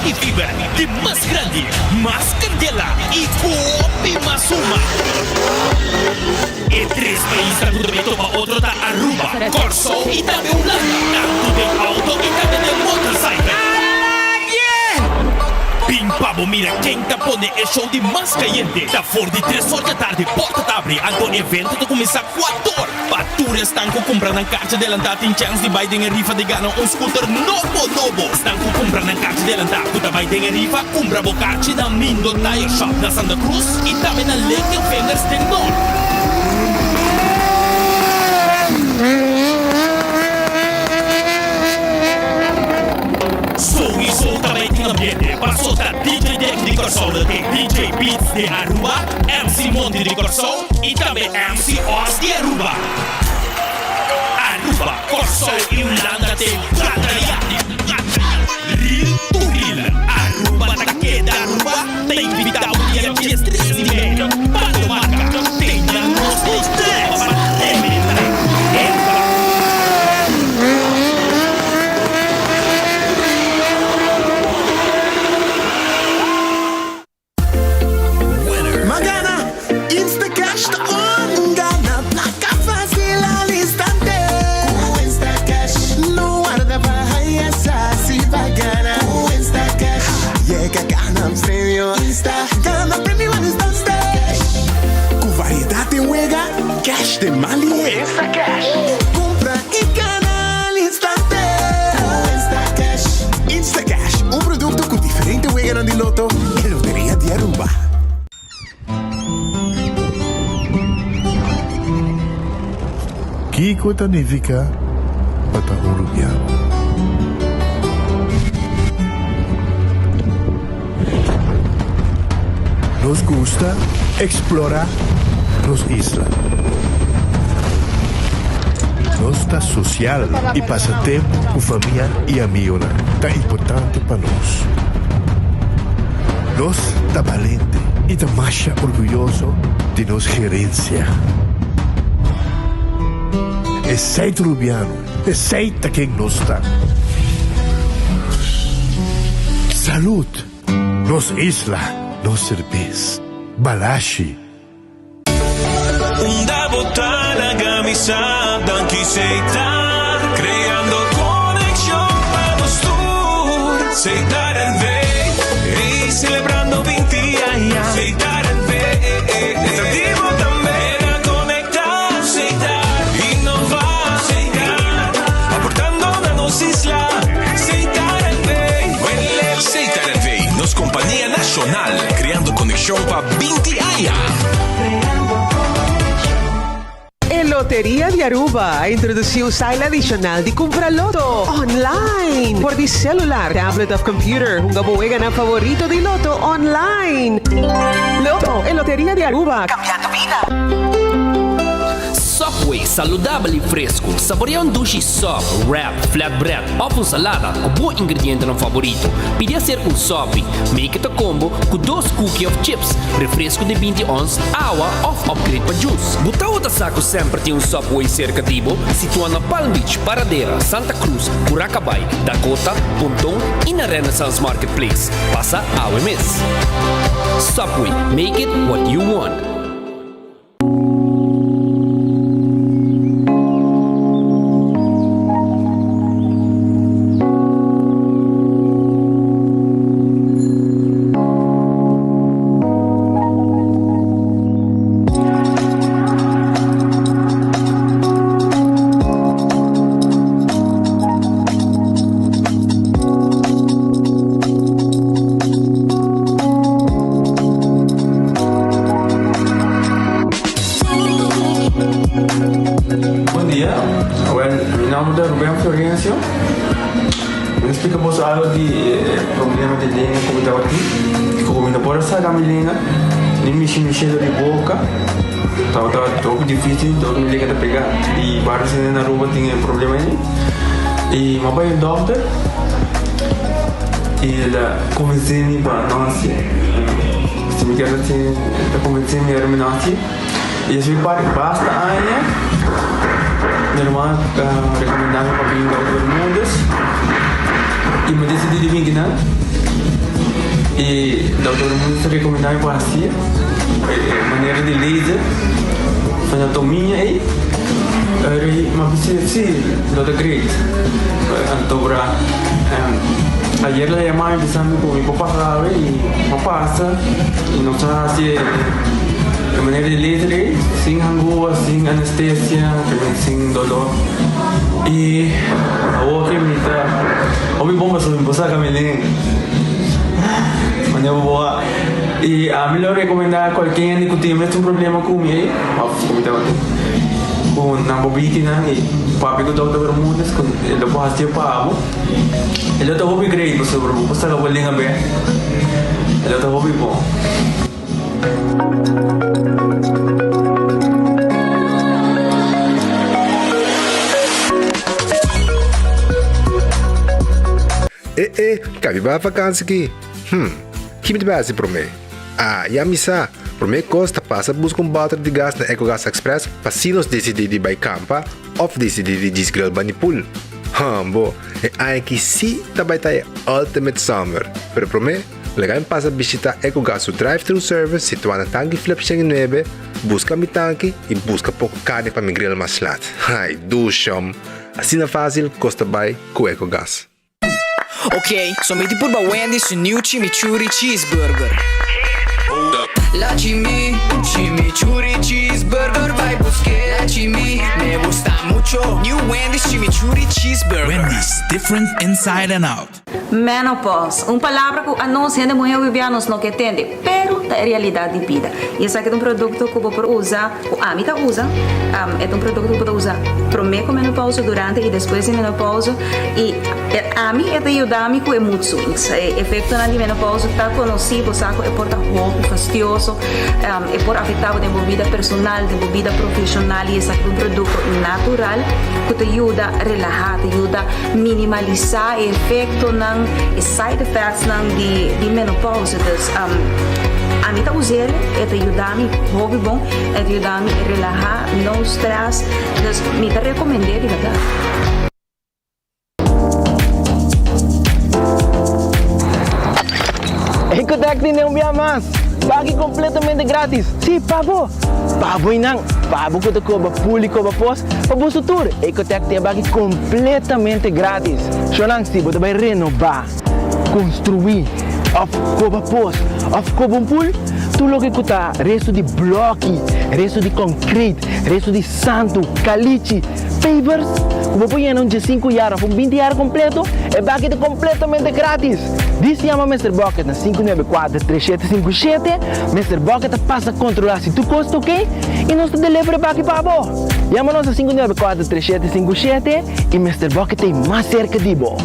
de fibra, de mais grande, mais candela e copi mais uma. E três países do também toma outro da Aruba, Corso e também o Landa. Tanto de auto e também de motorcycle. Pimpabo, mira quem tá pone é show de mais caliente. Da for de 3 horas da tarde, porta tá abre. Ando evento tá começar 4 horas. Patura estão comprando a caixa de lantar. Tem chance de vai ter rifa de ganhar um scooter novo. Estão comprando a caixa de lantar. Puta vai ter rifa, compra a caixa da Mindo Tire Shop na Santa Cruz e também na Lake Fenders de Norte. Sou também tem ambiente para soltar DJ Deck de Corsol, tem DJ Beats de Aruba, MC Monte de Corsol e também MC Oz de Aruba. Aruba, Corsol e Holanda tem Real to Real. Aruba tá queda, Aruba tem vida o dia de 3:30. Para marca, tem na nossa estrela. Cash de Mali Insta Cash. Compra e canal instante. Insta Cash. Insta Cash, um produto com diferente Wega de Loto e Loteria de Aruba. Kiko significa bata urubiano. Nos gusta explorar nos islas. Nossa social e passatempo com família e amigos tá importante para nós. Nós tá valente e tá mais orgulhoso de nossa gerência. É seito rubiano, é seita quem nós está. Saúde, nos isla, nos cerveza, balashi. Da botar la camisa, danke seitar, creando conexión para los tours. Seitar el ve, y celebrando 20 años. Seitar el ve, tentativo también a conectar. Seitar, innovar, seitar, aportando a nos isla. Seitar el ve, Seitar el ve, nos compañía nacional, creando conexión para 20 años. Loteria de Aruba introduziu o style adicional de comprar loto online por de celular, tablet of computer. Un gabuega na favorito de loto online. Loto e Loteria de Aruba, cambiando vida. Subway, saudável e fresco. Saboreia um duche soft, wrap, flatbread ou uma salada com bom ingrediente no favorito. Podia ser um sop, make it a combo com 2 cookies of chips, refresco de 20 ons, água ou upgrade para juice. Botão da saco sempre tem um Subway cerca de Ibo, situado na Palm Beach, Paradeira, Santa Cruz, Curacabai, Dakota, Pontão e na Renaissance Marketplace. Passa a OMS. Subway, make it what you want. Explicamos algo de problema de língua como estava aqui. Como não pode sair da minha língua, nem mexer de boca. Estava muito difícil, então me liga a pegar. E vários na rua tinham problema aí. E meu pai é doutor. E ele convenceu-me para nós. Se me quer assim, ele convenceu-me para me nascer. E esse pai basta aí. Minha irmã recomendava para vir para todo mundo. E me decidi de vir, né? E o doutor Mundo recomendava para assim, maneira de laser, fazer tomia e uma vez sim, doutor Greg, antobra, ayer la llamaba empezando con mi papá sabe y papá pasa y nos hace de maneira de laser, sem angústia, sem anestesia, sem dolor. E a outra me dá, o meu bom passou me passar caminhando. Mas eu vou e a melhor recomendar a qualquer que tem um problema com ele, com na bobitina e papi com o doutor Bermudes, com ele pode fazer para ele está hobby great, você vai passar a bolinha bem, ele está hobby bom. Cabe ba vakansi aqui? Que me base para mim? Já me sa. Para mim costa passa buscar balde de gás na EcoGas Express para se nós decidir de ir campa ou decidir de desgrill banipul. Bo, é que sim também tá Ultimate Summer. Pero para mim, legal passa visitar EcoGas o drive-thru service situado na tanque Flip 9, busca mi tanque e busca pouco carne para me grill mais lat. Ai, dusham. Assim é fácil, costa bem com EcoGas. Ok, sommeti pur ba Wendy's un new chimichurri cheeseburger. La chimichurri cheeseburger vai buscar la me gusta mucho. New Wendy's chimichurri cheeseburger. Wendy's, different inside and out. Menopause, palavra que a nós ainda mulher vivianos não entende, pero é realidade de vida. E esse aqui é produto que você usa, o Amita usa, é produto que você usa prometo menopausa durante e depois de menopausa e a mim é de ajudar-me com mood swings. O efeito na menopausa está conhecido, saco, é por roupa fastidioso, é por afetar a vida personal, a vida profissional e esse aqui é produto natural que te ajuda a relaxar, te ajuda a minimalizar o efeito não e side effects de menopausa. A mim usar é te ajudar-me, hobby bom, é te ajudar-me a relaxar, não stress, então me recomendo de verdade. Ecotec tem um mais, pague completamente grátis. Sim, pabo. Pabo inang, pabo que te cobra público para pós, para o futuro. Ecotec tem pague completamente grátis. Chonang se você vai renovar, construir, of cobra pós, of cobra pool, tudo lo que custa resto de bloco, resto de concreto, resto de santo, caliche, pavers, como põe em 5 anos, 20 anos completo, é pague completamente grátis. Diz se chama Mr. Bucket na 594-3757. Mr. Bucket passa a controlar se tu custa ok e nós te delivery para aqui para você. Chama-nos a 594-3757 e Mr. Bucket tem mais cerca de você.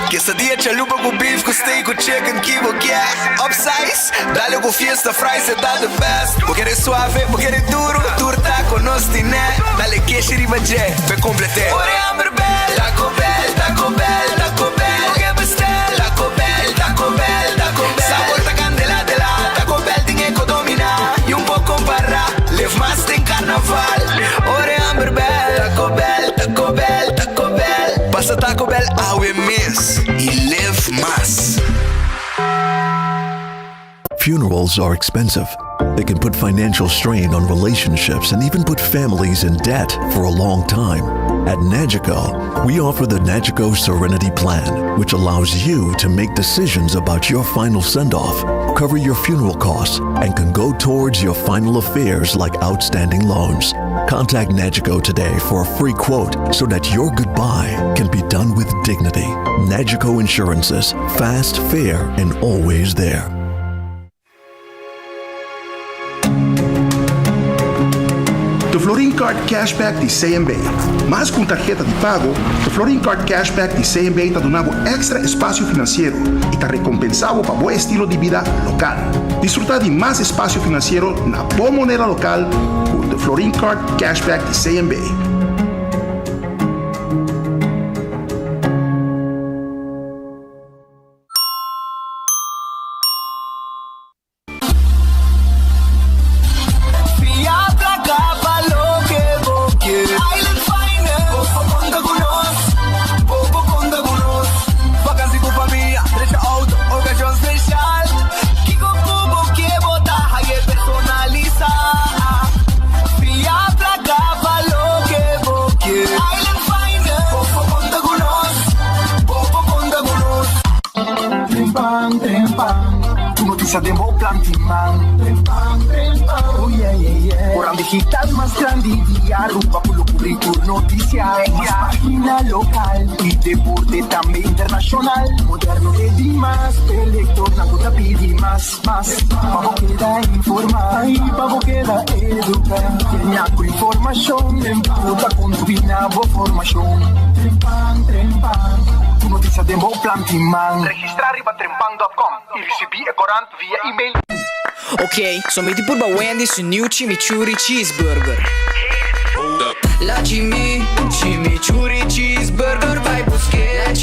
Quesadilla chalupa com beef, com steak, com chicken, que vou quer upsize, dale com fiesta, fries, é tá the best. Vou querer suave, vou querer duro, turta com nós tiné, dale queijo e ribajé, vai completar. Ore hambre bell, Taco Bell, Taco Bell, Taco Bell, que bestel, Taco Bell, Taco Bell, Taco Bell. Sabor da candela de lá, Taco Bell tem que dominar, e pouco comparar, live mais tem carnaval. Ore hambre bell, Taco Bell, Taco Bell, Taco Bell. Passa Taco Bell, we miss. E live más. Funerals are expensive. They can put financial strain on relationships and even put families in debt for a long time. At Nagico, we offer the Nagico Serenity Plan, which allows you to make decisions about your final send-off, cover your funeral costs, and can go towards your final affairs like outstanding loans. Contact Nagico today for a free quote so that your goodbye can be done with dignity. Nagico Insurances, fast, fair, and always there. The Florin Card Cashback de CMB. Mas com tarjeta de pago, the Florin Card Cashback de CMB está donando extra espaço financeiro e está recompensado para bom estilo de vida local. Disfrutar de mais espaço financeiro na boa moneda local com the Florin Card Cashback de CMB. Island Finance, Trempang, trempang. Tu noticia de mo plantiman. Trempang, trempang. Oh yeah, yeah, yeah. Orang digital más grande y arrupa por lo currículo noticias. Más página local y deporte también internacional. Moderno de más, electoral, no pidi más. Pavo queda informar, ay, pavo queda educar. Tenía con información, en puta combina formación. Trempang, trempang. Tu noticia de mo plantiman. Registrar riba trempang.com e recebi e corant via email. Ok, sommeti pur ba Wendy's su new chimichurri cheeseburger. La chimichurri cheeseburger vai buscar. La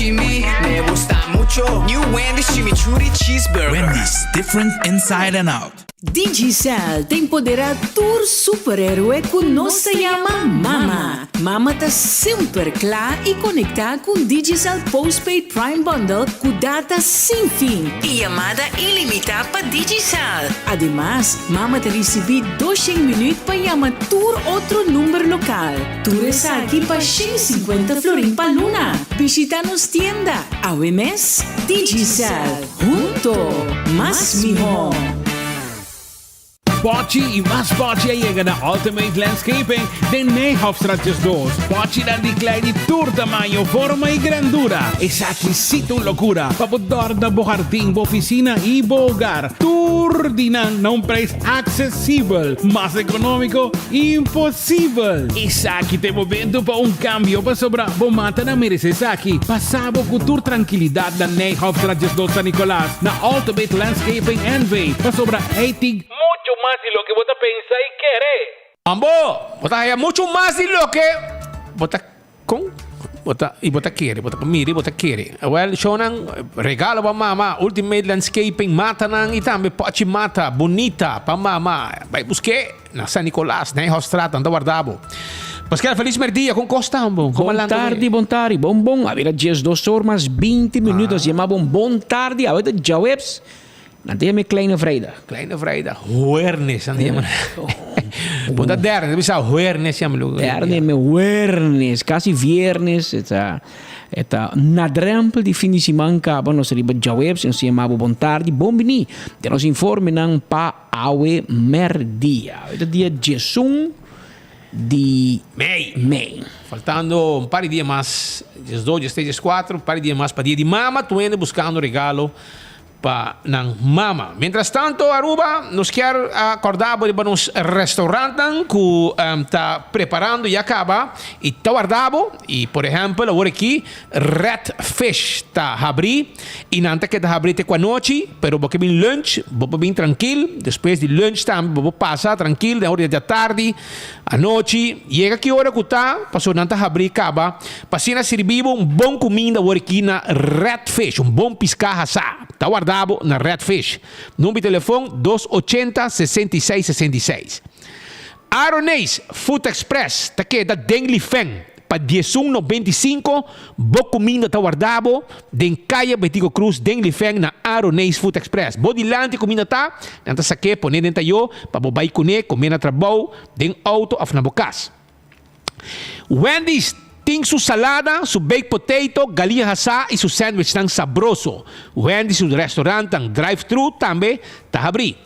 me gusta mucho. New Wendy's chimichurri cheeseburger. Wendy's, different inside and out. Digicel tem poder tour super-héroe que nos se chama Mama. Mama tá super klar e conectar com Digicel Postpaid Prime Bundle com data sem fim e chamada ilimitada para Digicel. Ademais, Mama te recebe 200 minutos para chamar tour outro número local. Tour é aqui para 150 florin para luna. Visita nos tienda. AWMS Digicel. Junto, más mejor. Pochi e mais Pochi chega na Ultimate Landscaping de Nijhoffstraatjes 2. Pochi dan die kleine tour tamanho, forma e grandura. Esa aquisito loucura. Papodor da bo jardim, bo oficina e bo hogar. Tour dinan num preço acessível, mais econômico e impossível. Esa aqui tem momento para cambio para sobrar bo mata na merece aqui. Passabo com tour tranquilidade da Nijhoffstraatjes 2 San Nicolás na Ultimate Landscaping NV para sobrar 80 mucho más de lo que vos pensáis y querés. Ambo, vos hay mucho más de lo que vos quiere, vos quiere. Well, shonan regalo para mama, Ultimate Landscaping mata nang itambe pochi mata bonita para mama. Vai busque na San Nicolás, na Nijhoffstraat, anda guardavo. Pascal, feliz merdia com Costa, Ambo. Bom tarde. Bom. A ver, dias 2 horas, 20 minutos. Chamava bom tarde. A ver, já webs. Nanti kami Kleine Vrijdag. Kleine Vrijdag. Huernes. Punta derde. Bisa huernes. Derde me huernes. Quasi viernes. Eta na drempel di fini si manca. Nos riba jawebs. En si amabo bon tardi. Bom bini. De nos informe nang pa awe merdia. Eta dia Jesung di Mei. Faltando un par di dias mais. Dias 2, dias 3, dias 4. Un par di dias mais para dia de mama. Tu anda buscando regalo pa ng mama. Mientras tanto, Aruba, nos quer acordar de nos restaurantes que está preparando e acaba e está guardado. E, por exemplo, agora aqui, Red Fish está abrindo e não está que está abrindo com a noite, pero porque vem lunch, vou bem tranquilo. Depois de lunch também, vou passar tranquilo, da hora da tarde, à noite. Chega que hora que está, passou não está abrindo, acaba. Passina servir bom comida agora aqui na Red Fish, bom piscar assado. Está guardado na Red Fish. Número de telefone 280-6666. Aronês Food Express. Está aqui da Deng Feng. Para 11.95. Boa comida está guardado. Den Caia Betico Cruz. Deng Feng na Aronês Food Express. Bodilante comida está. Não está aqui. Põe dentro eu. Para bobai comer na trabalho. Den auto af na bocas. Wendy's. Tem sua salada, seu baked potato, galinha assada e seu sandwich tão sabroso. Wendy's, seu restaurante, drive-thru também está abrindo.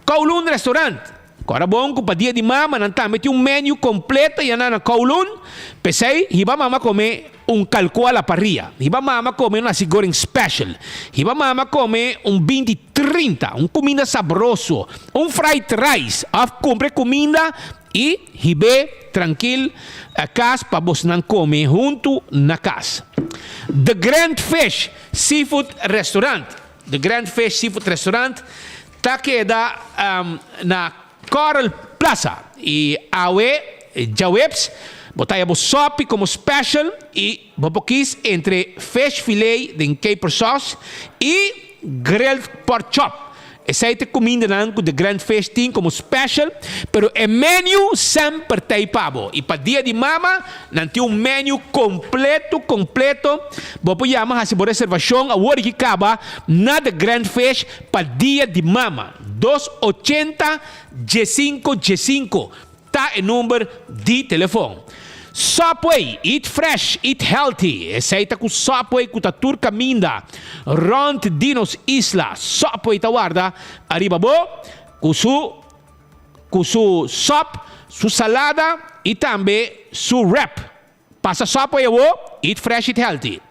Kowloon Restaurant. Agora bom, para dia de mama, não também tem menu completo e na Kowloon. Pensei, iba mama comer calco à la parrilla. Iba mama comer nasi goreng special. Iba mama comer 20-30, comida sabroso. Fried rice. Compre comida e hibe tranquilo a casa para você não comer junto na casa. The Grand Fish Seafood Restaurant. The Grand Fish Seafood Restaurant está queda na Coral Plaza e awe jawebs botaya bo sopi como special e bobokis entre fish fillet de caper sauce e grilled pork chop. Essa é a comida de Grand Fish tem como special, pero o menu sempre tem pavo. E para dia de mama, não tem menu completo. Vou chamar a sua reservação a hora que acaba na The Grand Fish para dia de mama. 280-G5. Tá o número de telefone. Subway, eat fresh, eat healthy. Essaita ku Subway ku tatur caminda. Rond dinos isla. Subway tawarda. Arriba bo. Kusu sop, su salada e também su wrap. Passa Subway wo, eat fresh, eat healthy.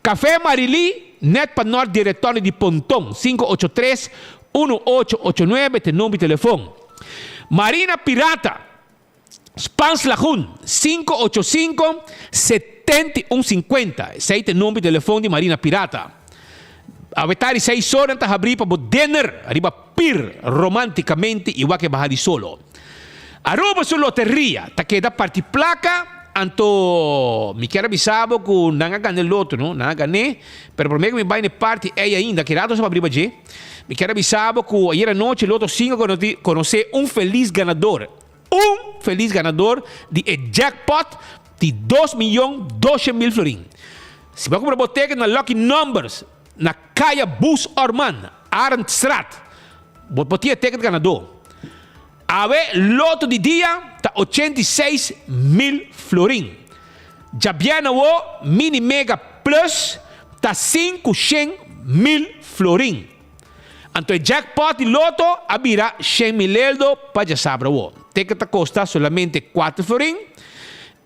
Café Marili, net pa Nord Direttore di Pontong. 583-1889, te numero de telefone. Marina Pirata. Spans Lagoon, 585-7150. Esse é o número de telefone de Marina Pirata. A vetari 6 horas está abrindo para o dinner. Arriba pir romanticamente igual que bajar de solo. Aruba su loteria. Ta queda parte placa. Anto me quero avisar que não ganhei o loto, não? Não ganhei. Pero por meio que me vai na parte ainda. Que rato se vai abrir para je. Me quero avisar que ayer noite o loto 5 conheci feliz ganador. Feliz ganador de jackpot de 2.200.000 florin. Se vai comprar boteca na Lucky Numbers, na Caia Bus Orman, Arnstraat, boteca ticket ganador. A ver, loto de dia está 86.000 florin. Já viene o Mini Mega Plus está 500.000 florin. Então o jackpot de loto abrirá 100.000 euros para já saber o. Ticket custa solamente 4 florin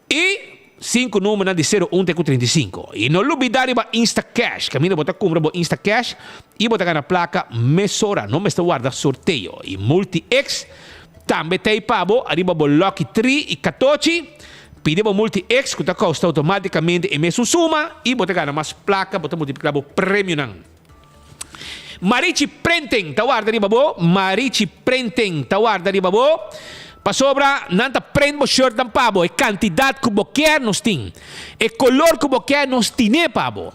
e 5 números de 0135. E não olvidar para InstaCash. Camina botar compra para InstaCash e botar na placa mesora. Não me está guarda sorteio. E Multi-X também tem pabo. Arriba para Lucky 3 e 14. Pide para Multi-X que custa automaticamente e mesmo suma. E botar na mais placa. Botar multiplicar para prêmio. Marici Printing. Tawarda arriba bo. Marici Printing. Tawarda arriba bo. Pa sobra, nanta prend mo shirt ng pabo, e quantidad que bo quer nos ting. E color que bo quer nos tine pabo.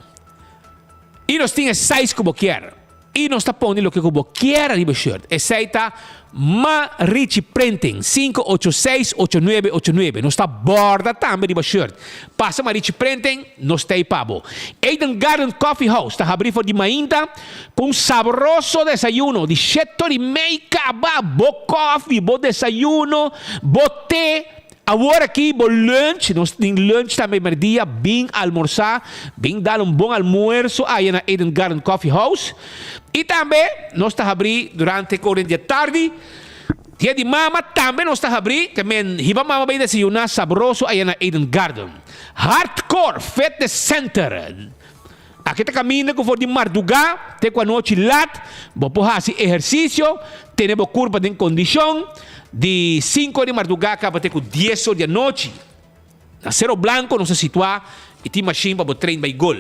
E nos ting e size que bo quer. E nos tapone lo que bo quer arriba shirt. E saita Marici Printing 586-8989. Nos ta borda também arriba shirt. Passa Marici Printing, nos ta pabo. Eden Garden Coffee House, ta abrir for di mainta com sabroso desayuno. Di 7:30 ba, bo coffee, bo desayuno, bo té. Agora aqui, bo lunch, nós temos lunch também merdia, bem almoçar, bem dar bom almoço aí na Eden Garden Coffee House. E também, nós está abrir durante o dia tarde, dia de mama, também nós está abrir, também, hiba mama bem desayunar sabroso aí na Eden Garden. Hardcore Fitness Center. Aqui está caminho que for de madrugada, tem com a noite lat, vou fazer exercício, temos curva de condição, de 5 de madrugada para ter com 10 horas da noite. Na Cerro Blanco, não se situa, e tem machine para o treino by gol.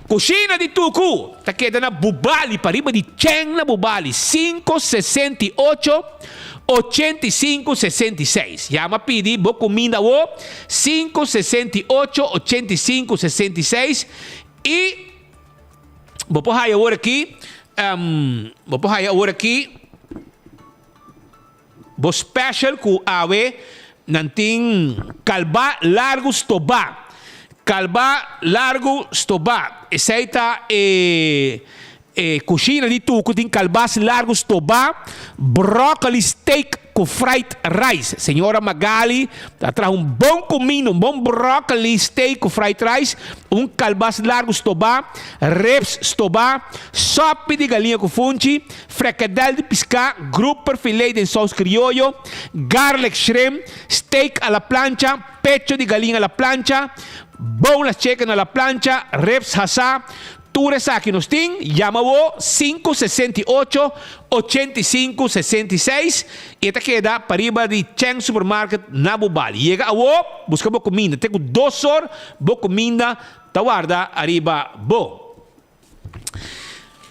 Coxina de Tucu, está queda na Bubali, para riba de Cheng na Bubali, 568-8566. Llama pedi, vou comida o 568-8566. E vou pôr agora aqui, vou special com ave nanting kalba largo stoba. Kalba largo stoba. Essa coxina de tuco tem kalbas largo stoba, broccoli steak com fried rice. Senhora Magali traz bom comino, bom broccoli steak com fried rice, kalbas largo stoba, ribs stoba, sopa de galinha com funchi, fricadelle de pisca, grouper filé de sauce criollo, garlic shrimp, steak a la plancha, pecho de galinha a la plancha, boneless chicken a la plancha, ribs hasa. Tures aqui nos tem, llama o 568-8566 e esta queda para riba de Cheng Supermarket na Bubali. Chega a o, busca boa comida, tenho 2 horas, boa comida, ta guarda arriba bo.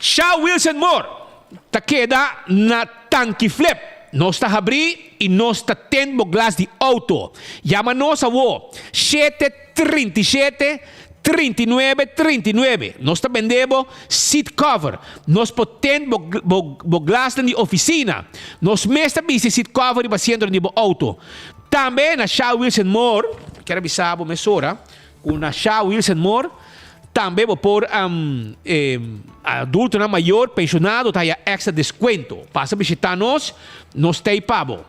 Shaw Wilson Moore, ta queda na Tanki Flip. Nós está abrir e nós está tendo glass de auto. Llama-nos a o 737-3939. Nós está vendendo seat cover. Nós podemos glass de oficina. Nós mesmo bisi seat cover e paciente de auto. Também na Shaw Wilson Moore, quero avisar a mesora, na Shaw Wilson Moore, também vou pôr adulto na maior, pensionado, tá extra desconto. Passa a visitar nós tem pabo.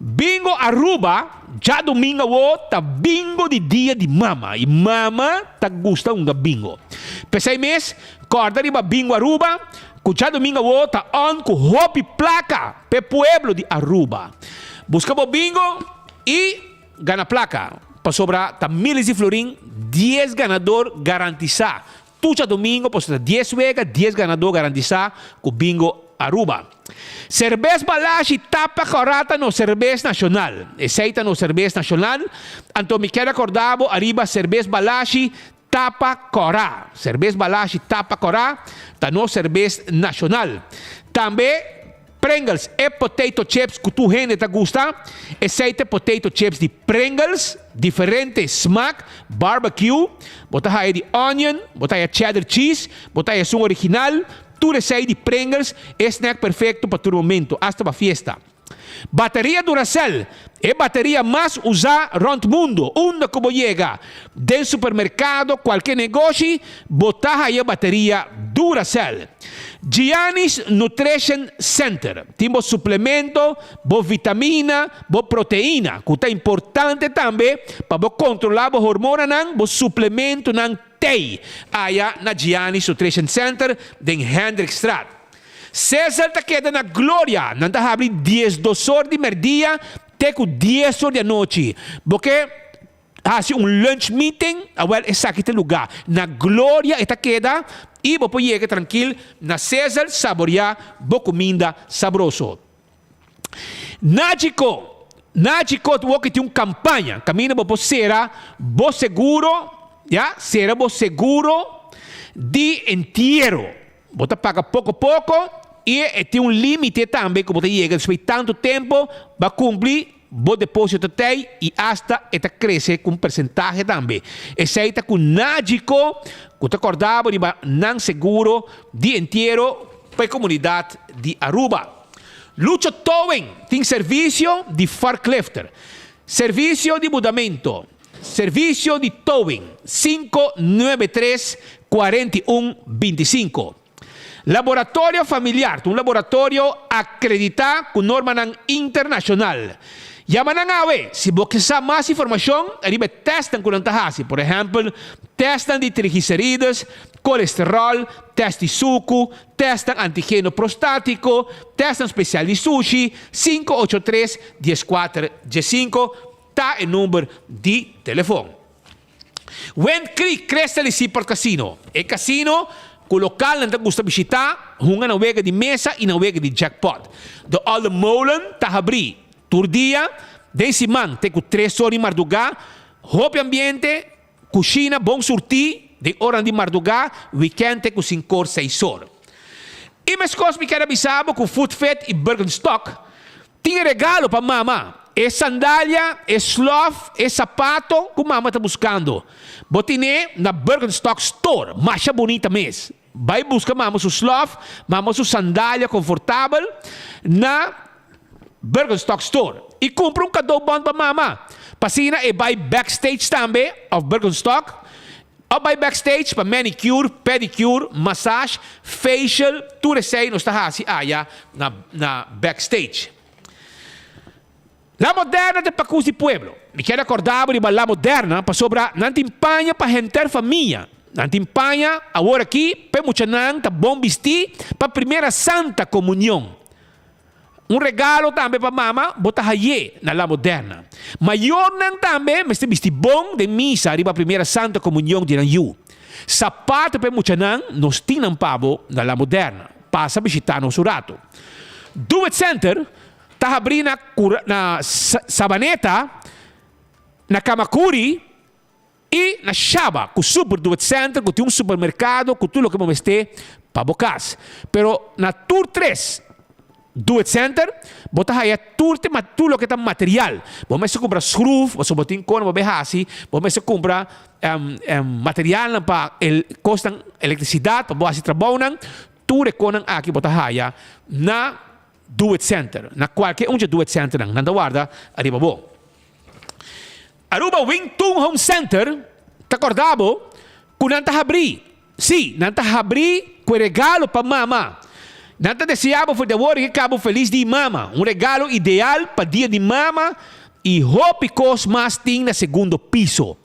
Bingo Aruba, já domingo tá bingo de dia de mama. E mama tá gusta um bingo. Pensei mês, corda riba bingo Aruba, que já domingo tá on com hopi placa pe pueblo de Aruba. Busca o bingo e gana placa. Para sobrar, tá miles de florim, 10 ganador garantizar. Tucha domingo, pues 10 vega, 10 ganador garantizar com bingo Aruba. Cerveza Balashi tapa corata no cerveza nacional. Aceita no cerveza nacional. Anto me quero acordar, arriba cerveza Balashi tapa corá. Cerveza Balashi tapa corá, tá no cerveza nacional. Também Pringles e potato chips que tu gente te gusta. Aceita potato chips de Pringles, diferente smack, barbecue. Bota aí de onion, bota aí cheddar cheese, bota aí som original. Tu receita de Pringles, snack perfeito para tu momento, hasta para fiesta. Bateria Duracell é bateria mais usada rond mundo. Onde como chega? Del supermercado, qualquer negócio, botar aí a bateria Duracell. Giannis Nutrition Center. Temos suplemento, vitamina, proteína, que é importante também para controlar os hormonas, os suplementos, TEI. Aí na Giannis Nutrition Center, em Hendrickstraat. César te queda na glória. Não está abrindo 10 horas de merdia, até com 10 horas da noite. Porque hace lunch meeting, well, esse aqui tem lugar. Na glória está queda. E você pode chegar tranquilo na César, saborear, boa comida saboroso. Nágico, você tem uma campanha. Caminho para será, você seguro, será você seguro de inteiro. Você paga pouco a pouco e tem um limite também, como você chega depois de tanto tempo, vai cumprir o depósito tem e hasta eta cresce com percentagem também. Aceita com Nágico, que te acordava de não seguro de inteiro para a comunidade de Aruba. Lucha Towing tem serviço de forklifter, serviço de mudamento, serviço de towing 593 4125. Laboratório familiar, um laboratório acreditado com norma internacional. Llaman a ver, si vos querés más información, arriba testan con antahasi. Por ejemplo, testan de triglicéridos, colesterol, testan de suco, testan antígeno prostático, testan especial de sushi, 583-14-5, está el número de teléfono. When click cresta li por casino. El casino, con local não gusta visitar, uma navega de mesa e navega de jackpot. De Old Molen, está abri. Turdia, desse man, tem com 3 horas de madrugada, roupa ambiente, cozinha, bom surtir, de hora de madrugada, weekend tem com 5 horas, 6 horas. E mais coisas me quero avisar com Food Fed e Birkenstock. Tem regalo para mama. É sandália, é sloth, é sapato que mama está buscando. Botine na Birkenstock Store, mais bonita mesmo. Vai buscar mama seu sloth, mama sua sandália confortável na Birkenstock Store. E compra cadeau bom para mama. Passina e vai backstage também of Birkenstock. Ou vai backstage para manicure, pedicure, massage, facial, tudo isso aí nós está na backstage. La Moderna de Pacus de Pueblo. Me quero acordar de La Moderna para sobrar na timpanha para gente família. Na timpanha, agora aqui, para muita gente, bom vestir para a primeira Santa Comunhão. Um regalo também para mama, botar aí na La Moderna. Maior não também, mas tem vestir bom de missa, arriba a primeira Santa Comunhão de Nanyu. Sapato para muita gente, nós tínhamos pavo na La Moderna. Passa a visitar nosso rato. Do It Center, está abrindo na Sabaneta, na Kamakuri e na Shaba, com o Super Do It Center, que tem um supermercado, com tudo o que vamos ter para bocas. Pero na Tour 3, Do It Center, botar aí tudo o que é material. Vamos comprar screw, você botar em cona, vamos comprar material para custam eletricidade, para boas trabalham, tudo é cona aqui botar aí na Do It Center. Na qualquer de Do It Center, não guarda, arriba bom. Aruba Wingtung Home Center, te acordavo, que não está abrir. Sim, não está abrir com regalo para mama. Nanta deseamos por favor que Cabo Feliz de Mama. Um regalo ideal para dia de mama e hopicos mais tem na segundo piso.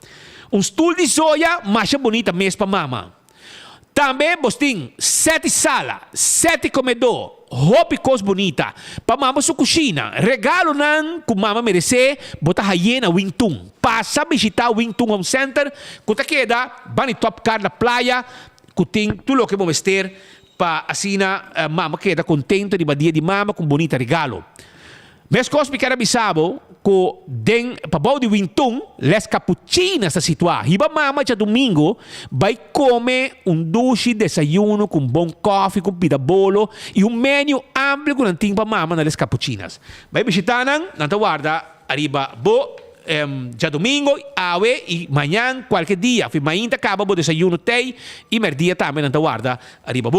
Um stool de soia mais bonita mesmo para mama. Também você tem 7 sala, 7 comedor, hopicos bonita. Para mama sua cozinha. Regalo nan que mama merece, bota hiena Wingtung. Passa visitar Wingtung Home Center, que tá queda, bani top car na praia, que tem tudo o que vamos ter para assim mama queda contenta de dia de mama com bonita regalo. Mas coisa que quero avisar que den para bom de Wingtung les cappuccinas a situar. Hiba mama já domingo vai comer duche desayuno com bom coffee, com pita bolo e menu amplo com anting para mama na les cappuccinas. Vai visitar não guarda arriba já domingo, awe e manhã qualquer dia. Fui mainta acaba o desayuno tei e merdia também não guarda arriba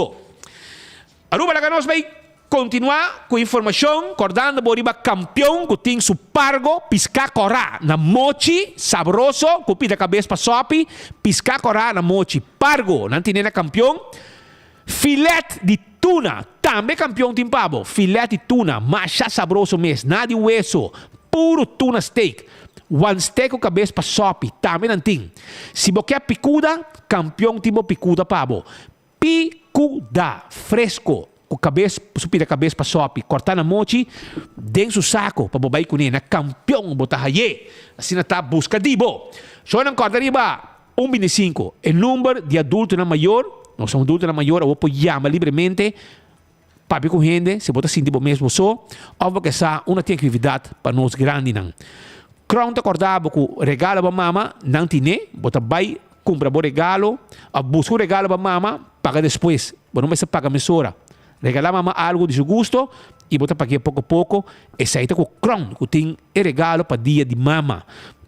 Aruba lá que nós vai continuar com informação, acordando boriba campeão que tem su pargo, pisca corá na mochi, sabroso, com pida cabeça para sopi, pisca corá na mochi, pargo, não tem nem campeão, filete de tuna, também campeão tem pavo, filete de tuna, macha sabroso mesmo, nada de hueso, puro tuna steak, one steak com cabeça para sopi, também não tem. Se você quer picuda, campeão tipo picuda pavo, picuda, fresco, com cabeça, subir a cabeça para sopi, cortar na mochi, dentro do saco, para bobai com ele, campeão, botar aí, assim está busca dibo. Só não corta riba, 1,25, o número de adulto na maior, nós somos adultos na maior, eu vou chamar livremente, papi com gente, se botar assim dibo mesmo só, ou porque essa uma atividade para nós grande não. Crown te acordava com regalo para mama, não tinha, botar bai, compra bom regalo, busca regalo para mama, paga depois, não vai ser paga mesura. Regalar mama algo de seu gosto e botar para pouco a pouco e sair com o crown que tem regalo para dia de mama.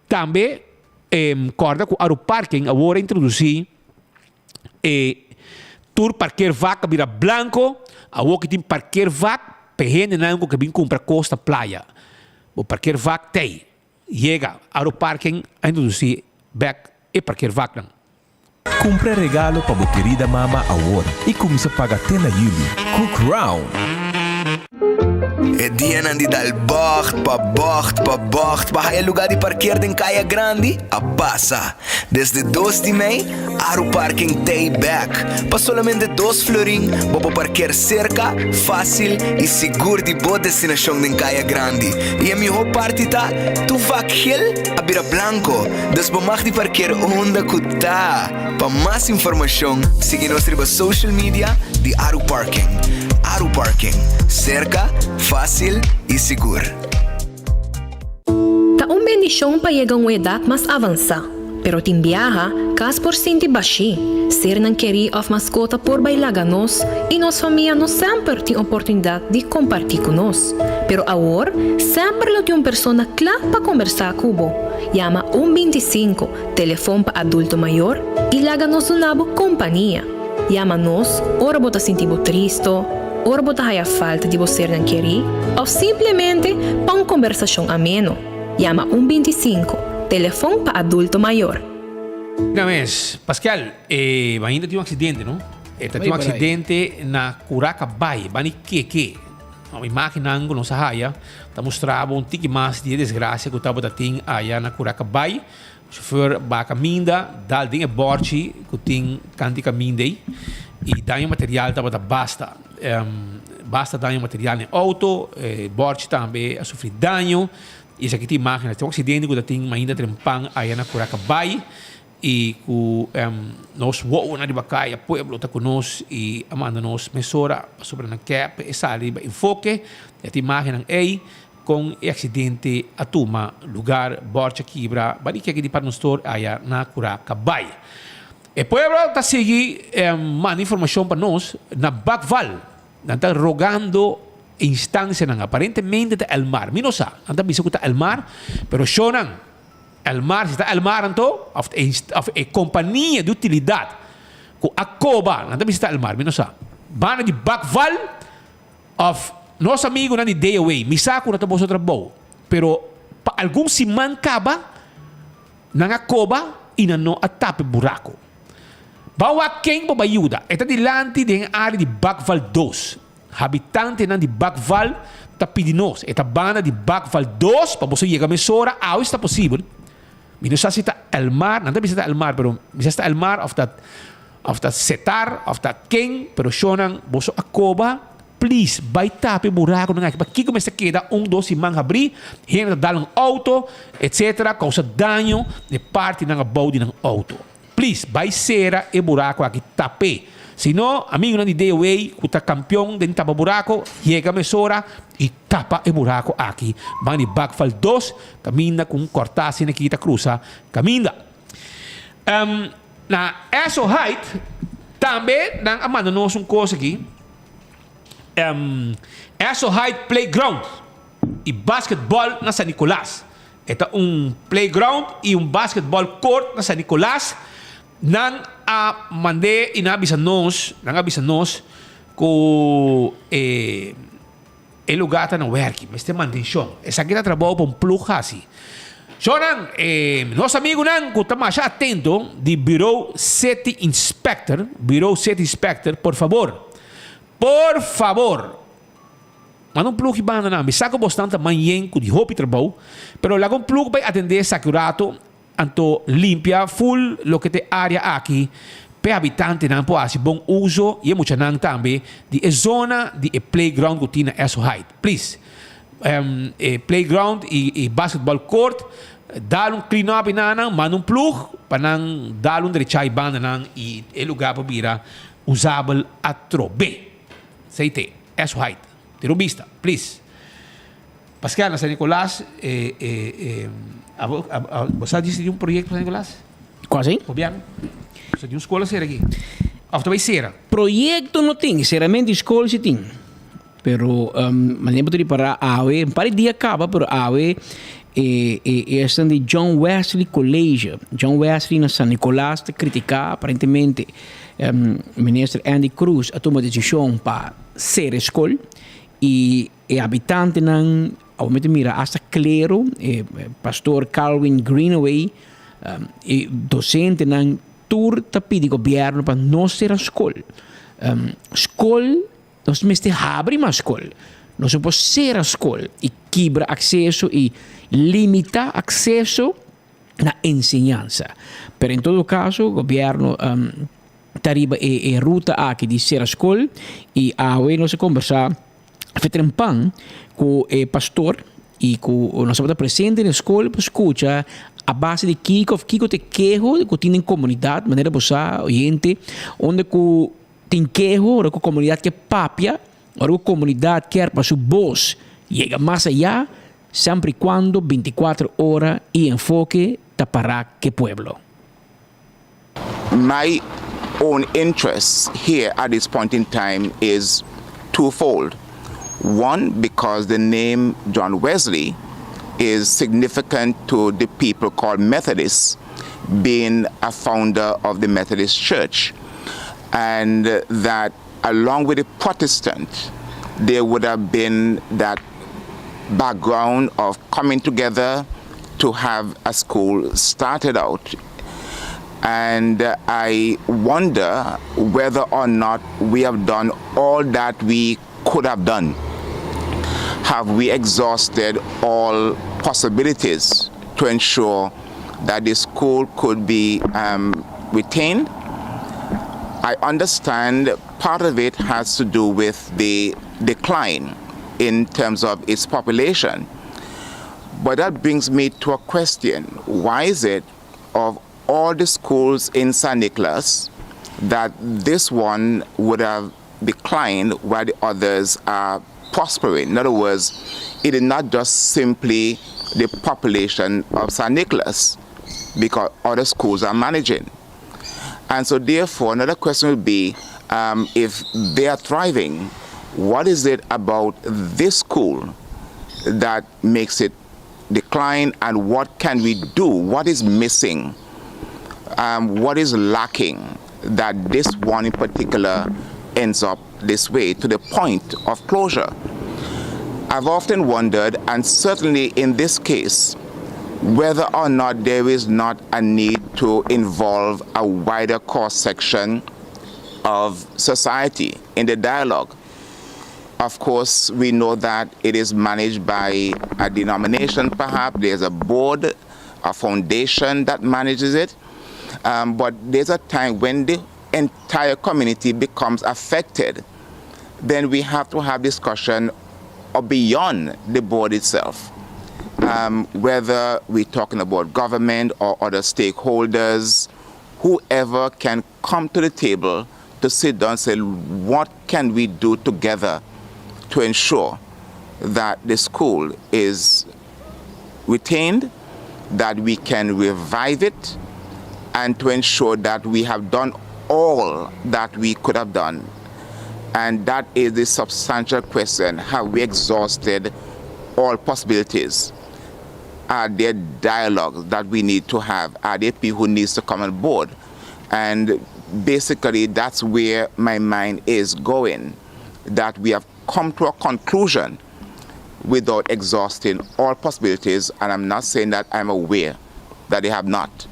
Também corda com o parking agora introduzir tour parquear vaca vira branco agora que tem parquear vaca perrene não que vem comprar costa praia o parquear vaca tem chega ao parking a introduzir back e parquear vaca. Compra regalo para a querida mama agora e começa a pagar até na Yuli. Cook Round. É dia de dar bocht para o lugar de parquear em Caia Grande a passa. Desde 2 de maio, o parking tem back. Para somente 2 florim, vou parquear cerca, fácil e seguro de boa destinação em Caia Grande. E a melhor parte tá, tu vai a Bira Blanco. Desbomar de parquear onde que tá. Para mais informação, siga nossa social media de Aru Parking. Aru Parking, cerca, fácil e seguro. Tá bendição para chegar a uma idade mais avançada, pero tem viaja, cas por cento baixi, ser não querer of mascota por bailar nós e nossa família não sempre tem oportunidade de compartilhar com nós. Pero agora, sempre tem uma pessoa clara para conversar com você. Chama 125, telefone para adulto maior e laga nos uma companhia. Chama nós, ora bota sentir triste, ora bota a falta de você não querer, ou simplesmente para uma conversação ameno. Chama 125, telefone para adulto maior. Mas, Pascal, ainda tem um acidente, não? Tem um acidente na Curacabay, bani que a máquina não sahaya, está mostrando um tique mais de desgraça que estava tendo aí na Curacabay. O chauffeur vai caminhando, dá o borte que tem canto caminho daí e dá material estava basta. Basta dano material no auto, borte também a sofrer dano. E essa aqui tem máquina, tem um acidente que tem ainda trempang aí na Curacabay e que nós voamos na Ribacai, a pueblo está conosco e amanda nós mesura sobre na cap e sali enfoque e tem máquina aí com o acidente a tuma lugar borte quebra, bari que aqui de para nós aí na Curacabay. E pueblo está seguindo mais informação para nós na Bacval. Está rogando instância nang aparentemente está el mar. Mino sa, anda bisa kuta el mar, pero shonan el mar está el mar anto of a companhia de utilidade ko akoba, anda bisa el mar, mino sa. Bana de Bacval of nosso amigo na de day away, misako na tabo sa trabaho. Pero pa algum si mancaba nang akoba inano atape buraco. Bawa quem bobayuda, está dilante de área de Bacval 2. habitante nan di Bakval ta pidinos eta bana di Bakval 2 para você llegar mesora ao está possível. Mino sa sita el mar, não bisa el mar, pero bisa el mar of that setar, of that king, pero shonan boso akoba, please, vai tape buraco na aqui. Aqui começa a quedar 1, 2 imang abrir, gente dá um auto, etc, causa dano de parte na body ng auto. Please, vai sera e buraco aqui tape. Senão, amigo na de way, kuta campeão de tapa buraco, chega mesora e tapa e buraco aqui. Bani Bakval 2, caminha com cortase na kita cruza, caminha. Na Eso Height, também, nang amanda nós coisa aqui. Eso Height Playground e basketball na San Nicolas. Ito playground e basketball court na San Nicolas. Nang mande inabisa nos ko lugar na work, este mantenção. Essa aqui trabalho para plug assim. So nang nosso amigo nang ko tama siya atento di Bureau City Inspector, por favor. Manong plug iba na namin. Sako bastante manhã ko di hopi trabalho, pero lagong plug vai atender sakurato anto limpia full lo que te área aqui pe habitante nan po asi bom uso e mucha nang tambe di zona di playground kutina Eso Height. Please, playground e basketball court dal clean up inanang manong plug panang dalon diretsa banda nang e lugar pa bira usable atrobe. Seite Eso Height. Tiro vista, please. Pascal, na San Nicolas, você disse de projeto para San Nicolas? Quase? Governo? Você de escola ser aqui? Ou vai ser? Projeto não tem, sinceramente escola se tem. Pero, mas lembro de para a AWE, para dia acaba, pero a AWE é de John Wesley College. John Wesley na San Nicolas te criticar, aparentemente, ministro Andy Cruz a tomar decisão para ser escola e habitante não aumenta mira hasta claro pastor Calvin Greenaway docente nan tour tapi di governo para não ser a escola escola nós mesmo abre uma escola nós pode ser a escola e quebra acesso e limita acesso na ensinança pero em todo caso o governo tariba e ruta aqui de ser a escola e a nós conversar Fetrenpan com o pastor e com o nosso presente na escola para escutar a base de Kiko te quejo que tem em comunidade maneira bossa gente onde que tem quejo ou com comunidade que é papia ou com comunidade quer para sua voz chega mais allá sempre quando 24 horas e enfoque para que pueblo. My own interest here at this point in time is twofold. One, because the name John Wesley is significant to the people called Methodists, being a founder of the Methodist Church. And that along with the Protestant, there would have been that background of coming together to have a school started out. And I wonder whether or not we have done all that we could have done. Have we exhausted all possibilities to ensure that the school could be retained? I understand part of it has to do with the decline in terms of its population. But that brings me to a question. Why is it of all the schools in San Nicolas that this one would have declined while the others are prospering? In other words, it is not just simply the population of San Nicolas because other schools are managing. And so therefore, another question would be, if they are thriving, what is it about this school that makes it decline, and what can we do? What is missing? What is lacking that this one in particular ends up this way to the point of closure? I've often wondered, and certainly in this case, whether or not there is not a need to involve a wider cross-section of society in the dialogue. Of course, we know that it is managed by a denomination, perhaps. There's a board, a foundation that manages it. But there's a time when the entire community becomes affected. Then we have to have discussion beyond the board itself. Whether we're talking about government or other stakeholders, whoever can come to the table to sit down and say, what can we do together to ensure that the school is retained, that we can revive it, and to ensure that we have done all that we could have done. And that is the substantial question. Have we exhausted all possibilities? Are there dialogues that we need to have? Are there people who needs to come on board? And basically that's where my mind is going, that we have come to a conclusion without exhausting all possibilities. And I'm not saying that I'm aware that they have not,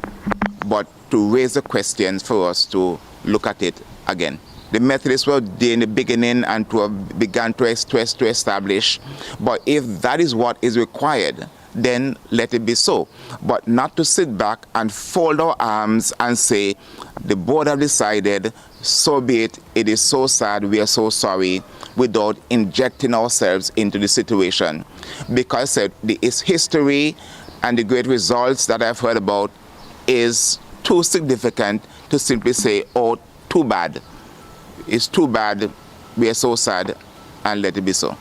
but to raise the questions for us to look at it again. The Methodists were there in the beginning and to have begun to establish, but if that is what is required, then let it be so. But not to sit back and fold our arms and say, the board have decided, so be it, it is so sad, we are so sorry, without injecting ourselves into the situation. Because its history and the great results that I've heard about is too significant to simply say, oh, too bad. It's too bad, we are so sad, and let it be so.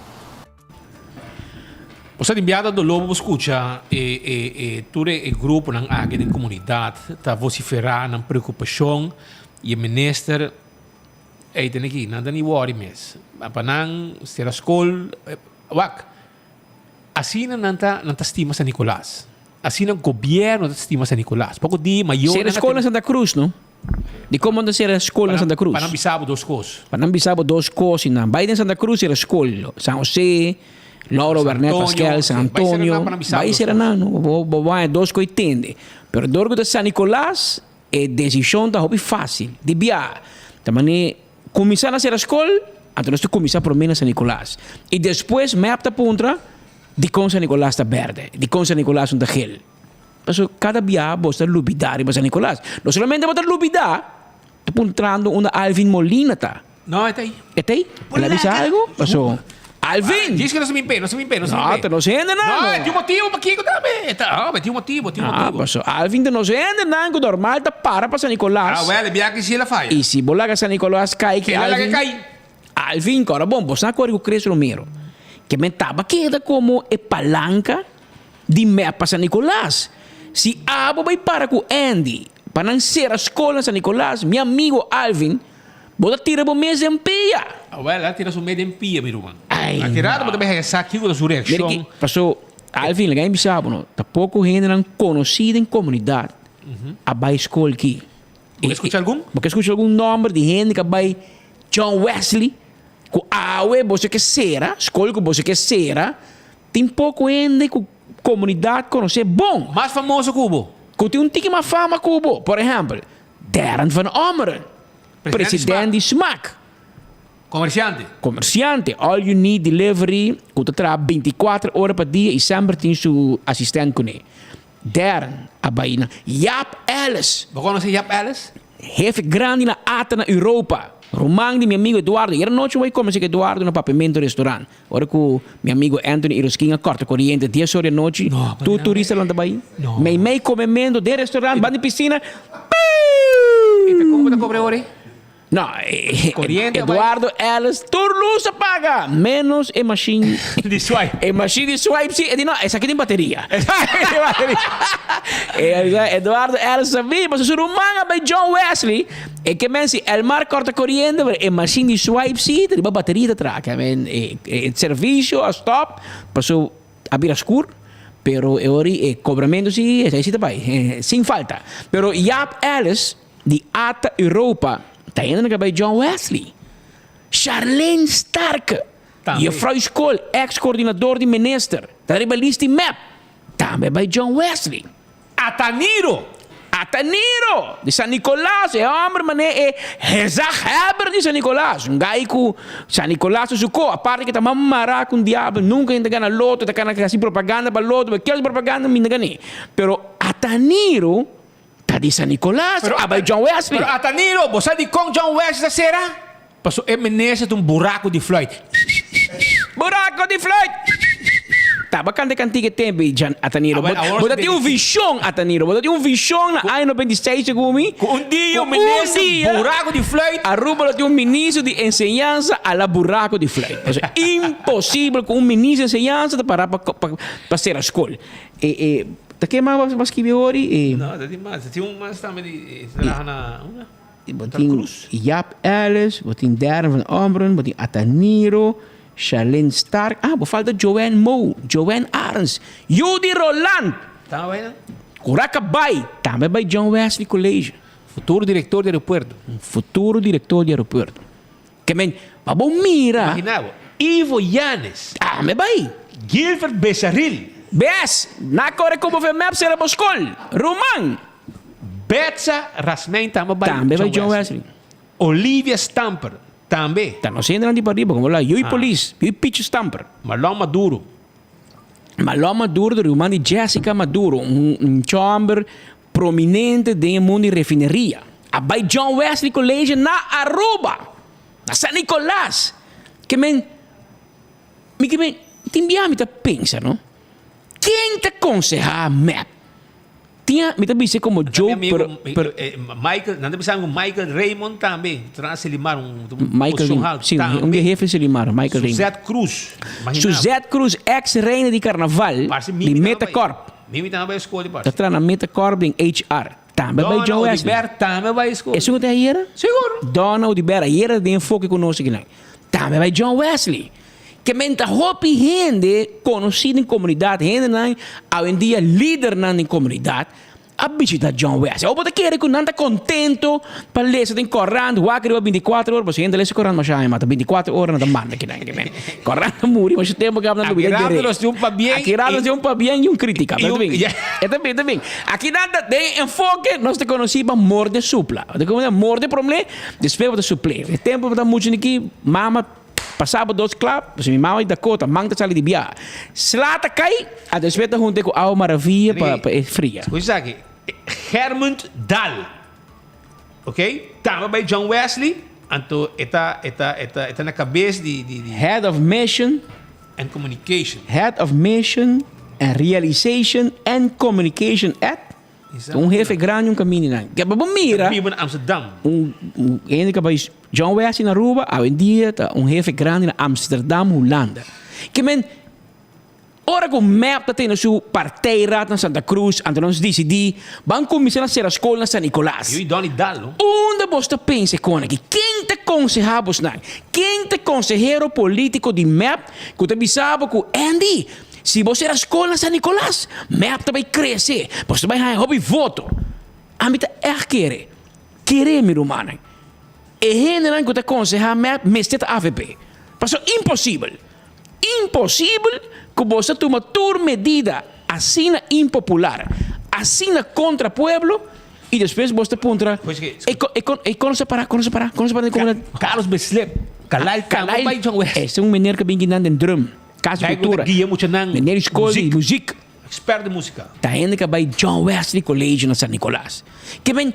O sa timbiada do lobo escucha ture e grupo ng agi ng komunidad ta vociferar ng preocupação e minister ay tiniki nanda ni worry mes panang sira school wak asina nanta stima sa Nicolas asina gobyerno nanta stima sa Nicolas pako di mayor sira school na Santa Cruz no di como nanta sira school na Santa Cruz panambisabo dos cos na Biden Santa Cruz sira school San Jose Lauro Bernet Pascal, San Antonio, vai ser não, vai dois que entende. Pero dorgo de San Nicolás é decisão da hobby fácil, de biar. Também começar a ser a escola, então nós começar por mim San Nicolás. E depois me apta puntra de com San Nicolás está verde, de com San Nicolás um gel. Então cada biar bosta lubidar para San Nicolás. Não somente botar lubidar, tá puntrando uma Alvin Molina tá. Não, é aí. É aí? Ela avisa algo? Passou. Alvin! Diz que não se me empenha, não, te não se ende não. Não, tem um motivo para aqui também. Tem um motivo. Passou. Alvin te não se ende não, que normal tá para San Nicolás. Well, biar que se ela faz. E se bola San Nicolás cai que Alvin. Alvin, cara, bom, você não corre o Cresce Romero. Que me tava queda como é palanca de mapa San Nicolás. Se abo vai para com Andy, para não ser a escola San Nicolás, meu amigo Alvin, bota tira bo mês em pia. Ela tira su mês em pia, meu irmão. A tirada bota bem essa aqui com a sua reação. Passou, Alvin, ninguém sabe, não. Tá pouco gente não conhecida em comunidade. A vai escola aqui. Você escuta algum? Porque escuta algum nome de gente que vai John Wesley, com aue você que será, escola que você que será, tem pouco gente com comunidade conhecer bom. Mais famoso Cubo. Que tem um tique mais fama Cubo, por exemplo, Darren van Omeren. Presidente de SMAC. Comerciante. All you need delivery. Que trabalha 24 horas por dia e sempre tem seu assistente com ele. Darren, a baina. Jaap Ellis. Você conhece Jaap Ellis? Jefe grande na ata na Europa. Romang de meu amigo Eduardo. Era noite eu comecei com Eduardo no Papimento Restaurant. Ora com meu amigo Anthony Irosquinha, corta corriente, 10 horas da noite. Tu turista lá também? Não. Meio comemento de restaurante, vai de piscina. E como te cobre hora? Não, Eduardo Ellis, tua luz apaga, menos a machine de swipe. A machine de swipe, sim, não, essa aqui tem bateria. Eduardo Ellis sabia, mas o rumanga by John Wesley, é que mensi, el mar corta corriente, a machine de swipe, sim, tem uma bateria atrás, o serviço, a stop, passou a vir escuro. Pero ori cobramento sim, esse também, sem falta. Pero Jaap Ellis, de Ata Europa, está indo bij John Wesley. Charlene Starke, juffrouw School, ex-coördinador de minister. Daar hebben we die map. Também bij John Wesley. Ataniro. Ataniro de San Nicolás, hombre mané Heber de San Nicolás. Gaiku San Nicolás suko, aparte que tamam mara com diabo, nunca ainda gana loto, tá cana assim propaganda para loto, aquela propaganda minha gani. Pero Ataniro tá de San Nicolás, abai John Wesley. Pero Ataniro, você de com John Wesley será? Passou eminência de um buraco de Floyd. Buraco de Floyd. Tá, bacana cantiga tempo, Ataniro. Bota tem um visão, Ataniro. Bota tem um visão na ano 96, segumi. Um dia, buraco de Floyd. Aruba tem um ministro de enseñança a la buraco de Floyd. É impossível com um ministro de enseñança para ser a escola. Tá que mais que hoje? Não, tem mais. Tem um mais também de na botin Jaap Ellis, botin Darren van Ombren, botin Ataniro, Charlene Stark. Falta Joanne Moe, Joanne Arns, Judy Roland. Tá bem, Curaca Bay, também by John Wesley College. Futuro diretor de aeroporto. Futuro diretor de aeroporto. Que men, babo mira. Imaginava. Ivo Yanes. Me bay. Gilbert Besaril. Bes, na corre como ve map será boscol. Roman. Betsa Rasmein também by John Wesley. Olivia Stamper também. Tá não sendo de para riba, como lá, Yui Police, Yui Pitch Stamper. Marlon Maduro. Marlon Maduro, do irmão de Jessica Maduro, chamber prominente do mundo de refineria. By John Wesley College na Aruba, na San Nicolás. Que men, te enviar, me tá pensa, não? Quem te aconselha map? Tinha, me também como Joe, Michael, não deve ser Michael Raymond também, traz Selimar Michael, sim, jefe Selimar, Michael Raymond. Suzette Cruz, Suzette Cruz, ex-reina de carnaval, de Metacorp. Mimi também vai escolher, parceiro. Tá na Metacorp em HR. Também vai John Wesley. Dona Odiber também vai escolher. Isso que tem aí? Seguro. Dona Odiber, aí era de enfoque conosco aqui. Também vai John Wesley. Que menta hopi gente conhecida em comunidade, gente não hoje em dia líder na comunidade, a visitar John Wesley. Ou pode querer que não está contento para ler, você tem correndo, o acre 24 horas, você ainda lê correndo, mas já mata 24 horas na manda aqui, correndo muri, mas o tempo que não dúvida. Aqui de um para bem e um crítica. É bem. Aqui nada tem enfoque, nós te conhecemos morde supla. Morde problema, despejo de suple. O tempo está muito aqui, mama passava 2 club, você me mama e Dakota, manga sali de biar. Slata cai, a despeita junto com a maravilha para fria. Coisa aqui, Herman Dahl, ok? Tava by John Wesley, então está na cabeça de Head of Mission and Communication. Head of Mission and Realization and Communication at jefe grande caminho não. Que bom mira. Vive em Amsterdam. Ainda que vai John Wesley na Aruba, hoje em dia tá jefe grande na Amsterdam, Holanda. Que men ora com map tá tendo sua parteira na Santa Cruz, ante nós decidi, vão começar a ser a escola na San Nicolás. E Doni Dalo. Onde você pensa com aqui? Quem te aconselha você não? Quem te consejero político de map que te avisava com Andy? Se você era escola San Nicolás, map também crescer. Você vai ganhar hobby voto. A mim é querer, meu humano. E gente que te aconselha map, mestre AVP. Passou impossível que você toma toda medida assim impopular, assim contra o povo, e depois você contra. E quando se parar. Carlos Beslep, Calai, esse é um menino que vem guiando em drum. Casa de cultura. Menino escola de música. Expert de música. Tá indo que vai John Wesley College na San Nicolás. Que bem,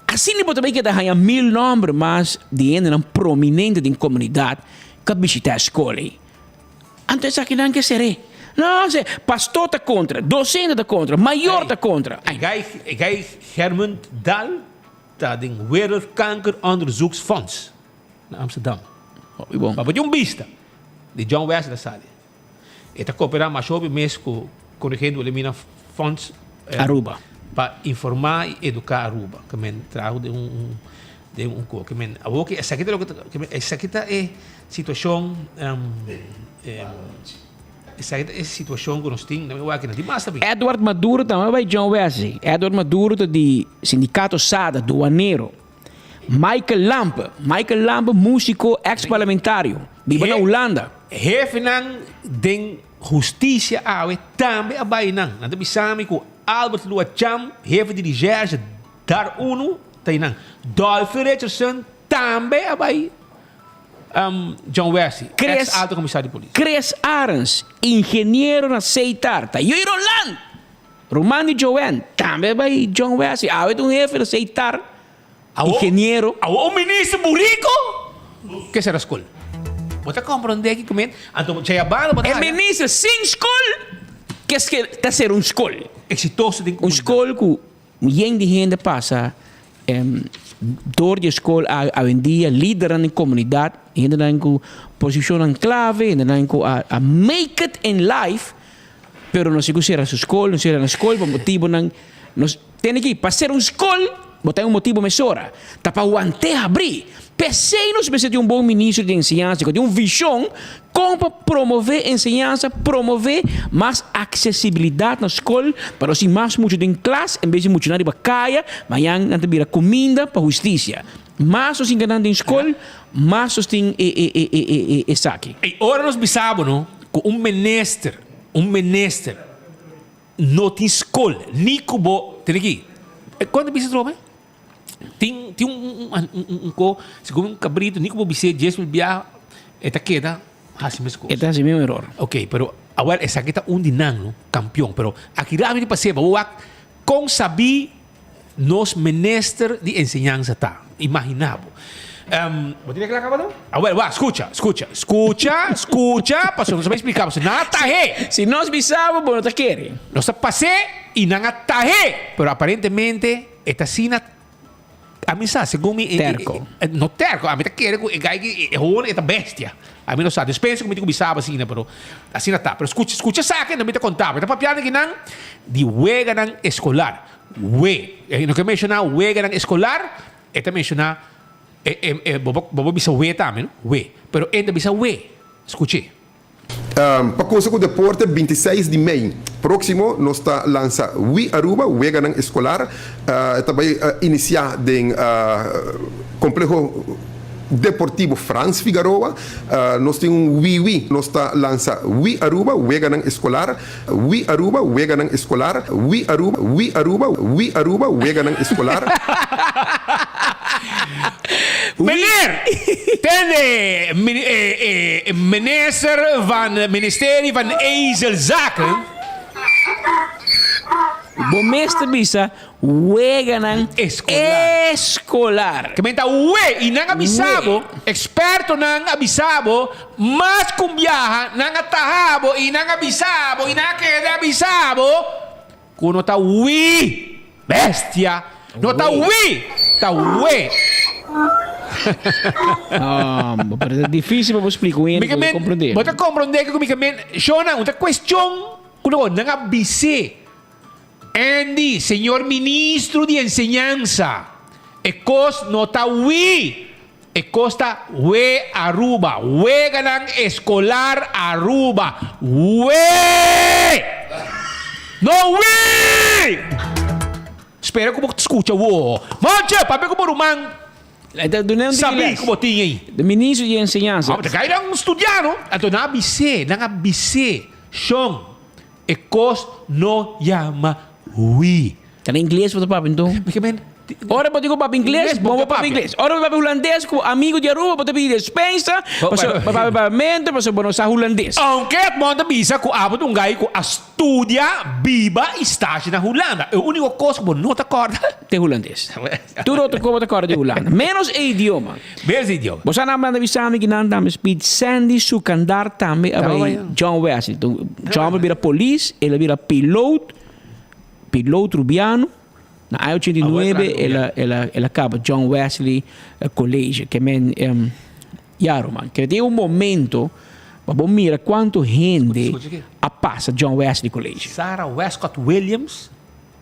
assim ele pode ver que há 1000 nomes, mas de ainda prominente da comunidade que visita a escola. Então, isso aqui não quer ser. Não, pastor está contra, docente está contra, maior está contra. Gai Herman Dahl está em Wereldkankeronderzoeksfonds na Amsterdam. Bom. Maar wat vista de John Wesley sali. Está cooperando mais sobre mês com corrigindo elimina fonds Aruba para informar e educar Aruba. Que men trago de co que men a que essa aqui é situação essa é situação que nós temos, não é que não tem mais também. Edward Maduro também vai John Wesley. Edward Maduro de sindicato SADA doaneiro. Michael Lamp, músico ex-parlamentário, vive na Holanda. Jefe de justiça também a Bainan. Nós sabemos que Albert Luacham, jefe de dirigência Dar uno, tainang. Dolphy Richardson, também abai John Wesley, ex-alto comissário de polícia. Chris Arens, engenheiro na Seitar. Tá Yuri Roland. Romani Joanne, também abai John Wesley. Awet jefe na Seitar. Engenheiro. O ministro Burico? Que será escola? Você compreende aqui como então você abala, o ministro sem escola. Que está ser um escola? Exitoso de escola que ninguém de gente passa door de escola a vendia líder na comunidade, ainda não com posição clave, ainda não com a make it in life, pero não se considera sua escola, não se considera na escola, por motivo não tem que para ser um escola, botar motivo mesora, tá para aguantar abrir. Pensei nos precisa de bom ministro de ensinança, de visão como promover ensinança, promover mais acessibilidade na escola, para assim mais muito em classe, em vez de muito na caia, mas não ter comida para justiça. Mais os enganando em escola, mais os tem saque. E ora nós bisamos, não? Com menester não tem escola, nem cubo, tem aqui. Quando bisa trova? Tem segundo um cabrito, nem como você diz, biar, eta queda, assim mesmo. Eta assim mesmo error. Ok, pero agora essa aqui está dinang, campeão, pero aqui lá me passei, com saber nos menester de ensinança tá, imaginavo. Vou ter que acabar não? Agora, escuta, pastor, não vai explicar, você não ataje. Se nós bisamos, não está querendo. Nós passei e não ataje, pero aparentemente esta cena a mim sabe, segundo me terco. No terco, a mim tá querendo que é ruim, é bestia. A mim não sabe, dispensa como me sabe assim, pero assim não tá. Pero escuta saque, não me tá contando. Tá papiando que não de wega não escolar. Não que mencionar wega não escolar, é mencionar bobo bisa we também, pero ainda bisa we. Escute. Para coisa com o deporte, 26 de maio próximo, nós está lança Aruba, Weganang Escolar, também iniciar em complexo deportivo Franz Figueroa, nós temos nós está lança Aruba, Weganang Escolar, Aruba, Weganang Escolar, Aruba, Weganang Escolar. Meneer, ten minister van het ministerie van Ezelzaken. Bomesta bisa Weganang escolar. Que menta we nang abisabo, experto nang abisabo, mas kumbiyaha nang atahabo nang abisabo nang queda abisabo. Kuno ta we bestia, no ta we, ta we. Pero é difícil para explicar isso, para compreender. Você compreender que comigo, Shona, uma questão, kuno nang abise. Andy, senhor ministro de enseñanza, ecos nota we, ecosta we Aruba, we ganang escolar Aruba, we, no we. Espera como te escucha, wo. Mancha, papi como rumang. Sabi como tinha aí. O ministro de enseñanza. Kaya lang estudiano, ato na abise, Sean, ecos no llama we. Tá em inglês para papo então? Ora pode ir para inglês, vamos para inglês. Ora para holandês, com amigo de Aruba, pode pedir dispensa, para pagamento, para bonosar holandês. Aunque monta visa com abot gai com estudia viva estágio na Holanda. O único coisa que não te acorda é holandês. Tu não te acorda de Holanda. Menos idioma. Menos idioma. Você não manda visa que não dá speed Sandy Sukandar também a John Wesley. John vira polícia, ele vira piloto rubiano. Na 89 ela acaba John Wesley College, que é Yaroman. Que tem momento para mira quanto gente passa John Wesley College. Sarah Westcott Williams,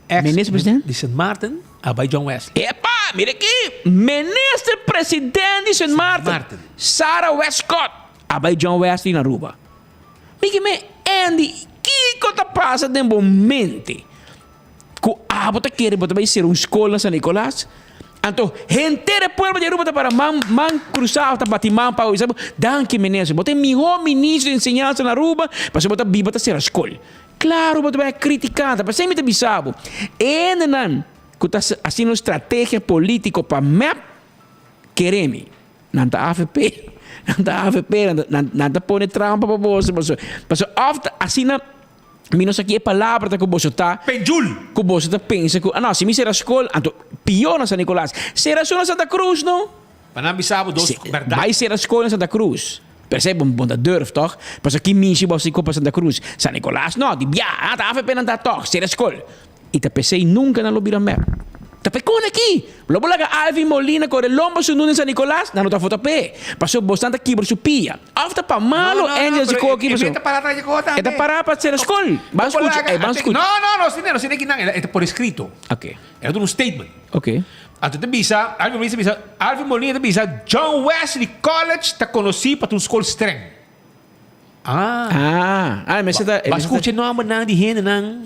ex-ministro-presidente de St. Martin, vai John Wesley. Epa, mira aqui, ministro-presidente de St. Martin. Sarah Westcott, vai John Wesley na Aruba. Mira Andy, que coisa passa de momento? Bota querer, bota vai ser uma escola San Nicolás. Então, gente do povo de Aruba para man cruzar, para batimão, para sabe? Danke ministro, bota melhor ministro de ensinança na Aruba, para bota biba ser a escola. Claro, bota vai criticar, para sempre te bisabo. Ainda não, que está haciendo estrategia política para MEP, queremos. Nanta AFP. Nanta AFP, nanta pone trampa para vos. Mas ofta, assim, menos aqui é palavra que você está. Penjul. Que você está pensando. Não, se me será escola, então, pior na San Nicolás. Será só na Santa Cruz, não? Panambisabo, dos, verdade. Vai ser a escola em Santa Cruz. Percebe? Um bom da durf, toch? Mas aqui, minha, você compra Santa Cruz. San Nicolás, não. De bia, a AFP não está, toch. Será escola. E te pensei nunca na lobby da MEP. Te pecone aqui. Lobo laga Alvin Molina com o lombo su em San Nicolás. Não está foto pé. Passou bastante aqui por su pia. Afta pa malo, Angels de coco aqui. Está parado de coco. Está parado para ser escola. Vamos escutar. Vamos escutar. Não, não, que não. É por escrito. Ok. É um statement. Ok. Então, te bisa, Alvin Molina te bisa, John Wesley College está conhecido para uma escola estranha. Mas você está... Mas escute, não há nada de gente, não.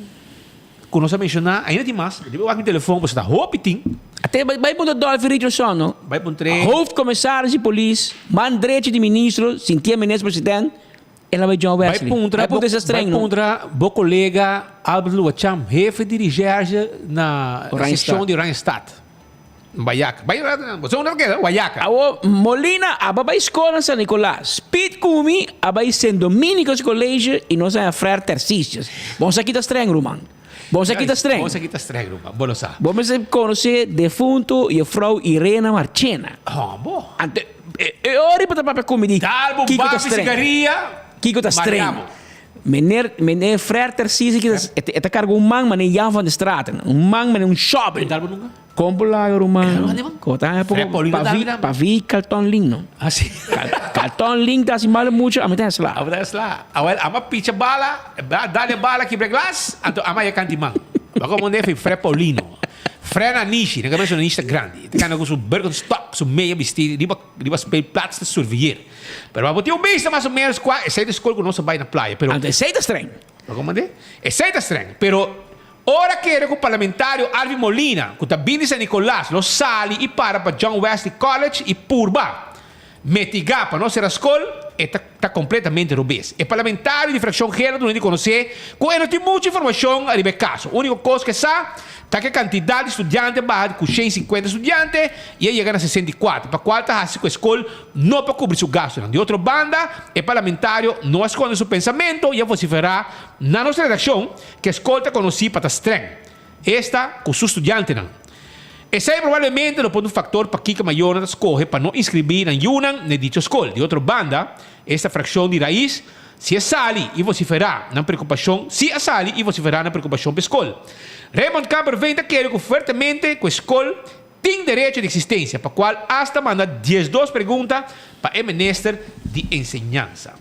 Quando você mencionar, ainda tem mais. Eu vou aqui no telefone, você está hopiting. Até vai para o Dolphin Richardson, não? Vai para o trem. Hoofdcommissaris de polícia, man direito de ministro, sentia ministro presidente, ela vai John Wesley. Vai para o colega Albert Luacham, chefe de dirigência na seção de Randstad. Guayaca. Você não quer? Guayaca. Molina, aba a escola San Nicolás. Pete Kumi, aba St. Dominicos Colégio e nós é a Frère Tercícios. Vamos aqui da estranho, Roman. Vamos aqui da estranho. Vamos aqui da estranho, Roman. Bom, sabe. Vamos conhecer defunto e a Frau Irena Marchena. Bom. Ora para papel comida. Talbo, babi, cigaria. Kiko da estranho. Meneer Frère Tercícios, que está cargo man, mas Jan van de Straat. Man, mas shopping. Talbo nunca? Como lá, Romano? Kota é para vir cartão lindo. Assim. Cartão lindo, assim, mal muito, a metade lá. A metade lá. Ama picha bala, dá-lhe bala que breglas, então ama é cantimão. Agora onde é Fré Paulino. Fré Nanishi, na cabeça Nanishi grande. Tem que com seu burger stock, seu meia vestir, riba speel plaats de surveiller. Pero vamos ter beijo mais ou menos qua, essa é escola que nós vai na praia, pero. Essa é estranho. Como é? Essa é estranho, pero ora que era com o parlamentário Alvin Molina, que está vindo de San Nicolás, lo sali e para John Wesley College e purba. Metigar para nossa escola está completamente rubês. O parlamentário de fração geral não conhece, que não tem muita informação a nível caso. A única coisa que sabe é que a quantidade de estudantes vai de 150 estudantes e aí chega a 64. Para qual está a escola não para cobrir seu gasto. De outra banda, o parlamentário não esconde seu pensamento e vociferar na nossa redação que a escola está conhecida para estar estranha. Esta com seus estudantes não. Esse é provavelmente o fator para que a maioria escolhe para não inscrever em uma na dita escola. De outra banda, esta fração de raiz, se é sali e vociferar na preocupação, se é sali e vociferar na preocupação para a escola. Raymond Camper vem querer que fortemente que a escola tem direito de existência, para qual hasta manda 12 perguntas para o ministro de ensinança.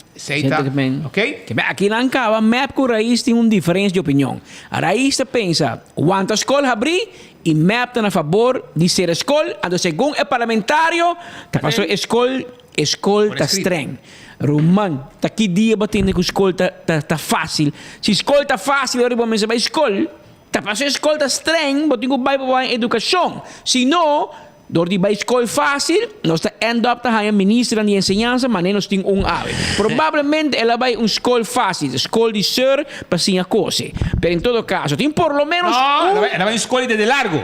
Ok? Aqui na Ancaba, MEP com Raiz tem uma diferença de opinião. A Raiz pensa, quanto a escola abrir, e MEP está a favor de ser escola, então segundo o parlamentário, que passou escola está estranha. Roman, tá aqui dia batendo que a escola está fácil. Se a escola está fácil, eu vou mencionar a escola. Tá passando a escola está estranha, botinho que vai para a educação. Se não, door die bij school fácil, nós end up a ministra de enseñanza, mas nós temos ave. Provavelmente ela vai school fácil, school de ser para sinha coisa. Pero em todo caso, tem por lo menos ela vai escola de largo.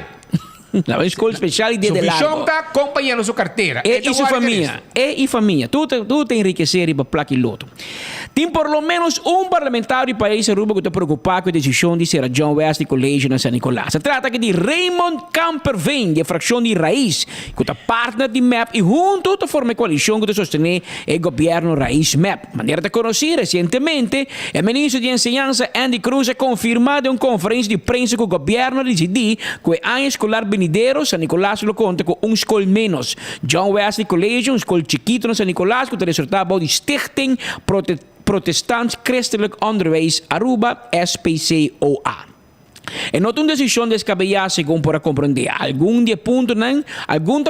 La vai escola especial de largo. Sua está acompanhando sua carteira. E sua família. E família. Tu te enriquecer para placa loto. Tem por lo menos parlamentar para esse rubo que está preocupado com a decisão de ser a John Wesley College na San Nicolás. Se trata de Raymond Camperveen, de fração de Raiz, que está partner de MEP e junto está forma coalição que sostener o governo Raiz MEP. Maneira de conhecer recentemente, o ministro de Enseñanza Andy Cruz ha confirmado em uma conferência de imprensa que o governo decidiu que o ano escolar venidero San Nicolás lo conta com escola menos. John Wesley College, escola chiquito na San Nicolás, que está resultado de Stichting Protestant Christelijk Onderwijs Aruba, SPCOA. E não tem decisão descabellada segundo para compreender. Algum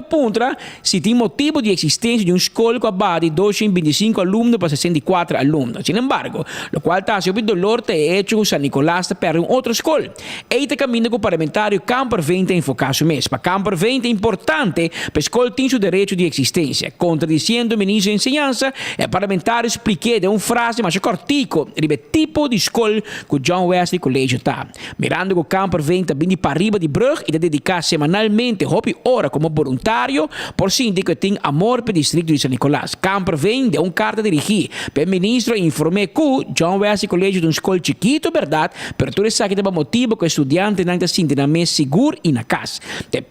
ponto, se tem motivo de existência de uma escola com a base de 225 alunos para 64 alunos. Sin embargo, o qual está sob dolor de hecho que San Nicolás está perto de outra escola. Este caminho que o parlamentário Camperveen tem enfocado mesmo. Para Camperveen é importante para a escola ter o direito de existência. Contradizendo o ministro de Enseñanza, o parlamentário expliquou de uma frase mais cortico, de tipo de escola que o John Wesley College está. Mirando apoiando o camper venta bem para riba de brug e dedicar semanalmente hobby hora como voluntário por síndico tem amor para o distrito de San Nicolás. Camper vem de carta dirigir. O ministro informou que John Wesley Colégio de escola chiquito, verdade, pero tu sabe que tem motivo que o estudante não se sente na mesa seguro e na casa.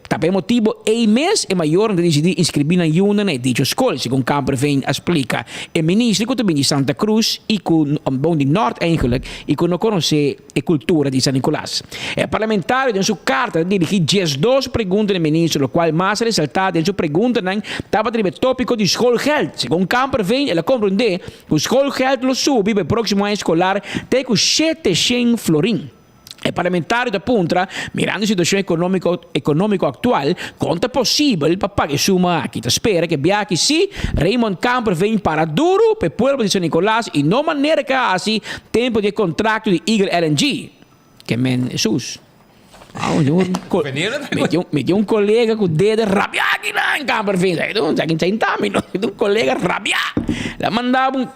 Também motivo mês é maior de decidir inscrever na UNA na dicha escola, segundo Camper vem explica. O ministro que também de Santa Cruz e que bom de Norte eigenlijk e que não conhece a cultura de San Nicolás. O parlamentário em sua carta dirigir 12 perguntas ao ministro, o qual mais ressaltado em sua pergunta estava no tópico de schoolgeld. Segundo Camper vem, ela compreende que o schoolgeld lo sube para o próximo ano escolar tem com 700 florin. O parlamentário da Puntra, mirando a situação econômica atual, conta possível para pagar suma aqui. Espera que aqui sim, Raymond Camper vem para duro para o povo de San Nicolás e não maneira que assim tempo de contrato de Eagle LNG. Que men Jesus. Me dio um colega com o dedo rabiar aqui lá em Camper vem. Um colega rabiar. Ela mandava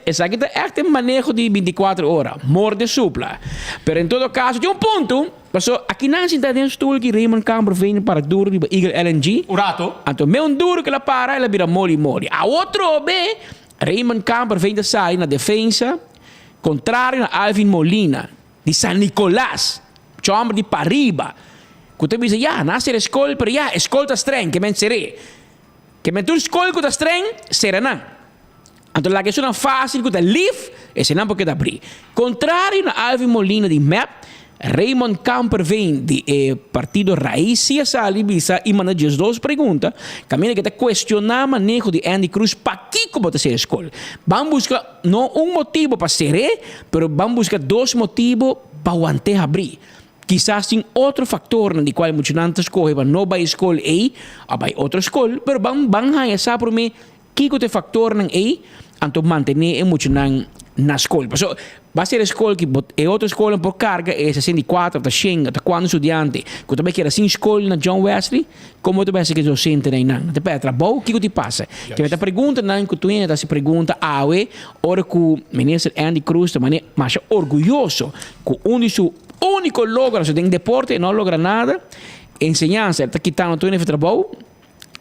essa aqui é manejo de 24 horas. Morde supla. Pero em todo caso, de ponto, passou aqui não se está dentro do que Raymond Camper vem para duro de Eagle LNG. O rato. Então, meu duro que ela para, ela vira mole. A outro, Raymond Camper vem da sair na defesa, contrário a Alvin Molina, de San Nicolás. Chombre de Pariba. Que tu diz, nascer escola, pero escolta estranho, que men seré. Que men tu escola que estranho, será não. Então, lá que isso não é fácil, que tu live, esse não porque abrir. Contrário a Alvin Molina de MEP, Raymond Camper vem de Partido Raiz, se essa alibisa e manda 12 perguntas, caminha que te questionar o manejo de Andy Cruz para que como te ser escola. Vamos buscar não motivo para ser, pero vamos buscar 2 motivos para aguantar abrir. Quizás tem outro fator no qual muitos não escolhem para não vai escola aí, ou vai outra escola, pero vamos saber para mim que o fator não aí, então manter muitos não na escola. So, vai ser a escola que é outra escola por carga, é 64, até 100, até quando estudante, que também quer assim escola na John Wesley, como tu vai ser que docente não? Te pede trabalho, o que te passa? Que me pergunta não, que tu ainda se pergunta, ora que o ministro Andy Cruz também é mais orgulhoso, que único logra em deporte, não logra nada, ensinança, ele está quitando tu ainda trabalho,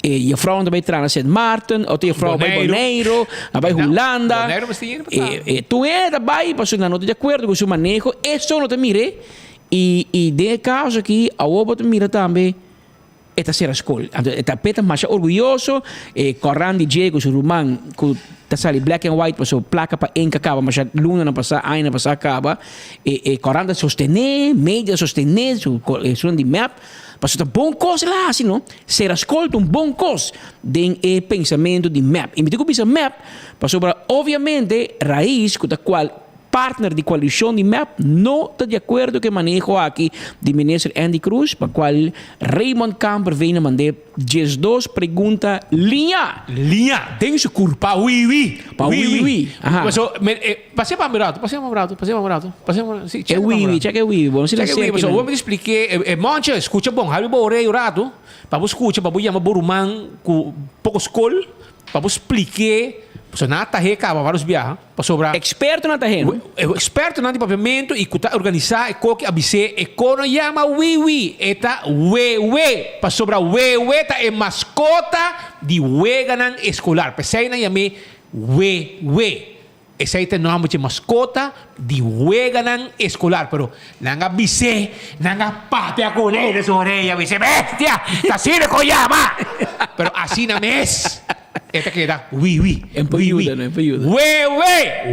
e a vrouw também traz na St. Maarten, ou tem a vrouw bij Bonaire, bij Holanda. E tu é daarbij, mas eu não estou de acordo com o seu manejo, é só não te mire, e de caso aqui, a outra te mira também, esta ser a escola. Está peta mais orgulhoso, correndo DJ com o Rumán, que está sali black and white, mas o placa para enca acaba, mas a luna não passa, a não passa acaba, e correndo sostener, mídia sostener, su de map, mas é bom coisa lá, assim, não? Ser a escola bom coisa de pensamento de map. E me digo que map, mas obviamente, raiz, com a qual partner de coalição de MAP não está de acordo com o manejo aqui de ministro Andy Cruz, para qual Raymond Camper vem a mandar 12 perguntas linha. Tem su culpa, oui. Passei para mirato. É oui, check é oui. Vamos se vamos explicar, monte, escuta bom, habe bom rei o rato, para você escutar, para você chamar borumang com pouco escola, para você explicar. So, na tahe ka, vários viajar, para sobrar. Experto na tahe, não? Experto na departamento e que organizar e que abise e kono yama wiwi, eta wewe, para sobrar wewe ta é mascota de weganan escolar. Pensei na yame wewe. Esse aí tem nome de mascota de weganan escolar, pero nanga abise, nanga patea con ele su orella, abise bestia, ta sirve con llama. Pero assim na mes. Esta queda, oui. Empayuda.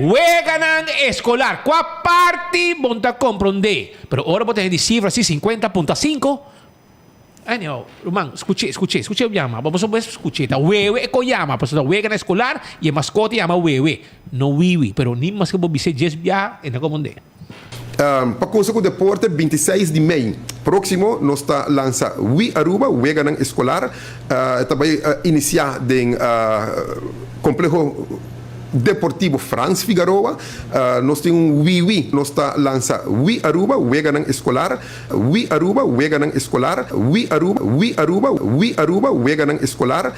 Weganan escolar. Qual parte monta comprender? Pero ahora vos tenés de cifra así 50.5. Anyhow, Román, escuché llama. Vamos a escuchar. Wewe ko llama. Pues weganan escolar y el mascote llama wewe. No wiwi, pero ni más que vos viste 10 viajes en la comandé. Para coisa com o deporte, 26 de maio próximo, nós está lança Aruba, Weganan Escolar, também iniciar em complexo deportivo Franz Figueroa, nós temos nós está lança Aruba, Weganan Escolar, Aruba, Weganan Escolar, Aruba, Weganan Escolar.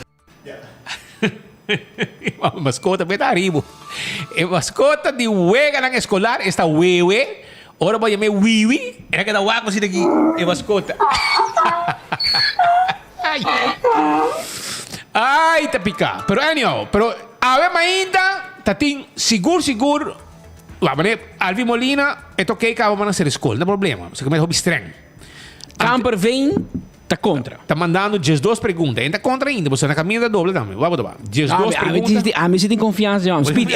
Mascota, beta arriba. A mascota de Weganan Escolar está Wewe. Ora vai me wiwi, era cada waco si daqui e mascota. Ai, tapika. Pero anyhow, pero ave ainda, tating seguro. Lá, mané, Alvi Molina, é ok que vamos fazer escola, não é problema. Você começa a hobby estranho. Camper vem, tá contra. Tá mandando 12 perguntas. Ainda contra ainda. Você na caminha da doble também. Vamos lá. 12 perguntas. A mim você tem confiança, homem. Speed,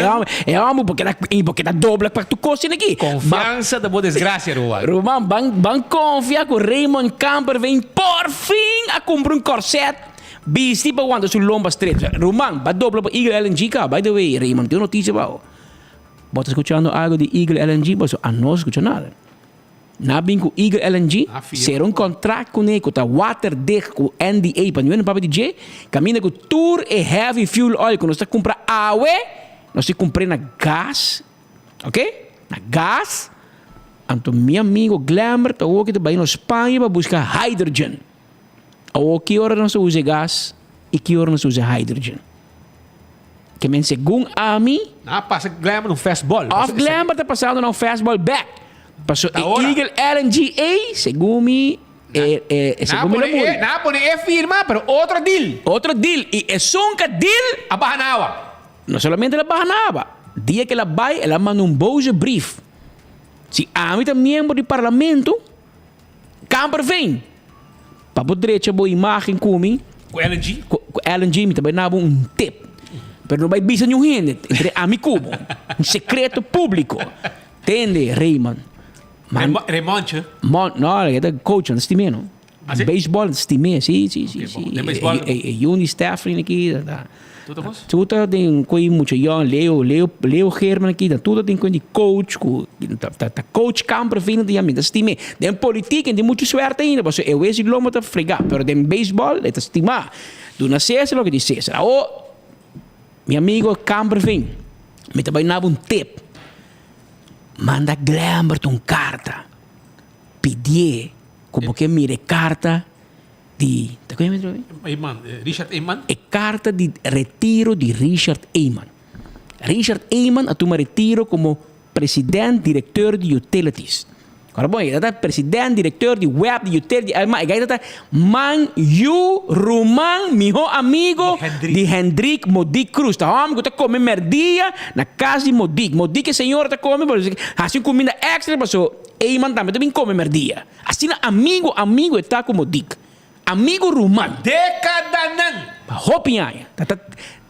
é homem porque dá dobra para tu coisa aqui. Confiança da boa desgraça, Roa. Roman, ban confiar que o Raymond Camper vem por fim a comprar um corset. Bisti para quando su lomba estreita. Roman, va dobra para Eagle LNG cá. By the way, Raymond, tem notícia para o. Bota escuchando algo de Eagle LNG, mas a não escucha nada. Na bem com Eagle LNG, ser um contrato com ele, com water dicht, com NDA, para não papai DJ, caminha com tour e heavy fuel oil, quando você compra água, nós compramos na gás, ok? Na gás, então meu amigo Glamour, tá o que tá na Espanha para buscar hydrogen. Ou que hora nós usa gás e que hora nós usa hydrogen? Que men segundo a mim, passa Glamour no fastball. Off Glamour tá passando no fastball back. Passou Eagle LNGA, segundo me, Napoli é firma, pero outro deal. Outro deal. E é sunca deal a Bahanava. Não somente a Bahanava. Dia que ela vai, ela manda um bolso brief. Se a mim tá membro do parlamento, Camper vem. Para poder ter boa imagem comigo. Com LNG? Com LNG, me também dá um tip. Pero não vai bisa nenhum gente entre a mim cubo. Um secreto público. Entende, Raymond? Remonte? Não, ele é coach, não estimei, não. Baseball, estimei, sim. E Uni Stafford aqui. Tudo tem coisa muito. Leo Herman aqui. Tudo tem coisa de coach. Coach Camper vindo de mim. Estimei. Tem política, tem muito suerte ainda. Porque eu esse lomo tá fregar. Pero tem baseball, ele tá estimar. Tu não sei se é o que diz. Meu amigo Camper vem. Me também dá um tip. Manda Glamour uma carta. Pedir como que mire carta de... Tá conhecendo? Richard Eyman? É carta de retiro de Richard Eyman. Richard Eyman a tomar retiro como presidente, diretor de utilities. Agora, bom, ele é presidente, diretor de web, de utilities. Ele é Roman, meu amigo de Hendrik Modik Cruz. Tá homem que está comendo merdia na casa de Modik. Modik é senhor está comendo, assim comida extra, passou. Eyman também come merdia. Assim, amigo está com Modik. Amigo Roman. Década não. Hopinha.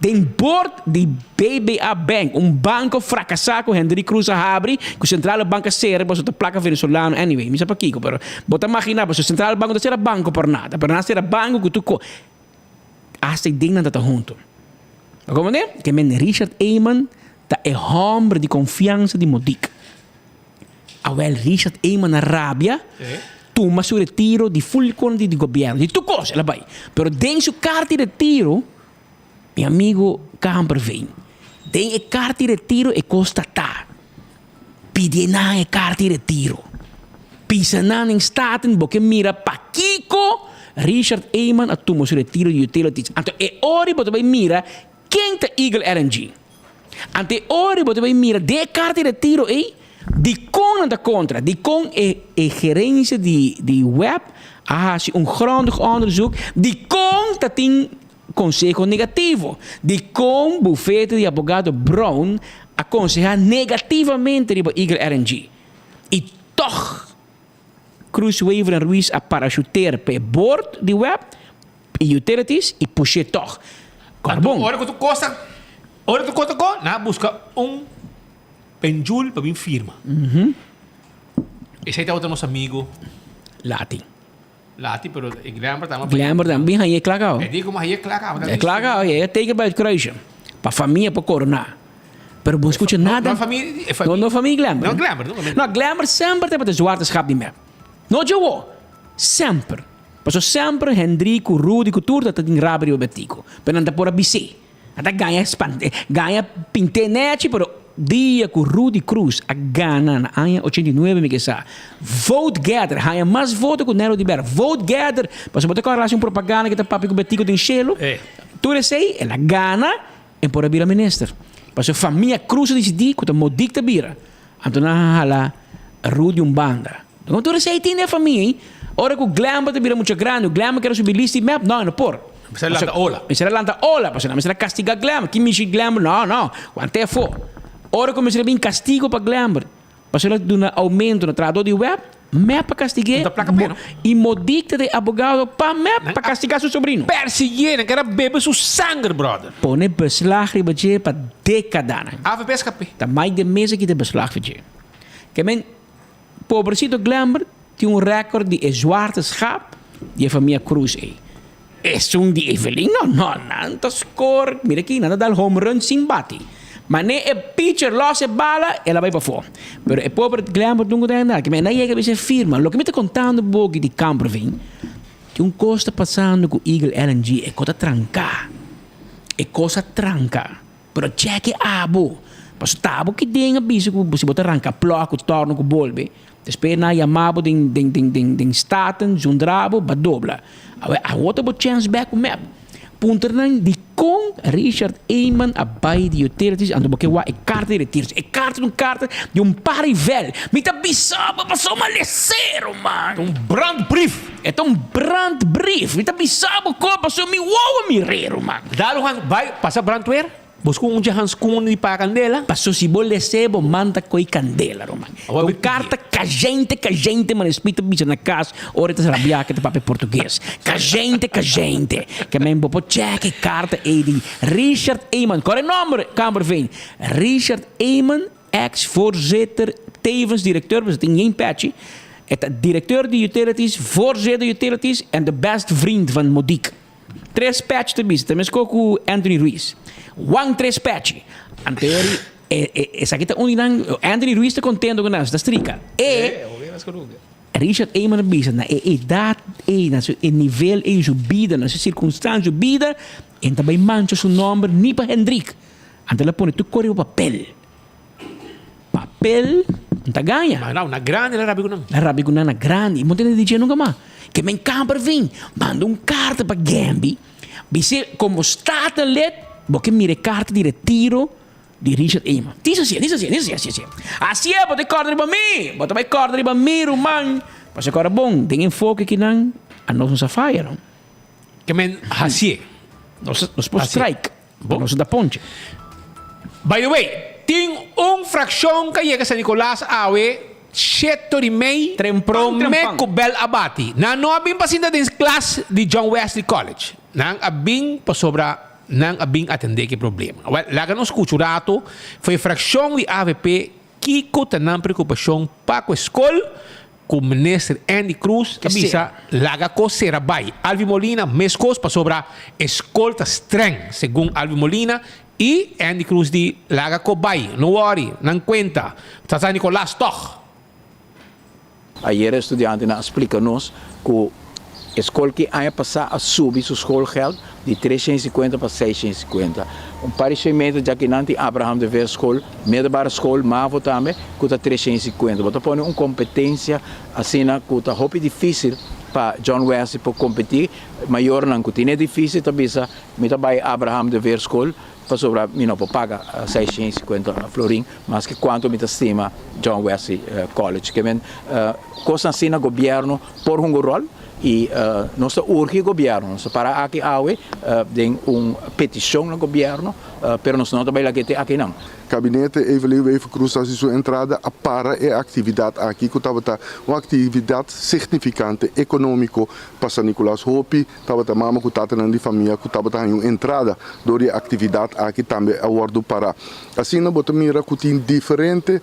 Tem board de BBA Bank, banco fracassado com Hendrik Cruz abre, com Central Banca Serra, você tá placa venezuelano, anyway, me sabe aqui, pero bota imaginar, você Central Banco da Serra banco por nada, pero na Serra banco que tu hasta digna da junto. Como é? Que men Richard Eyman tá é homem de confiança de Modik. Awel Richard Eyman na Arábia, toma seu retiro de full conta de governo, de tu coisa, ela vai. Pero den sua carta de retiro, meu amigo Camper vem. Tem a carta de retiro e constatar. Pedir na carta de retiro. Pisa na em staten, porque mira pa Kiko, Richard Eyman a tomar seu retiro de utilities. Então, é hora que você mira quem tá Eagle LNG. Então, é hora que você mira de carta de retiro e de com da contra. De com é gerência de web. Se grondig onderzoek. De com tá tem consejo negativo. De com bufete de advogado Brown aconselhar negativamente de Eagle LNG. E toch Cruz Weaver en Ruiz a parachutear per board de web e utilities e puxar toch. Carbon. Hora que tu costa, na busca penjul para minha firma. Esse aí tá outro nosso amigo Lati, pero Glamour também aí é claro. É digo, mas aí é claro. É claro, é take by Croatia. Para família para coronar. Pero não escuta nada. Não família, não família Glamour. Não Glamour, não Glamour sempre tem para zwarteschap niet meer. Não eu sempre. Passo sempre Hendrico, Rudy, Couture, dat in Rabri Betico. Per andare por ABC. Até ganha pintenete, pero dia com Rudy Cruz a ganha na ano 89 me que sa. Vote gather, ganha mais voto com Nero de Ber. Vote gather, passo botar com a relação propaganda que tá papi com Betico tem chelo. Tu sei, ela ganha e por abrir a minister. Passo família Cruz decidir que tá Modik ta bira. Então na hala Rudy Umbanda. Quando tu recebe tem fa mim, ora que o glamour te vira muito grande, o glamour quer subir lista map, não por. Será lanta ola. Será lanta ola, mas não será castigar glamour, que me glamour, não. Quanto é for. Ora como será bem castigo para glamour. Para ser um aumento no trabalho de web, map para castigar e modicta de abogado para map para castigar seu sobrinho. Perseguir, que era beber seu sangue, brother. Pone beslag ribaje para décadas. AVP escape. Tá mais de meses que de beslag ribaje. Que men pobrecito glamour tem recorde de zwaarteschap e a família Cruz aí. É de Evelyn, não, tá score. Mira aqui, nada dá home run sem bate. Mas nem é pitcher, losse bala, ela vai para fora. Mas é pobre glamour não tem nada. Que nem é que você firma. O que me está contando um pouco de Campervin, que costa passando com Eagle LNG é coisa trancar. É coisa trancar. Pero cheque abo. Mas tabo que tem a bicho que você bota arranca, ploco, torno com bolbe. Depois na yamabo den staten, jundrabo, badobla. A outra bot chance back map. Punternan di com Richard Eyman a bij de utilities aan de boekje e kaarten de tiers. E kaarten de parivel. Met een bizarre passou maleceiro, man. Brandbrief. É brandbrief. Met een bizarre copa passou me wow mirero, man. Dalo han vai passa brandweer. Busco dia hanskun de para candela. Passou se bol recebo manda coi candela, man. O carta ca gente, man, espírito bicho na casa. Ora te rabia que te papo português. Ca gente. Que men bopo check carta e di Richard Eyman. Qual é o nome? Camperveen. Richard Eyman, ex-voorzitter, tevens directeur, we zitten geen patchy. Het directeur de utilities, voorzitter de utilities en de beste vriend van Modique. 3 patch te bieden. Tenemos com Anthony Ruiz. 3 patch. Anterior essa aqui tá Anthony Ruiz está contendo com nós, da strica. Richard Eyman bisa na idade na seu nível e subida, na sua circunstância subida, e também mancha seu nome nem para Hendrik. Ante ela põe tu corre o papel. Papel não ganha. Mas não, na grande ela rabi com na grande. E muita gente diz nunca mais. Que men Camperveen manda carta para Gambi. Dice como está let, porque mire carta de retiro de Richard Eyman. Diz assim. Assim é, bota corda para mim. Bota vai corda para mim, man. Mas agora bom, tem enfoque que não a nós nos afia, não? Que men assim. Nós strike. Nós da ponte. By the way, tem fração que chega a San Nicolás Awe 7:30 promete com bel abati. Não abim pasinda din classe de John Wesley College. Nang abing pasobra nang abing atender que problema. Well, laga nos culturato foi fração de AVP Kiko tanang preocupação para a escola com o ministro Andy Cruz avisa laga ko serabay. Alvi Molina mescos pasobra escolta streng segundo Alvi Molina e Andy Cruz di laga ko bay. No worry, nang kwenta. Tata Nicolás toch. Ayer estudiante explica-nos que a escola que ia passar a subir seu schoolgeld de 350 para 650. Parecimento já que não tem Abraham de ver escola, middelbare escola, MAVO também, que está 350. Você põe uma competência assim, que está muito difícil para John Wesley para competir, maior não que é difícil, também vai Abraham de ver escola, para sobrar, não paga 650 florim, mas que quanto me estima John Wesley College, que coisa assim no governo por um rol e nós urge o governo, nós para aqui tem uma petição no governo, pero nós não também lá que tem aqui não. Gabinete Evelyn Wever Cruz a sua entrada para a atividade aqui que estava uma atividade significante econômico para San Nicolás Hopi, estava mama que estava de família que estava uma entrada do a atividade aqui também a bordo para assim na bota mira que tem diferente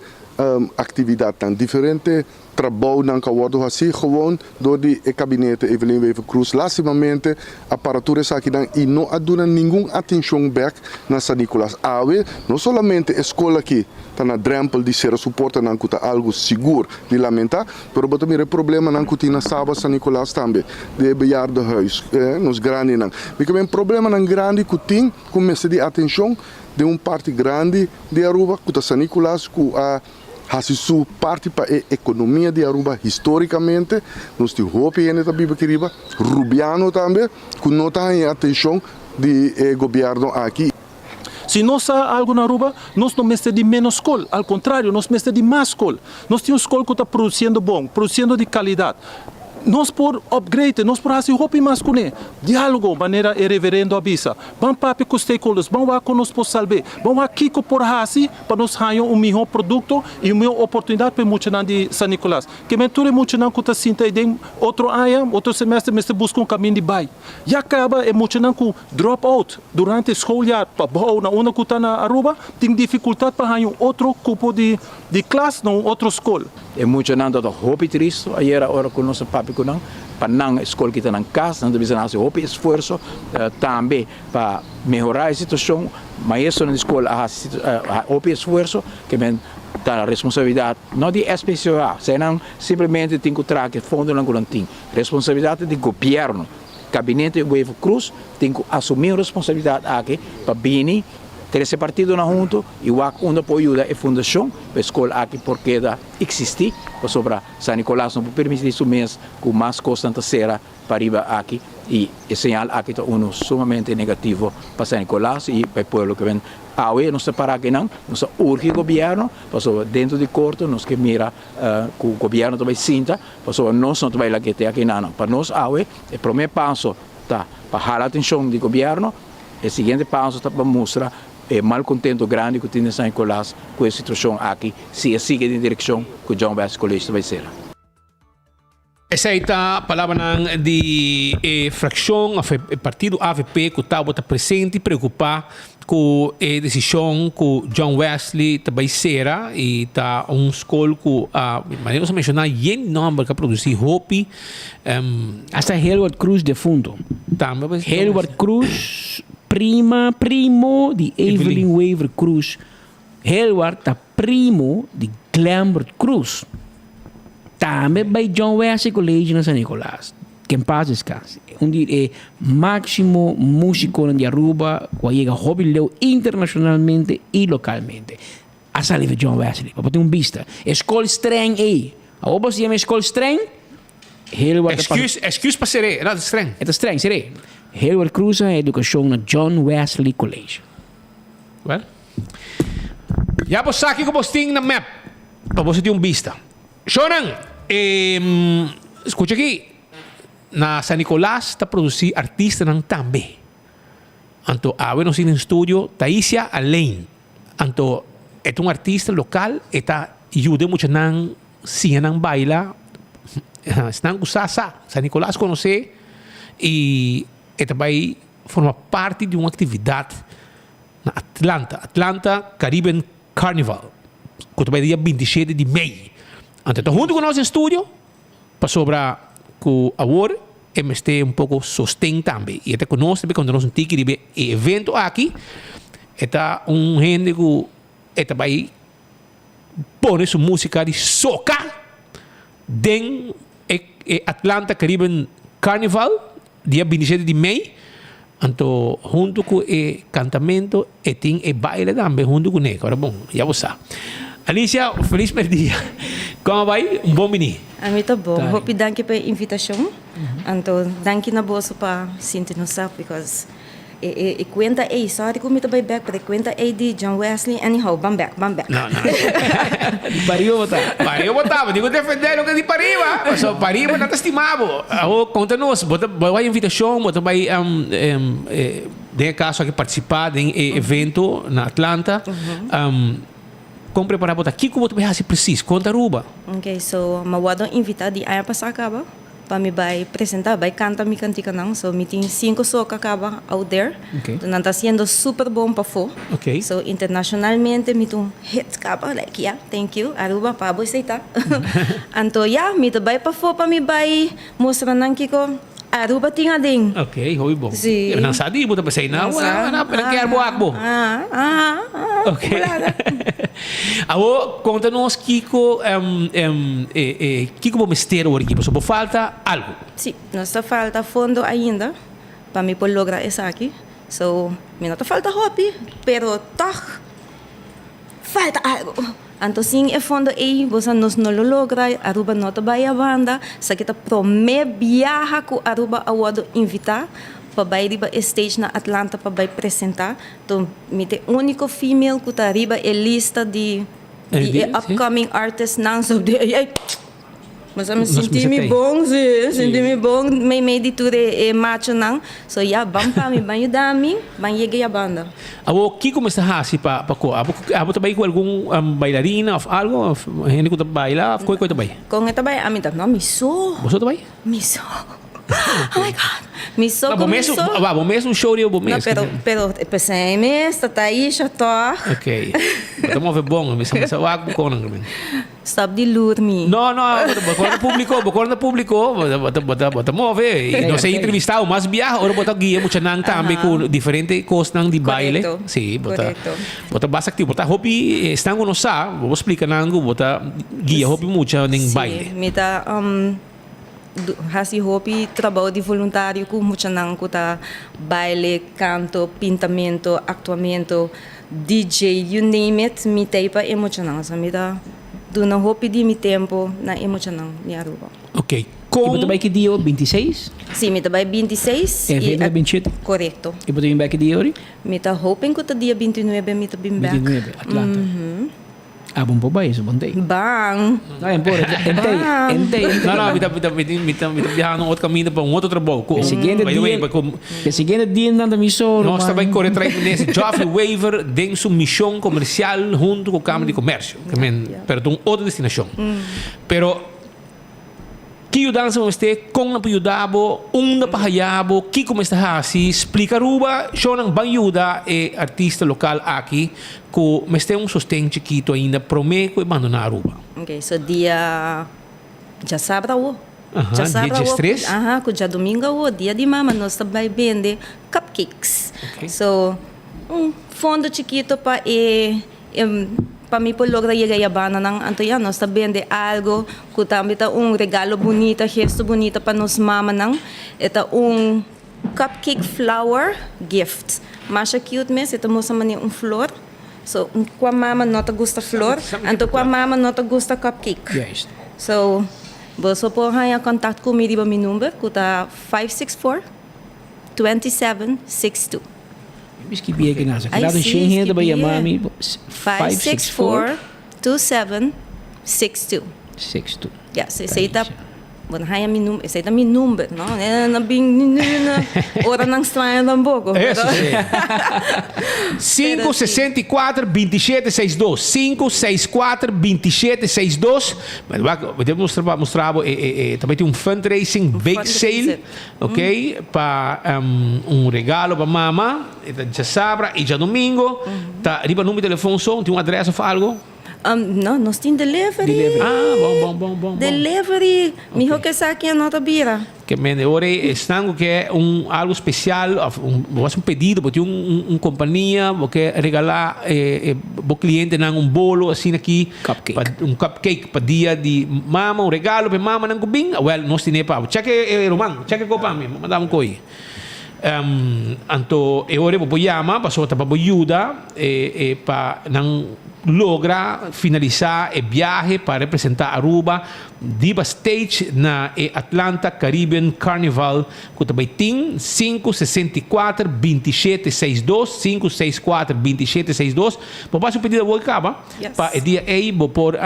atividade tan diferente trabalho não que abordo assim gewoon door die gabinete Evelyn Wever Cruz lastimamente aparaturas aqui não e não aduna nenhum atenção back na San Nicolás Awe não somente a escola aqui está na drempel de ser suporta não que algo seguro de lamentar pero botar mira problema não que na Saba San Nicolás também de bejaarde huis nos grande não porque tem problema não grande que tem começa de atenção de parte grande de Aruba que San Nicolás que a sua parte para a economia de Aruba historicamente, nós temos Hopi e Netabibakiriba, Rubiano também, que não tem atenção do governo aqui. Se nós há algo na Aruba, nós não mestre de menos escola. Ao contrário, nós mestre de mais escola. Nós temos escola que está produzindo bom, produzindo de qualidade. Nós por upgrade, nós por fazer roupa mais com ele. Diálogo, maneira reverendo a bisa. Vamos para com os stakeholders, vamos lá com nós por salvar. Vamos aqui por fazer para nós ganhar melhor produto e uma oportunidade para muitos de São Nicolás. Que mentura muitos não que sinta em outro ano, outro semestre, mas busca caminho de bairro. E acaba é muitos não com drop out durante a escola, para bom na uma que está na Aruba, tem dificuldade para ganhar outro grupo de classe, não outra escola. É muito não da roupa triste, aí era hora com nosso papi com não, para não escola que está na casa, não deve fazer roupa esforço também para melhorar a situação, mas isso na escola a roupa esforço que vem da responsabilidade não de SPCA, senão simplesmente tem que trazer fundo na guarantã, responsabilidade do governo, gabinete Wave Cruz tem que assumir a responsabilidade aqui para vir 13 partidos na junto e o onde pode ajudar a fundação para a escola aqui porque existe para sobre São Nicolás não permite isso mesmo com mais constante será para arriba aqui e o sinal aqui está sumamente negativo para São Nicolás e para o povo que vem aí não se para aqui não nós urge o governo para sobre dentro de corto nós que mira que o governo também sinta para sobre nós não vai lá que tem aqui não para nós aí o primeiro passo tá para jalar a atenção do governo o seguinte passo está para mostrar é mal contento grande que tem São Nicolás com a situação aqui, se sigue em direção que o John Wesley College vai ser. Essa é a palavra de fração, o partido AVP que está presente e preocupado com a decisão que o John Wesley vai ser e está escola que, maneira de mencionar, yen número que produzir roupa. Hasta Helward Cruz de fundo. Helward Cruz primo de Evelyn Waver Cruz. Helward tá primo de Glambert Cruz. Também vai John Wesley College na São Nicolás. Que em paz descanse. Dia é máximo músico de Aruba, que chega hobby internacionalmente e localmente. A sala de John Wesley, para ter vista. Escola estranha aí. A oba se chama escola estranha. Excuse para ser, não é estranho. É estranho, serei. Helward Cruz é educação na John Wesley College. Well, já você aqui que você tem na map para você ter vista. Shonan, escuta aqui. Na São Nicolás está produzindo artistas também. Então, agora nós no estúdio Taísia Alain. Então, é artista local e está ajuda muito nan sim nan baila. Estão usando São Nicolás conhece e também forma parte de uma atividade na Atlanta Caribbean Carnival, que também dia 27 de maio. Então, junto com nós no estúdio, para sobrar que agora MST pouco sustém também. E até conosco, quando nós temos um evento aqui, está gente que também põe sua música de soca dentro Atlanta Caribbean Carnival, dia 27 de maio. Então, junto com o cantamento, tem o baile também, junto com ele. Agora, bom, já você sabe. Alicia, feliz dia. Como vai? Bom menino. A mim tá bom. Hope danke pela invitação. Então, danke na bolsa para sentir nos sabe, because e conta aí, sorry que me tá back, para conta aí de John Wesley, anyhow, bam back. Não. Pariu botar, digo defender o que de pariu, so pariu não tá estimado. Conta-nos, boa invitação, boa vai de caso aqui participar de evento na Atlanta. Como preparar botar aqui como tu vai fazer preciso, conta Aruba. Ok, so mawado invitar di aya passar acaba para me vai apresentar, vai cantar mi cantica não, so me tem 5 soca acaba out there. Okay. Então está sendo super bom para fo. Okay. So internacionalmente me tem hits acaba like yeah, thank you Aruba para você tá. Então me vai para fo para me vai mostrar não que Aruba tinha ding. Ok, hoi bom. Sim. Não sabe, buta para sair não, não quer boa. Ok. Agora, conta-nos, Kiko, Kiko vamos ter hoje aqui, só falta algo. Sim, nos falta fundo ainda, para me poder lograr isso aqui. So, me não falta hobby, pero toch, falta algo. Então, sim, é fundo aí, você não logra, Aruba não vai a banda, só que tá promete viajar com Aruba a invitar, pabai riba stage na Atlanta pabai apresentar. Então, mite único female que tá riba é lista de upcoming artists não sobre ai. Mas eu me senti bom, sim. Senti-me bom, me de tudo é macho não. So, vamos para mim, banho da mim, banho cheguei a banda. Abo, que começa a hasi pa ko? Abo também com algum bailarina ou algo? Gente que baila, coisa também. Com esta baila, a mim tá, não, me sou. Você também? Me sou. Oh my God. Me sou com me sou. Bom mesmo show de bom mesmo. Pero pensei mesmo, tá aí já tô. Ok. Estamos a ver bom, me sou algo com também. Stop de dormir. Não, quando público, bota move. E não sei entrevistar, mas viaja, ora bota guia muito nang também com diferentes coisas de baile. Sim, bota basta activo, bota hobby, estão no sa, vou explicar nango, bota guia hobby muito nem baile. Mita hasi hobby trabalho de voluntário com muito nang kuta baile, canto, pintamento, actuamento, DJ, you name it, me teipa emocional, sa mita do não vou pedir meu tempo na emocional em Aruba. Ok. E você vai que dia 26? Sim, me vai 26 e 27. Correto. E você vai que dia hoje? Me tá hoping que o dia 29 me tá bem back. 29, Atlanta. Ah, bom para isso, bom day. Bang. Não, entei. Não, me viajando outro caminho para outro trabalho. O seguinte dia na missão. Nós também corremos nesse Geoffrey Waiver dentro sua missão comercial junto com a Câmara de Comércio, pero de outra destinação. Pero que ajudança você com a ajudabo, pahayabo, que como está assim, explica Aruba, não vai ajudar artista local aqui, que mas tem sustento chiquito ainda, prometo abandonar Aruba. Ok, so dia já sábado já sábado dia 3? Que já domingo dia de mama nós também vende cupcakes. Okay. So fundo chiquito para para mim por lograr chegar a banda não Antoia nós também vende algo que também tá regalo bonito gesto bonito para nós mama não é cupcake flower gift mas cute mesmo estamos chamando flor so com a mama não te gosta flor então com a mama não te gosta cupcake yes. So você pode ganhar contato comigo para meu número que tá 564-2762 Miski biega nasa. Kada shenhe da baya mami 564-2762. 62. Yeah, say tá bueno, haya mi número, esse é meu número, não? É na bing hora não estranha tampoco. Isso sim. 564-2762. 564-2762. Mas podemos mostrar também tem fundraising bake sale, ok? Para regalo para mama, já sábado e já domingo. Tá, riba número de telefone só, tem adressa ou algo? Não, nós temos delivery. Bom. Delivery. Mijo que saque a nota bira. Que agora estão que é algo especial, um pedido, porque companhia, porque regalar o cliente um bolo assim aqui, cupcake para dia de mama, regalo para mama não bem, nós temos para. Cheque Roman, cheque copa mim, mandamos coi. Anto agora vou chamar, passou para ajuda para não logra finalizar o viagem para representar Aruba Diva Stage na Atlanta Caribbean Carnival que também tem 564-2762 564-2762 por baixo pedido vou acabar para o dia aí vou por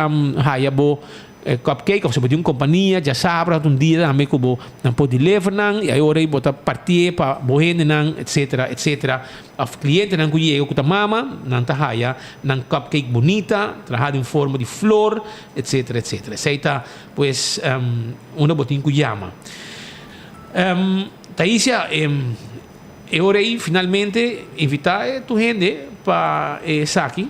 cupcake, você pode uma companhia, já sabe, dia também que não pode levar, e aí agora botar partir para bohende, etc. O cliente não conhece o que mama, não tá haya, não cupcake bonita, trabalhado em forma de flor, etc. Aceita, pues, botinha que chama. Taísia, agora aí, finalmente, invitar tu gente para Saki,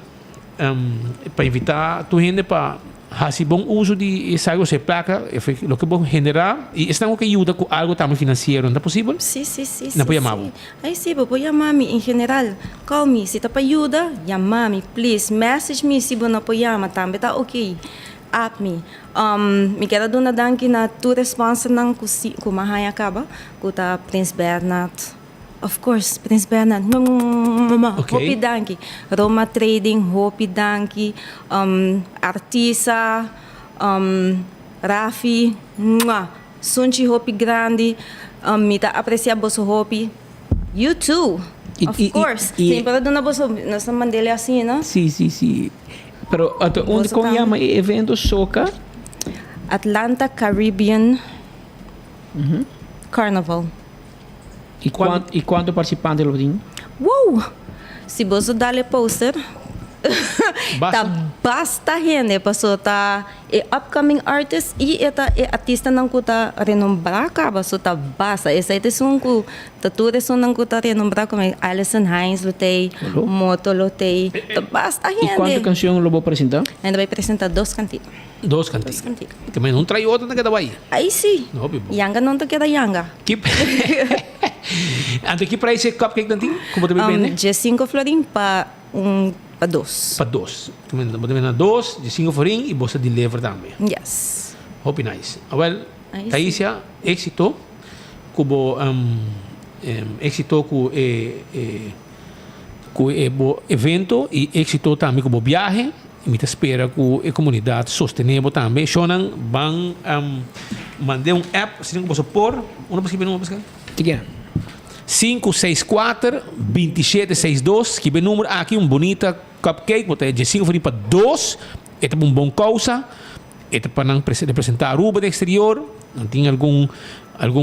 para invitar tu gente para fazer bom uso de essa placa, o que vão generar, e estão que ajuda com algo também financeiro, não é possível? Sim. Não pode chamar? Aí sim, vou chamar-me em geral. Call me, se está para ajuda, chama-me, please. Message me se não pode chamar, também está ok. App me. Me quero dar uma danke na tua resposta não com Mahaya acaba, com a Prince Bernard. Of course, Prince Bernard. Okay. Hopi danki. Roma Trading, hopi danki. Artisa, Rafi, Sunchi hopi grande. Mita aprecia bosso hopi. You too. Of course. Sempre do na bolsa, nessa mandele assim, não? Sim. Pero onde como chama evento soca? Atlanta Caribbean Carnival. E quanto participante lo tem? Wow! Se você dá-lhe poster, basta gente, pessoa tá upcoming artist e artista não cuta renombrar acaba, só tá basta. Esse é um cu, tudo isso não cuta renombrar como Alison Hines, lutei, Moto, lutei, basta gente. E quantas canções lo vou apresentar? Ainda vai apresentar 2 cantigas. 2 cantigas. Também não trai outra na cada Bahia. Aí sim. Yanga não te queda Yanga. Anto que para esse cupcake nanti? Como tu bebê, né? De 5 florim para 2. Para 2. Tu bebê na 2, de 5 florim e você deliver também. Yes. Hope nice. Well, Taísia, éxito. Kubo éxito com o evento e éxito também com o viagem. E me espera que a comunidade sustentável também. Shonan, vão mandar um app, se não você pôr, uma pesquisa, uma pesquisa. Que 564-2762, que é o número aqui, bonita cupcake, botar de 5 para 2, é uma boa causa, é para não representar a Aruba do exterior, não tem algum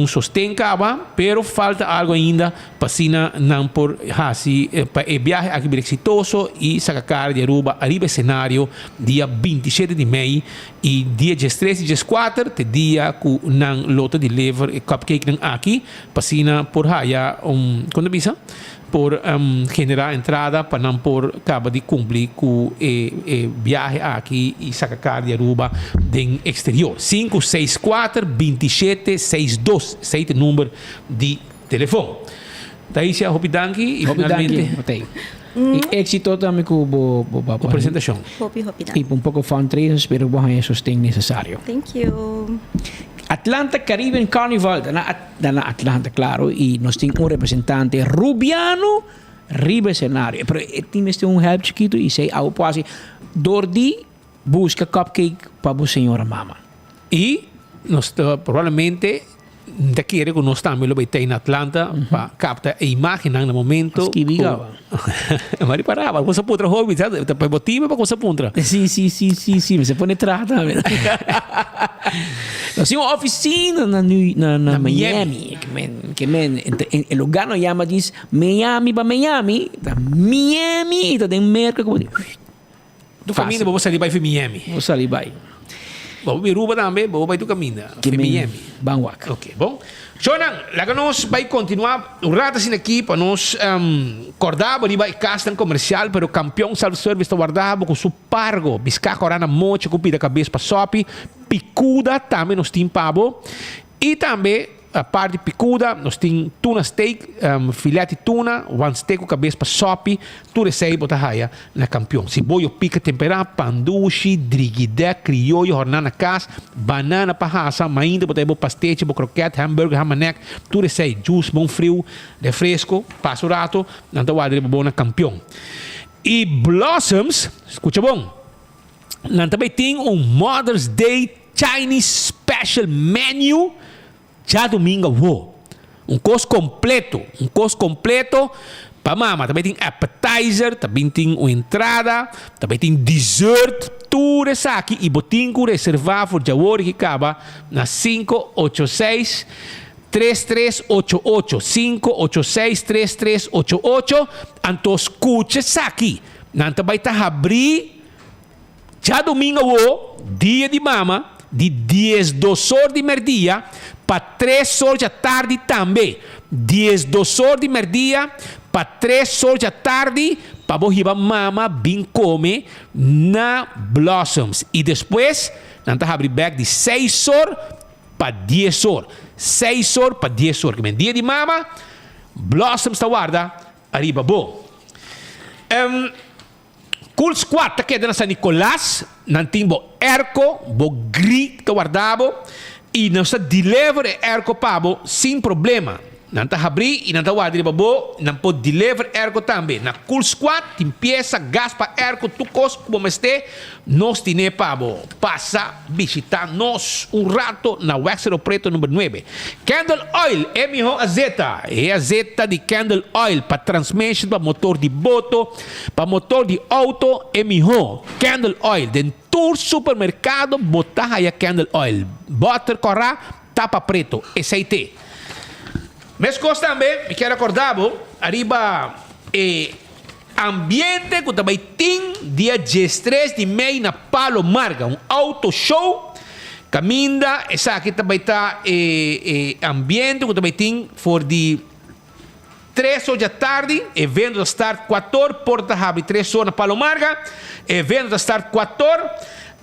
sostén caba, pero falta algo ainda para sina não por hasi para o viaje aqui bem exitoso e sacar de Aruba arriba cenário dia 27 de maio e dia 13 e 14 te dia ku nang lota deliver cupcake nang aqui para sina por haya quando bisa por generar entrada para não por acaba de cumprir com viaje aqui e sacar de Aruba do exterior. 564-2762, esse é o número de telefone. Taísia, hope danki e finalmente e éxito também com a apresentação. Hope e um pouco fundraising, espero que você sustento necessário. Thank you. Atlanta Caribbean Carnival, da Atlanta, claro, e nós temos representante Rubiano Ribe cenário. Pero temos um help chiquito e sei algo quase Dordi busca cupcake para a senhora mama. E nós provavelmente daqui que nós também lo vai em Atlanta para captar a imagem no momento. Que ligava. Mas parava, você pode hobby, sabe? Para motivo para você pode. Sim, você pode entrar também. Nós temos uma oficina na Miami, que o lugar não chama diz Miami para Miami, Miami está em mercado como tu caminho, vou sair para Miami. Vou sair para Vou vir Aruba também, vou para tu caminho. Miami. Bangwak. Ok, bom. Jonan, lá que nós vai continuar um rato assim aqui para nós acordar, ali vai casta comercial, pero campeão self-service está guardado com seu pargo, biscaco orana mocha, com pida cabeça para sopi, picuda também nós tem pavo e também a parte de picuda, nós temos tuna steak, filete de tuna, one steak com cabeça para sopi, tudo isso aí bota raia na campeão. Se boio pica temperado, pandushi, driguidé, criollo, hornana cas, banana para raça, ainda bota aí pastete, croquete, hambúrguer, hamanek, tudo isso aí, juice, bom frio, refresco, passo rato, não tá guardando bom na campeão. E Blossoms, escuta bom, não também tem Mother's Day Chinese Special Menu. Já domingo, um curso completo para mama. Também tem appetizer, também tem uma entrada, também tem dessert, tudo isso aqui. E botinho reservar por Jawori que acaba na 586 3388 586 3388. Então escute isso aqui. Não vai estar abrir já domingo, dia de mama, de 10 horas de merdia para 3 horas da tarde também. 10 horas de merdia para 3 horas da tarde para você mama bem comer na Blossoms. E depois, nós vamos abrir back de 6 horas para 10 horas. 6 horas para 10 horas. Que dia de mama, Blossoms está guarda, arriba bom. Cool Squad está aqui na San Nicolás, não tem erco, gri está guardado. E nós deliver erco pabo sem problema. Nanta abrir e nanta guarda babo, não pode deliver ergo também. Na cool squad, empieza gas para ergo tu cos como este, nós tine pabo. Passa visitar nós rato na Waxero Preto número 9. Candle Oil, é melhor azeta. É azeta de Candle Oil para transmission, para motor de moto, para motor de auto, é melhor. Candle Oil, dentro supermercado, botar aí Candle Oil. Butter corra, tapa preto, aceite. Mas coisa também, me quero acordar, arriba ambiente que também tem dia 13 de maio na Palo Marga, auto show, caminda, essa aqui também está ambiente que também tem for de 3 horas da tarde, evento da start 14, porta abre 3 horas na Palo Marga, evento da start 14,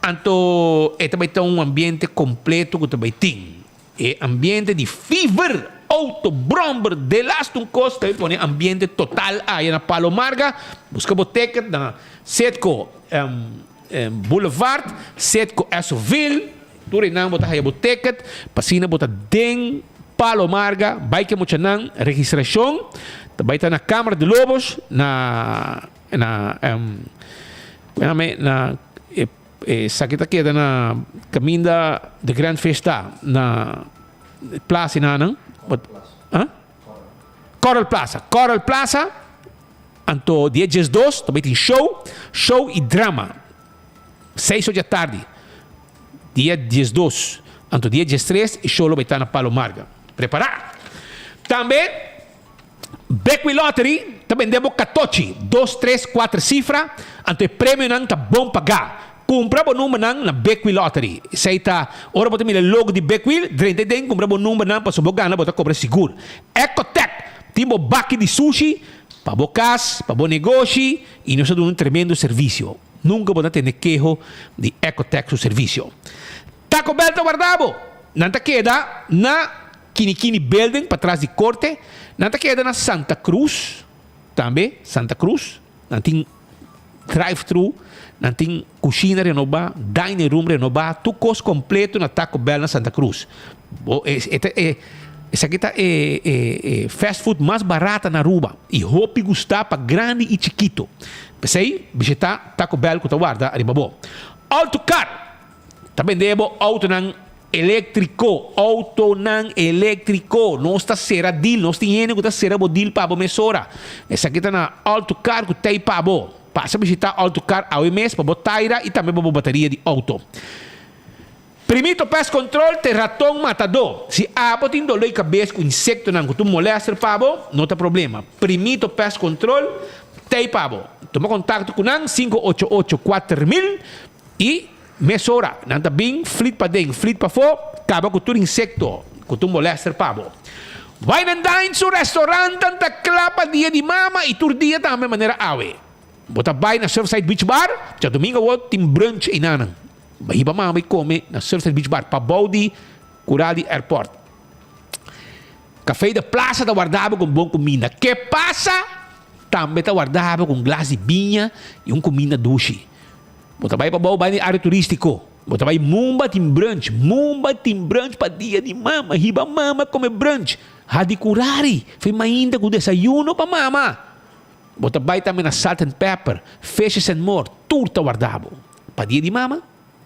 então também está ambiente completo que também tem, ambiente de fever, auto bromber de last un costo pone ambiente total aí na Palo Marga, busca boteca na Setco Boulevard, Setco Essoville, turinang botar aí boteca, pasina botar den Palo Marga, vai que mucha nang registração, também tá na Câmara de Lobos, sakita queda na caminho de Grande Festa na Plaza Nanang. Coral Plaza, anto dia 12, também tem show e drama. 6 horas da tarde, dia 12, anto dia 13, e show vai estar na Palo Marga. Preparar. Também, Beckwith Lottery, também demo 14, 2, 3, 4 cifras, anto o prêmio não tá bom pagar. Compra o número na Beckwith Lottery. Sei tá, ora botar o logo de Beckwith, drente compra o número para sua gana, botar cobra seguro. Ecotec, timo baki de sushi, para o casa, para o negócio, e nós damos tremendo serviço. Nunca botar ter quejo de Ecotec seu serviço. Taco Bell tá guardado. Nanta queda na Kinikini Building, para trás de corte. Nanta queda na Santa Cruz, também, Santa Cruz. Nanta drive-thru. Não tem cozinha renovada, dining room renovada, tudo coisa completo na Taco Bell na Santa Cruz. Essa aqui é fast food mais barata na Aruba. E hope gostar para grande e chiquito. Pensei, visitar Taco Bell que está guarda, arriba bom. Autocar, também devo auto não elétrico, não está sera deal, não está indo que está sera deal para a mesora. Essa aqui está na Autocar que tem para bom. Passa a visitar Autocar ao mês para botar e também para bateria de auto. Primeiro pest control te ratão matador. Se há tem dor de cabeça com insecto não que tu molesta pabo, não tem problema. Primeiro pest control tem pabo. Toma contato com nang 588-4000 e mesora. Não tá bem, flit para dentro, flit para fora, acaba com tudo insecto que tu molesta pabo. Vai andar em seu restaurante, tanta clapa dia de mama e tur dia também maneira awe. Bota vai na Surfside Beach Bar, já domingo o tem brunch e nanang. Bahiba mama e come na Surfside Beach Bar, pa Baudi, Curadi Airport. Café da Plaza da guardava com bom comida. Que passa? Também tá guardava com glass de vinha e comida duche. Bota vai pa Baudi, área turístico. Bota vai Mumba tem brunch pa dia de mama. Hiba mama come brunch. Hadi curari, foi ainda com desayuno pa mama. Bota vai também na Salt and Pepper, Fishes and More, tudo está guardado. Para dia de mama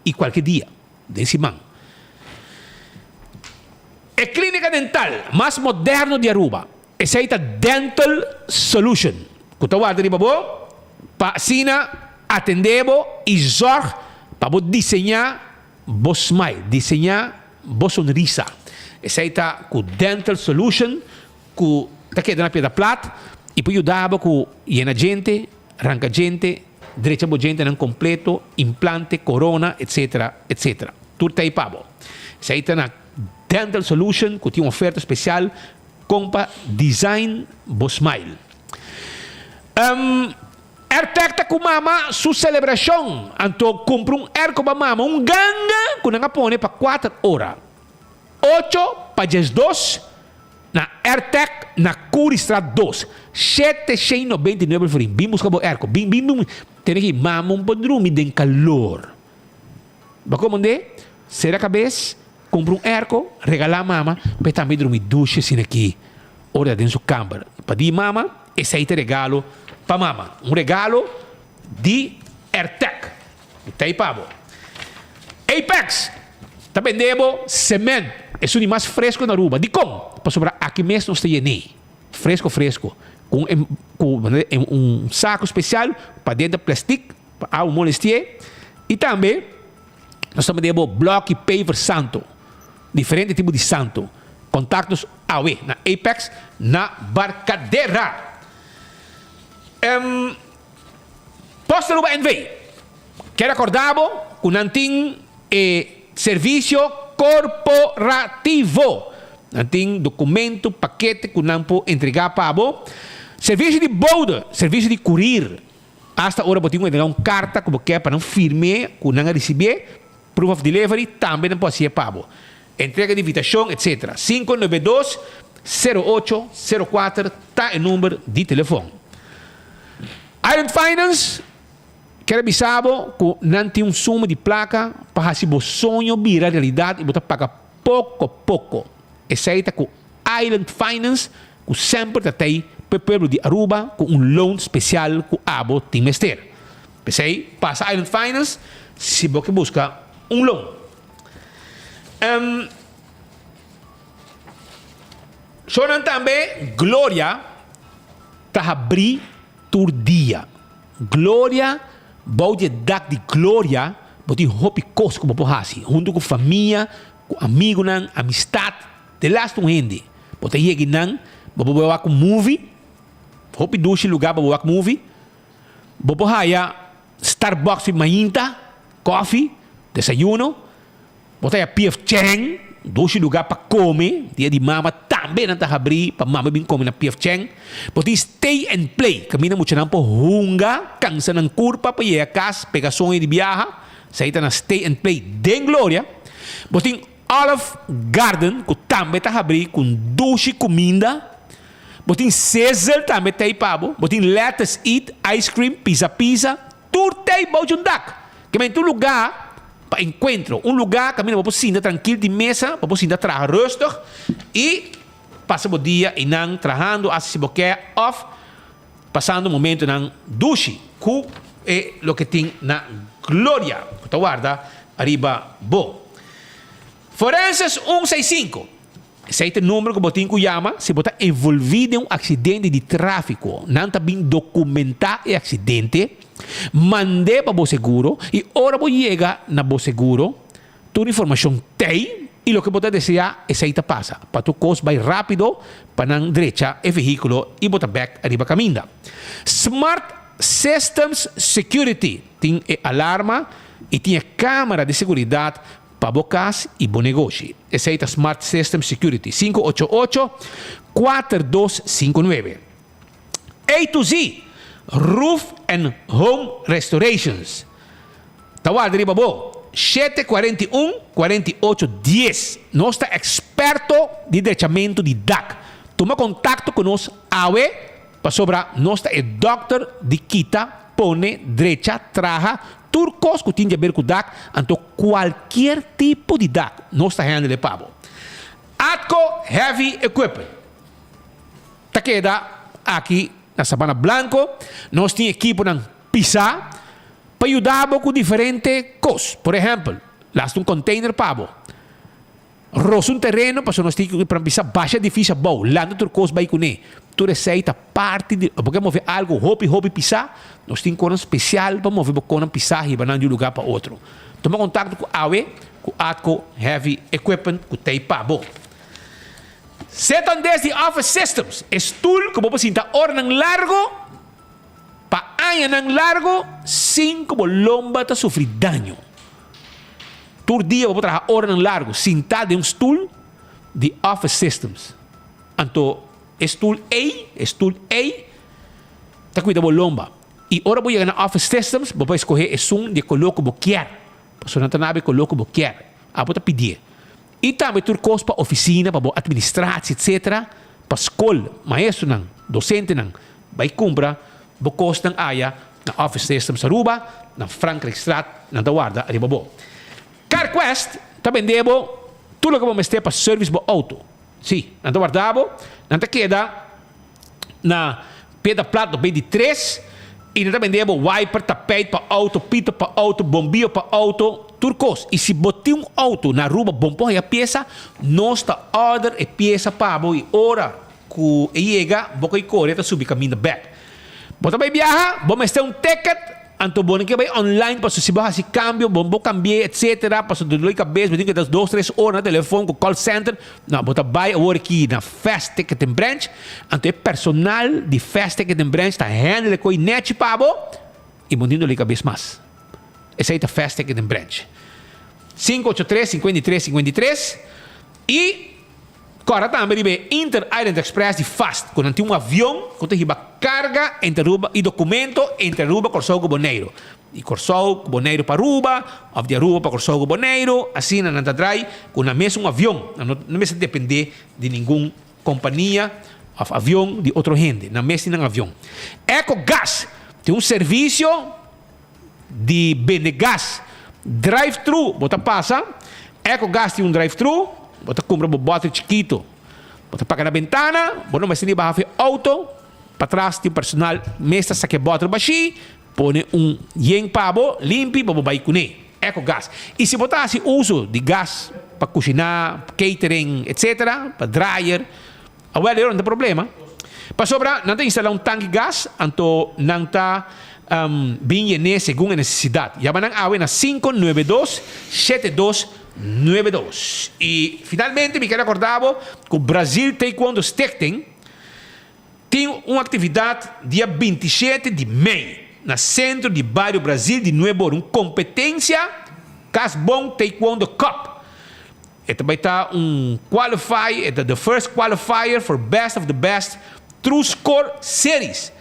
e qualquer dia, desse man. É clínica dental mais moderno de Aruba. Essa é a Dental Solution. Que está guardado de babo, para sina, atendebo e zorg, para desenhar bo smile, desenhar bo sonrisa. Essa é a Dental Solution, que está aqui na pedra plata, e poi ajudava com llena gente, arranca gente, direita boa gente não completo, implante, corona, etc, etc. Tudo está aí pabo. Essa aí está na Dental Solution, que tem uma oferta especial, compa design bo smile. Ertecta com mama, sua celebração. Então, compra erco para mama, ganga, que não põe para 4 horas. 8 para 12, na Airtech, na Curistrat 2. 799 florin. Bimos ka bo erco. Bim. Tem que mama dormir de calor. Bako monde? Será cabeça, compra erco, regalar mama, mas também dormir duche sin aqui. ora dentro sua câmara. Para di mama, esse aí te regalo para mama. Regalo de AirTech. Tem pabo. Apex. Tá vendendo cimento. É o mais fresco na Aruba. De como? Para sobrar aqui mesmo nós tem fresco. Com saco especial para dentro de plástico, para o molestia. E também nós estamos vendendo bloco e paver santo. Diferente tipo de santo. Contactos na Apex, na Barcadeira. Posta Aruba NV. Quero acordar com um serviço corporativo. Tem documento, paquete que não pode entregar para você. Serviço de bordo, serviço de curir. Hasta agora eu tenho que entregar uma carta que quer para não firme, que não receber. Proof of delivery também não pode ser para você. Entrega de invitação, etc. 592-0804 está o número de telefone. Island Finance, quero avisar que não tem suma de placa para se o sonho virar realidade e você paga pouco a pouco. Aceita com Island Finance, que sempre está aí para o povo de Aruba com loan especial que abo tem mester. Pensei, passa Island Finance se você busca loan. Sonan também Glória está abrir tur dia. Glória, boude dak de Glória, boti hopi kos como pohasi, junto com família, com amigo nan, amistad, de last um hindi. Bota yegi nan, bobo bawa com movie, hopi dushi lugar bawa com movie, bobo haya Starbucks e mainta, coffee, desayuno, bota ya PF Cheng, dushi lugar para comer, dia de mama também não está abrir para mama bem comer na PF Cheng, bota stay and play, camina muito não por hunga, cansa ng curpa para ir a casa, pegar sonho de viaja, saída na stay and play de Glória, bota Olive Garden, que também está abrir com dushi comida, bota Cesar também tem pabo, bota Let's Eat, ice cream, pizza, tudo tem bojundak, que é um lugar para encontro, lugar que você sinta tranquilo de mesa, para você trabalhar rustig e passa o dia e não trabalhando, assim se você quer off, passando um momento na duche, que é o que tem na Glória, que guarda arriba bo. Forenses 165. Esse é o número que você chama se você está envolvido em acidente de tráfico, não está bem documentado o acidente, mande para o seguro e ora você chega na o seguro, toda informação tem e o que você deseja é sair passa. Para tu cost vai rápido para na direita o veículo e botar back arriba caminha. Smart Systems Security tem alarma e tem câmera de segurança para bocas e bom negócio. Esse é o Smart System Security 588-4259. A to Z Roof and Home Restorations. Tawad riba bo 741-4810. Nós está experto de drechamento de DAC. Toma contato com nós awe para sobra nós está doctor de quita pone drecha traja turcos que tem a ver com DAC, então qualquer tipo de DAC, nós está handle pabo. Atco Heavy Equipment. Tá queda aqui na Sabana Blanco, nós temos equipo na pisa para ajudar com diferentes coisas. Por exemplo, lá um container pabo. Roça um terreno, para nós temos para pisar baixa difícil bom, lá no turcos vai com ele. Tu receita parte de, porque mover algo hobby pisar, nós temos um especial para mover com pisar e de um lugar para outro. Toma contato com a AWE, com Atco Heavy Equipment, com tem pabo. Setan desde Office Systems, tool que você sinta hora largo, pa año largo, 5 lomba ta sofrer dano. Todo dia você trabalhar hora largo, sinta de stool de Office Systems. Então, stool A, tá cuida bo lomba. E ora você chegar na Office Systems, você escolher um de coloco bo quer. Para não nabe coloco bo quer. Você pedir. E também ter costo para oficina, para administração, etc. Para escola, maestro, não, docente, não. Vai comprar, você custa na área, na Office Systems Aruba, na Frankrijkstraat, na Tawarda, arriba bo. CarQuest, também debo, tudo que vamos ter para service bo auto. Sim, então guardavo, não queda na peda plato 23 e não vendemos wiper, tapete para auto, pita para auto, bombilho para auto, turcos. E se botar auto na rua, bom põe a peça, nós está order a peça para e ora que chega, boca e corre, tá subir caminho back. Bota vai viajar, vamos ter ticket. Anto bom que vai online para se baixar cambio, bom cambiar, etc. Para se doer cabeça, me que das 2-3 horas no telefone com call center. Não, bota vai agora aqui na Fast Ticket and Branch. Anto é personal de Fast Ticket and Branch está handle com net pabo e bondindo lhe cabeça mais. Esse aí tá Fast Ticket and Branch. 583-53-53 e agora também tem Inter Island Express de Fast, quando tem avião, quando tem carga, entre Aruba e documento, entre Aruba e Corsou Boneiro. E Corsou Boneiro para Aruba, ou de Aruba para Corsou Boneiro, assim não está atrás, com a mesma avião, não precisa depender de nenhuma companhia, avião de outro gente, na mesma avião. EcoGas tem serviço de Benegas, drive-thru, bota passa, EcoGas tem drive-thru, bota compra um bote chiquito, bota paga na ventana, bota mas se baixar auto, para trás tem personal, mesa saque bote baixi, põe yen pabo, limpe, para vai com ele. EcoGas. E se botasse uso de gás para cozinhar, catering, etc., para dryer, não tem problema. Para sobrar, não tem instalar tanque de gás, então não está bem segundo a necessidade. Já van a na 592-7292. E finalmente me quero acordar que o Brasil Taekwondo Stichting tem uma atividade dia 27 de maio no centro de bairro Brasil de Nuevo, uma competência Casbon Taekwondo Cup. Ito vai estar qualify, ito the first qualifier for best of the best True Score Series.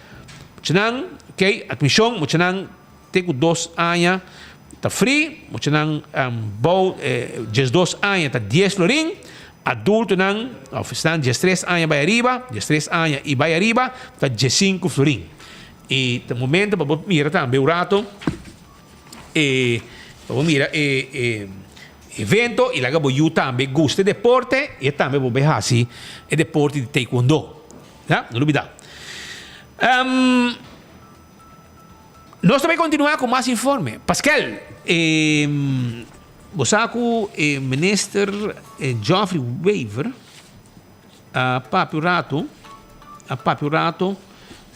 Muchanang, okay, admission, muchanang tenho 2 anos, está free, muchanang just 2 anos, está 10 florin, adulto nang, están 13 anos vai arriba, 13 anos e vai arriba, está 15 florin. E no momento, vamos mirar também o rato, vamos mirar evento, e lá eu também gosto de deporte, e também vou ver assim, o deporte de taekwondo. Não olvidar. Nós também continuar com mais informe. Pascal, você o ministro Geoffrey Weaver, a papo rato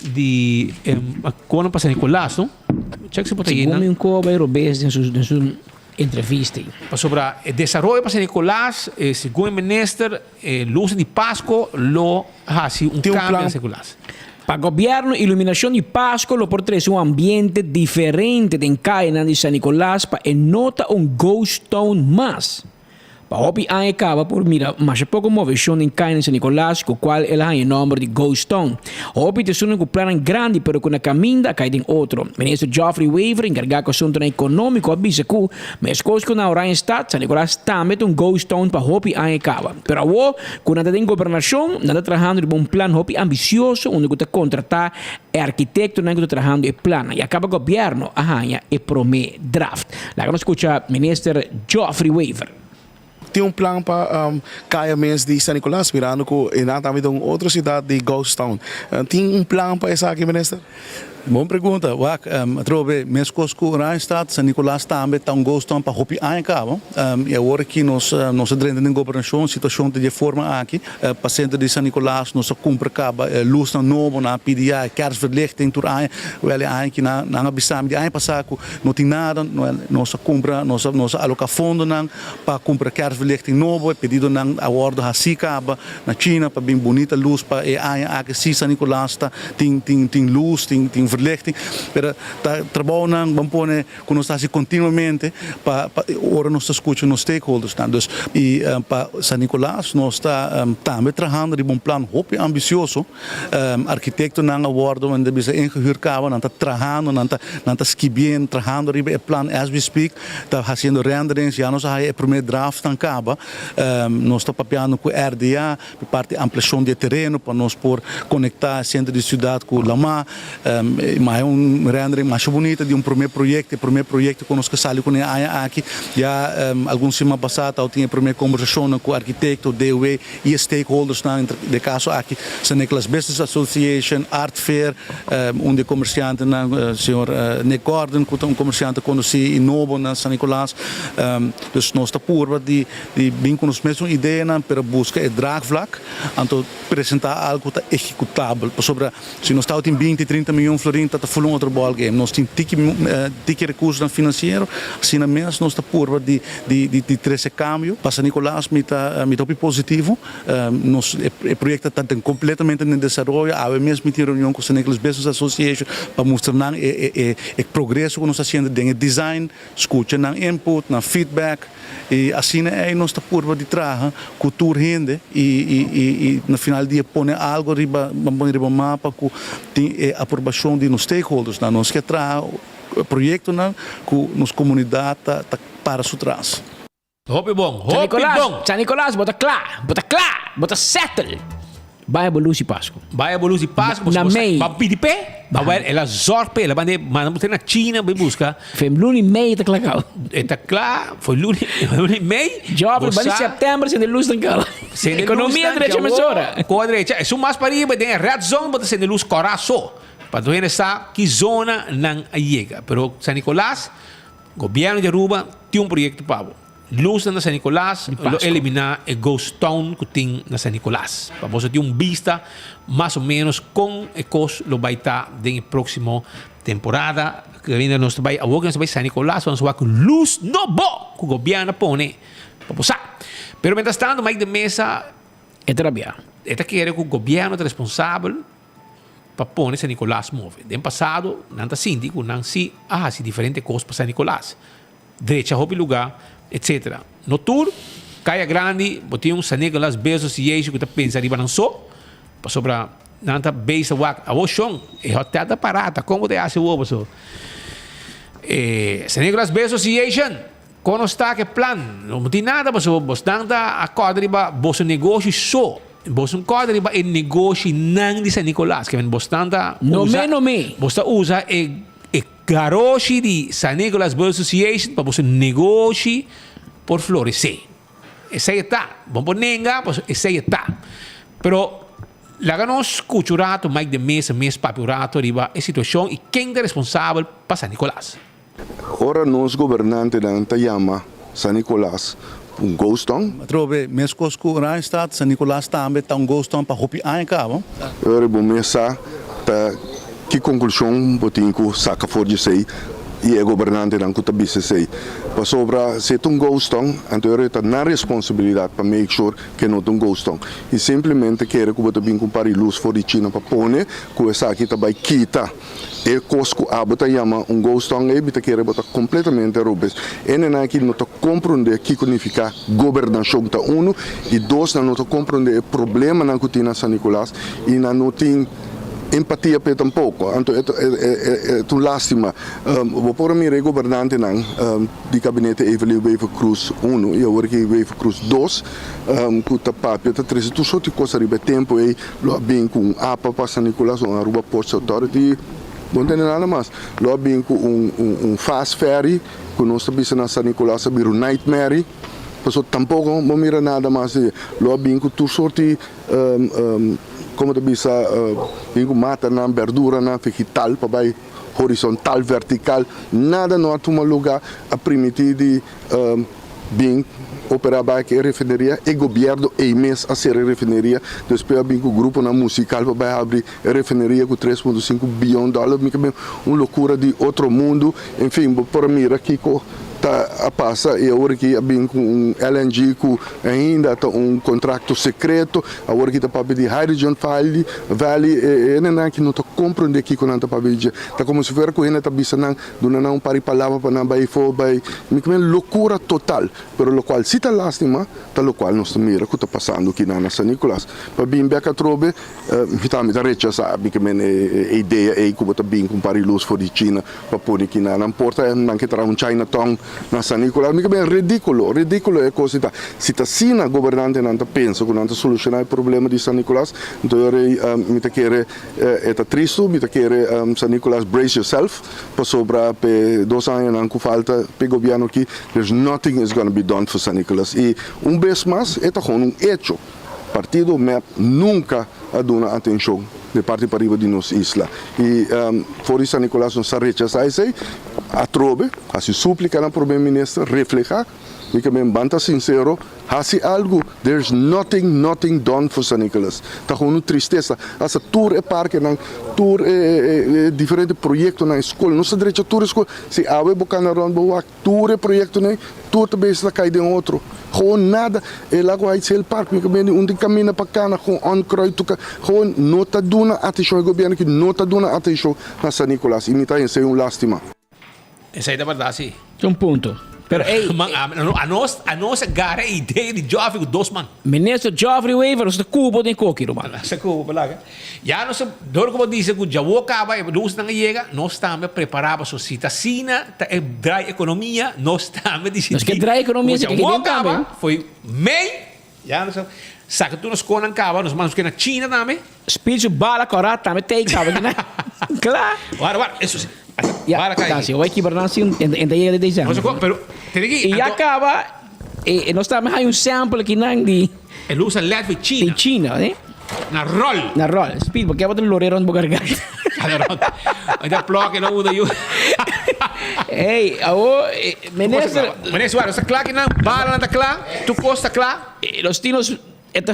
de quando passa Nicolás, não? Check se pode ir. Como um cobre europeu em sua entrevista. Sobre o desenvolvimento para Nicolás, segundo o ministro, luz de Páscoa, lo hace cambio em Nicolás. Para o governo, iluminação de Páscoa lo portrait ambiente diferente de Caina de San Nicolás para nota ghost town mais. Para hopi acaba por mira, mas pouco movição em Caina de San Nicolás, com qual ela tem o nome de Ghost Town. Hopi te suena com plano grande, pero com a caminda cai em outro. Ministro Geoffrey Weaver, encarregado do assunto econômico, avisa que mas coisas que na Orange Stad, San Nicolás também tem Ghost Town para hopi acaba. Pero agora, com nada de governação, nada trabalhando de plano hopi ambicioso, onde você contratar arquiteto, não está trabalhando e plano. E acaba o governo arranha e promete draft. Lá que nós escuta ministro Geoffrey Weaver. Tem plano para caia mês de San Nicolás, mirando que ainda também tem outra cidade de Ghost Town. Tem plano para essa aqui, ministro? Boa pergunta. Trobe, mesmo coisa que o Randstad, San Nicolás também está Ghost Town para hopi aankomen. E agora que nós dentro da governação, situação de forma aqui, paciente de San Nicolás, nós compra caba luz na novo na PDA, kerstverlichting tur aan, wel aqui na abissam de passar que não tem nada, nós compra, nós aloca fundo para comprar kerstverlichting novo, pedido na awardo hasi caba na China para bem bonita luz para aqui sim San Nicolás tem luz, tem verlichting, pero trabalham vamos pôr com nós assim continuamente para ora nós escutamos os stakeholders dus e para San Nicolás nós está também trabalhando de plano hopi ambicioso, arquiteto na awardo onde bisa ingehuurd cabo não está trabalhando não está escribendo trabalhando ribe plan as we speak está fazendo renderings já nós aí primeiro draft na cabo nós está papiando com RDA parte ampliação de terreno para nós por conectar centro de cidade com Lama mas é rendering mais bonita de primeiro projeto conosco sali com a aqui já alguns semana passada eu tinha primeira conversação com o arquiteto DW e stakeholders na de caso aqui St. Nicholas Business Association, Art Fair, onde comerciante na senhor Nick Gordon, que comerciante conheci em Novo na St. Nicolas, dus nós está por de bem com os mesmos ideias para buscar draagvlak, então apresentar algo que é executável, sobre se nós estamos em 20, 30 milhões de florins, está full outro ball game, nós temos tique recursos financeiros, assim na mês nós está por de trazer câmbio, para St. Nicolas me está positivo, nós o projeto está completamente em desenvolvimento, há mesmo uma reunião com o St. Nicholas Business Association para mostrar o progresso que nós estamos fazendo em design, escuta na input, na feedback, e assim é nós está por de trazer cultura rende e no final do dia põe algo riba mapa com a aprovação de nos stakeholders, nós que trazer o projeto com nos comunidade para su trás. Hopi bom. St. Nicolas, bota bota settle. Vai evoluir Páscoa. Na mei. Babi de pé. Ela zorpe, ela bande, mas na China vai buscar. Foi luni mei tá claro. Tá claro, foi luni mei. Job bani setembro sem luz na cala. Economia direita mesora. Com a direita, é mais para ir, tem red zone, bota sem luz coração. Para tu está que zona não chega. Pero St. Nicolas, governo de Aruba tem projeto para luz na St. Nicolas, eliminar o ghost town que tem na St. Nicolas. Para você ter vista mais ou menos com o que vai estar na próxima temporada. Que ainda nós vai a nós vai St. Nicolas, vamos ver com luz no bom que o governo põe para passar. Pero mientras tanto, mais de mesa é terapia. É que o governo é responsável para pôr St. Nicolas move. No passado, não está síndico, não se diferente coisas para St. Nicolas. Direita, roupa lugar, etc. No tour, Caia Grande, botei St. Nicolas Business Association que está pensando em só, para sobre não está base a ocean, é hotel da parada, como te acha o osso? St. Nicolas Business Association, quando está que plan, não tem nada, mas você não está a quadriba, você negócio só. Você não pode ir em negócio não de St. Nicolas, que você usa o garagem de St. Nicolas Business Association para você negócio por florescer. Essa aí está. Vamos por nenga, essa aí está. Pero lá nós culturato mais de mês papurato riba a situação e quem é responsável para St. Nicolas. Ora nós governante da Tayama St. Nicolas ghost town. Trobe mes cosco Randstad, St. Nicolas também tá ghost town para hopi aan cabo. Eu vou começar tá que conclusão botinco saca for de sei e é governante não que tá bisse sei. Para sobra se um ghost town, então eu tá na responsabilidade para make sure que não um ghost town. E simplesmente quero que botar bem com pari luz for de China para pone, que essa aqui tá vai quita. E cosco abota yama ghost town e bita quero botar completamente roubes. E não aqui não tá compreender que significa governação tá uno e dois não tá compreender o problema na cutina St. Nicolas e não tem empatia per tampouco. Então é tu lástima. Vou pôr a minha governante não de gabinete Evelyn Wave Cruz 1 e agora que Wave Cruz 2 que tá papel tá três tu só te coisa ribe tempo e lo bem com APA para St. Nicolas uma Aruba Port Authority. Não tem nada mais. Lo bem com fast ferry que nós estamos na St. Nicolas abrir nightmare. Passou tampouco não mira nada mais. Lo bem com tu sorte como te bisa mata na verdura na vegetal para vai horizontal vertical nada no atuma lugar a permitir de bem operar bem a refineria e governo e mês a ser a refineria depois bem o grupo na musical para vai abrir a refineria com 3,5 bilhão de dólares uma loucura de outro mundo enfim por mim aqui a passa e agora que bem com LNG que ainda tá contrato secreto agora que tá para pedir Hydrogen Valley e não que não tá compreender aqui quando tá para pedir tá como se fosse que ainda tá bisando não pari palavra para não vai for vai me loucura total pero lo qual se tá lástima tá lo qual nós mira que tá passando aqui na St. Nicolas para bem beca trobe me tá rechaça que ideia é que tá bem com pari luz for de China para pôr aqui na porta não que terá Chinatown na San Nicolás, mica bem ridículo é coisa tá. Se tá sim a governante não tá pensa que não tá solucionar o problema de San Nicolás, então me tá querer é tá triste, me tá querer San Nicolás brace yourself, para sobra pe 2 anos não falta pe governo aqui, there's nothing is going to be done for San Nicolás. E vez mais é tá com hecho. Partido MEP nunca ha dado atenção de parte para arriba de nossa isla. E fora San Nicolás não se rechaça isso, a trobe, a se suplica na primeiro-ministro, refleja, e que bem banta sincero, hace algo, there's nothing done for San Nicolás. Está com uma tristeza. Essa tour é parque, tour é diferente projeto na escola, não se direito tour escola, se ave bocana ron boa, tour é projeto nem, tour também está caindo em outro. Gewoon nada, lá vai ser o parque, que bem onde caminha para cá, com onkruid, gewoon não está dando atenção ao governo que não está dando atenção na San Nicolás. E me está em uma lástima. Essa é a verdade, sim. C'è un punto. Pero, a nossa gara é ideia de Joffrey com 2 man. Ministro Joffrey Weaver, você cubo de coque, Roman. Sa cubo, pala. Já nós, como disse, que já o acaba, e luz não chega, nós estamos preparados para a citacina, é dry economia, nós estamos decidindo. Nós que dry economia, se que acaba, foi meio, já nós, saca tu nos conan acaba, nós mandamos que na China também. Speech bala corata, também tem acaba, né? Claro. Agora, isso sim. Ja, casi, hoy que Bernardo en de 10 anos. Pero e acaba nós estamos aí sample aqui não de ele usa LED de China. De China, né? Na roll. Speed, porque eu vou loreiro no garganta. Ainda plug não usa eu. Ei, ministro, essa claque não bala na claque, tu costa claque. Nós temos esta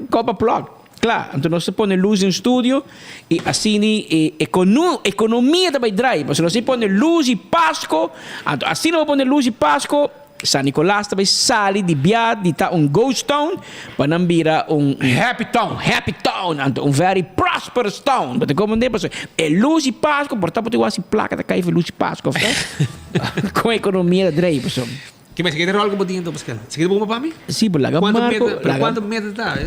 copa plug. Claro, então nós põe luz no estúdio e assim economia também drive. Porque nós põe luz e Páscoa, assim nós põe luz e Páscoa, San Nicolás também sai de viagem, de tá ghost town, para não virar happy town, então very prosperous town. Mas como nem passou, é luz e Páscoa, portanto tem quase placa da caixa luz e Páscoa, com a economia drive, pessoal. Que mais que algo botinho Pascal? Se quer bom para mim? Sim, por lá. Quanto metros está?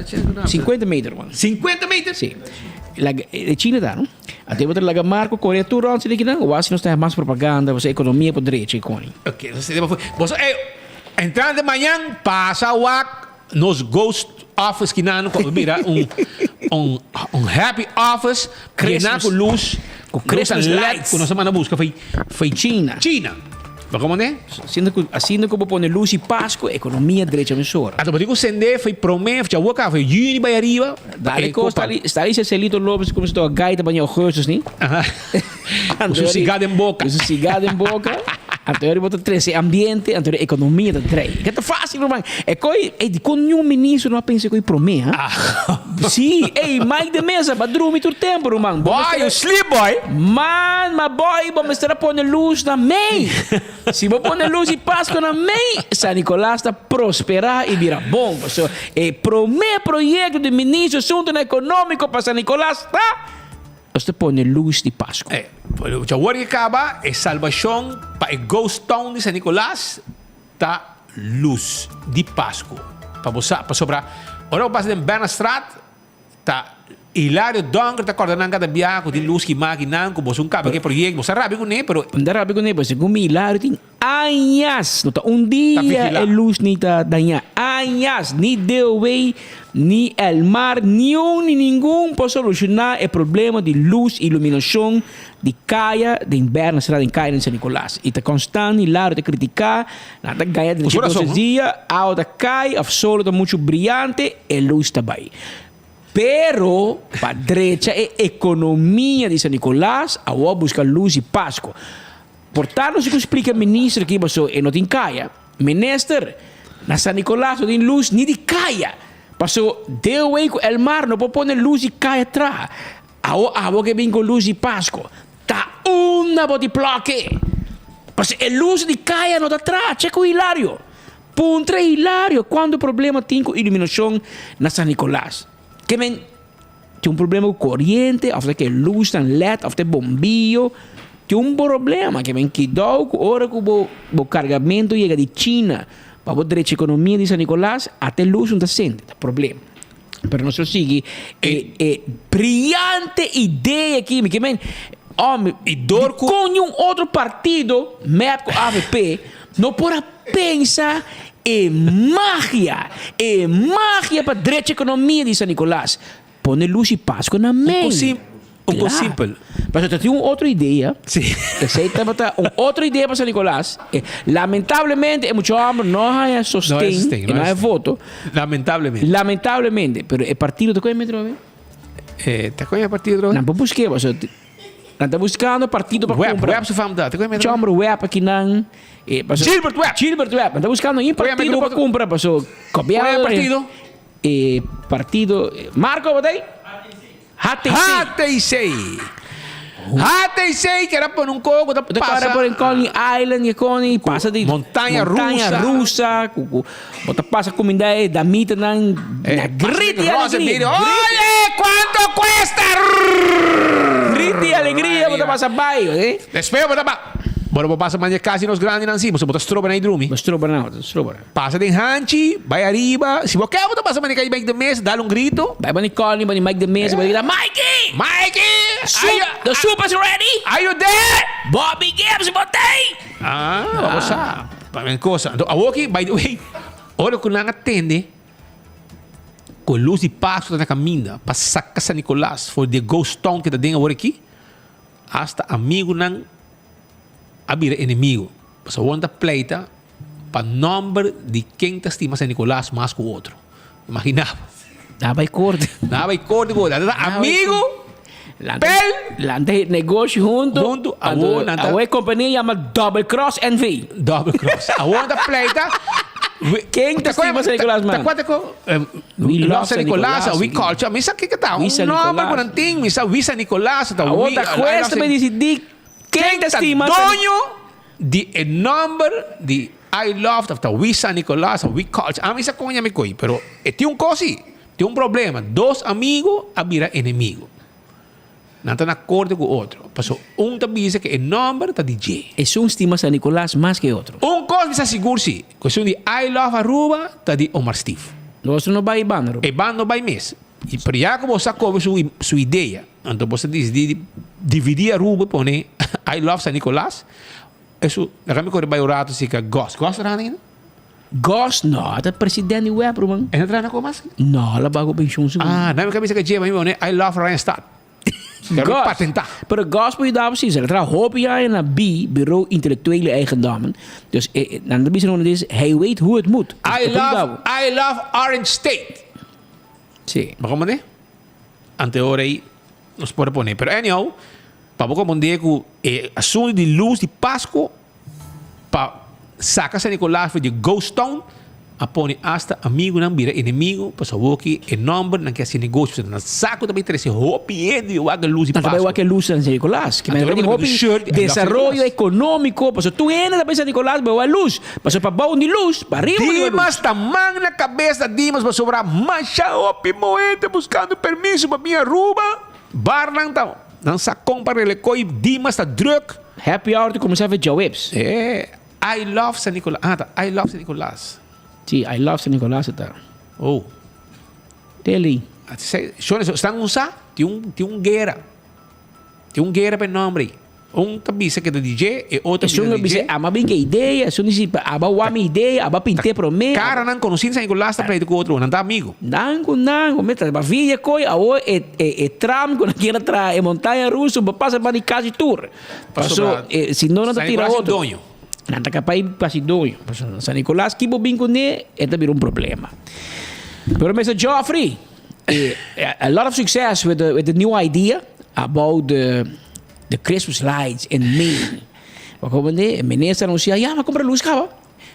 50 metros, mano. 50 metros? Sim. De China está, não? Até botar lá Marco, Coreia, tudo antes de que não. O assim não está mais propaganda, você economia por direito, icone. Ok, você entrando de manhã, passa o nos ghost office que não mira happy office, Christmas com luz, com Christmas lights, com nossa mana busca foi China. Mas como é? Assim como põe luz e Páscoa, economia direita emissora. Então, por isso, Sende foi promessa, já o carro foi juni para arriba. Dali está ali, Celito Lopes, como se a gaita para o Gustos, nem? Com cigarro em boca. Com cigarro em boca. Então, ele bota 13 ambiente, então, economia da três. Que é fácil, irmão. É de quando nenhum ministro não pensa que é promessa. Sim, mais de mesa, para dormir todo o tempo, irmão. Boy, you sleep, boy. Man, my boy, vamos estar a pôr luz na MEI. Se você põe luz e Páscoa na MEI, San Nicolás está prosperar e virar bom. O primeiro projeto de ministro assunto econômico para San Nicolás está... Você põe luz de Páscoa. Já o que acaba é salvação para o ghost town de San Nicolás, tá luz de Páscoa. Para sobrar. Ora, passa em Bernstraat, tá Hilário Donker, tá coordenando cada viagem de luz que máquina, como você cabo que projeto, você sabe com ele, pero não sabe com ele, porque como Hilário tem anos, dia a luz nem tá danha, anos, ni deu way, ni el mar, nenhum pode solucionar o problema de luz e iluminação de caia de inverno, será de caia em San Nicolás. E tá constante Hilário de criticar, nada caia de todos os dias, a outra cai, o sol tá muito brilhante, e luz tá bem. Pero, para a direita, é economia de San Nicolás, a buscar luz e Páscoa. Portanto, se explica o ministro que passou e não tem caia, ministro, na San Nicolás não tem luz nem de caia. Passou, deu aí com o mar, não pode pôr luz e caia atrás. A que vem com luz e Páscoa, tá uma body bloque. Passou, a luz de caia não está atrás, checa o Hilário. Puntre Hilário, quando o problema tem com iluminação na San Nicolás. Que tem problema com corrente, ou que luz está LED, ou bombillo. Tem problema que que dá hora que o carregamento chega de China para o direito de economia de San Nicolás, até luz não está sendo problema. Mas nós seguimos brilhante ideia aqui, que com um outro partido, MEP com AVP, não pode pensar em magia para direita economia de São Nicolás. Põe luz e Páscoa na mente. Um pouco simples. Mas eu tenho outra ideia. Sim. Uma outra ideia para São Nicolás. Lamentavelmente, muitos homens não há sustento, não há voto. Lamentavelmente. Pero o partido de qual metro? Te conhece partido? Não, para buscar. Não está buscando partido para comprar. Web se fama da. Te conhece metro? Chama web aqui não. Gilbert Web. Não está buscando um partido para comprar. Passou. Qual é o partido? Partido. Marco, botei? HTC, que era por um coco da passa. Era por um Coney Island, que passa de montanha russa. Bota passa comida da mita na grita e alegria. Olha quanto custa! Grita e alegria, bota passa baio, Espera, bota Bora passa manhã casa nos grandes não sim, você bota stroba na drumi. Stroba. Passa de hanchi, vai arriba. Se você quer, bota passa manhã Mike de mesa, dá um grito. Vai Nicole, vai Mike de mesa, vai gritar, Mikey! The soup is ready! Are you there? Bobby Gibbs, botei! Vamos lá. Para coisa. Então, aqui, by the way, olha que não atende. Com luz e passo na caminha, para sacar São Nicolás, for the ghost town que está dentro aqui, hasta amigo não abrir inimigo. Pues aguanta pleita para nombre de quem te estima São Nicolás mais que o outro. Imaginava. Dava e corte. Amigo. Lante negócio junto. A companhia chama Double Cross NV. Double Cross. Aguanta pleita. Quem te estima São Nicolás, mano? We love São Nicolás. We culture. Misa que tá? Nome por anting. Misa we São Nicolás. Aguanta questa me decidir. Quem te estima? Dono de number de I love of the we San Nicolás, we culture. A mim se conha me coi, pero tem coisa, tem problema. Dois amigos abira inimigo. Não está na acordo com o outro. Passou te diz que o number está DJ. É estima San Nicolás mais que outro. Coisa me seguro-se. Questão de I love Aruba está de Omar Steve. Você não vai bando. E bando vai mês. E para já que você cobre sua ideia, então você diz de dividir Aruba e põe I love San Nicolás. Isso, na me corre baiorato se que Ghost era ainda? Ghost não, é presidente web, mano. É entrando com mais? Não, ela bago bem chunso. Não me cabeça que dia vai me I love Ryan Stad. Quero patentar. Pero Ghost moet daar precies. Er hoop je na B, bureau intellectuele eigendommen. Dus dan de bijzonder is, hij weet hoe het moet. I love Orange State. Sí. Maar como né? Ante hora aí nos pode poner. Pero anyhow, para pouco mundial que assunto de luz de Páscoa para sacar São Nicolás de Ghost Town, a pone hasta amigo não vira inimigo, para saber que o nome não quer ser negócio, na saco também ter esse hopi e o água luz de Páscoa. Também o água luz São Nicolás, que me vem hopi desenvolvimento econômico, para tu ena também São Nicolás, para a luz, para para bom de luz, para arriba. Dimas tamanho na cabeça, Dimas para sobrar mancha hopi moeda buscando permisso para minha ruba, bar não tá. Dan sa compra ele coi Dimas tá druk. Happy hour te começar a ver Joeps. I love São Nicolás. I love São Nicolás. Sim, I love São Nicolás tá. Oh. Dele. Estão usando tem guerra. Tem guerra para nome. Tabisa que é DJ e outro DJ. Isso é uma bem ideia, isso não aba uma ideia, aba pinte pro me. Cara não conhece São Nicolás tá para com outro, não tá amigo. Não, meta ba via coi a o tram com aquela tra montanha russa, passa para casa tour. Passou, se não tá tira outro. Não tá capaz para dono. São Nicolás que bo bem com ne, é também problema. Pero Mr. Joffrey, a lot of success with the new idea about the Christmas lights in May. Como o ministro anuncia, mas compra luz cava.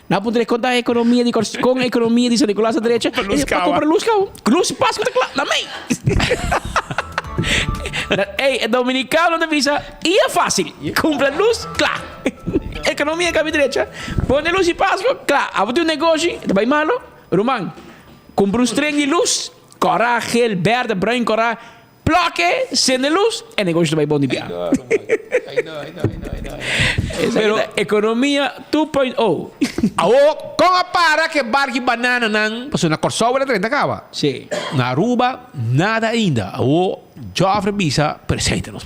Não pode contar a economia com a economia de São Nicolás à direita. Compra luz cava. Luz Páscoa tá claro, também. Ei, dominicano da visa, e é fácil. Compra luz, claro. Economia com a direita. Põe luz e Páscoa, claro. Abre um negócio, vai malo. Roman, compra trem de luz, corá, gel, verde, branco, corá. Bloque, sem luz, é negócio vai bom de viagem. Pero economia 2.0. Com a para que barque banana não, passou na Corsova 30 cava. Sim. Na Aruba nada ainda. O Joffrey Bisa presente-nos.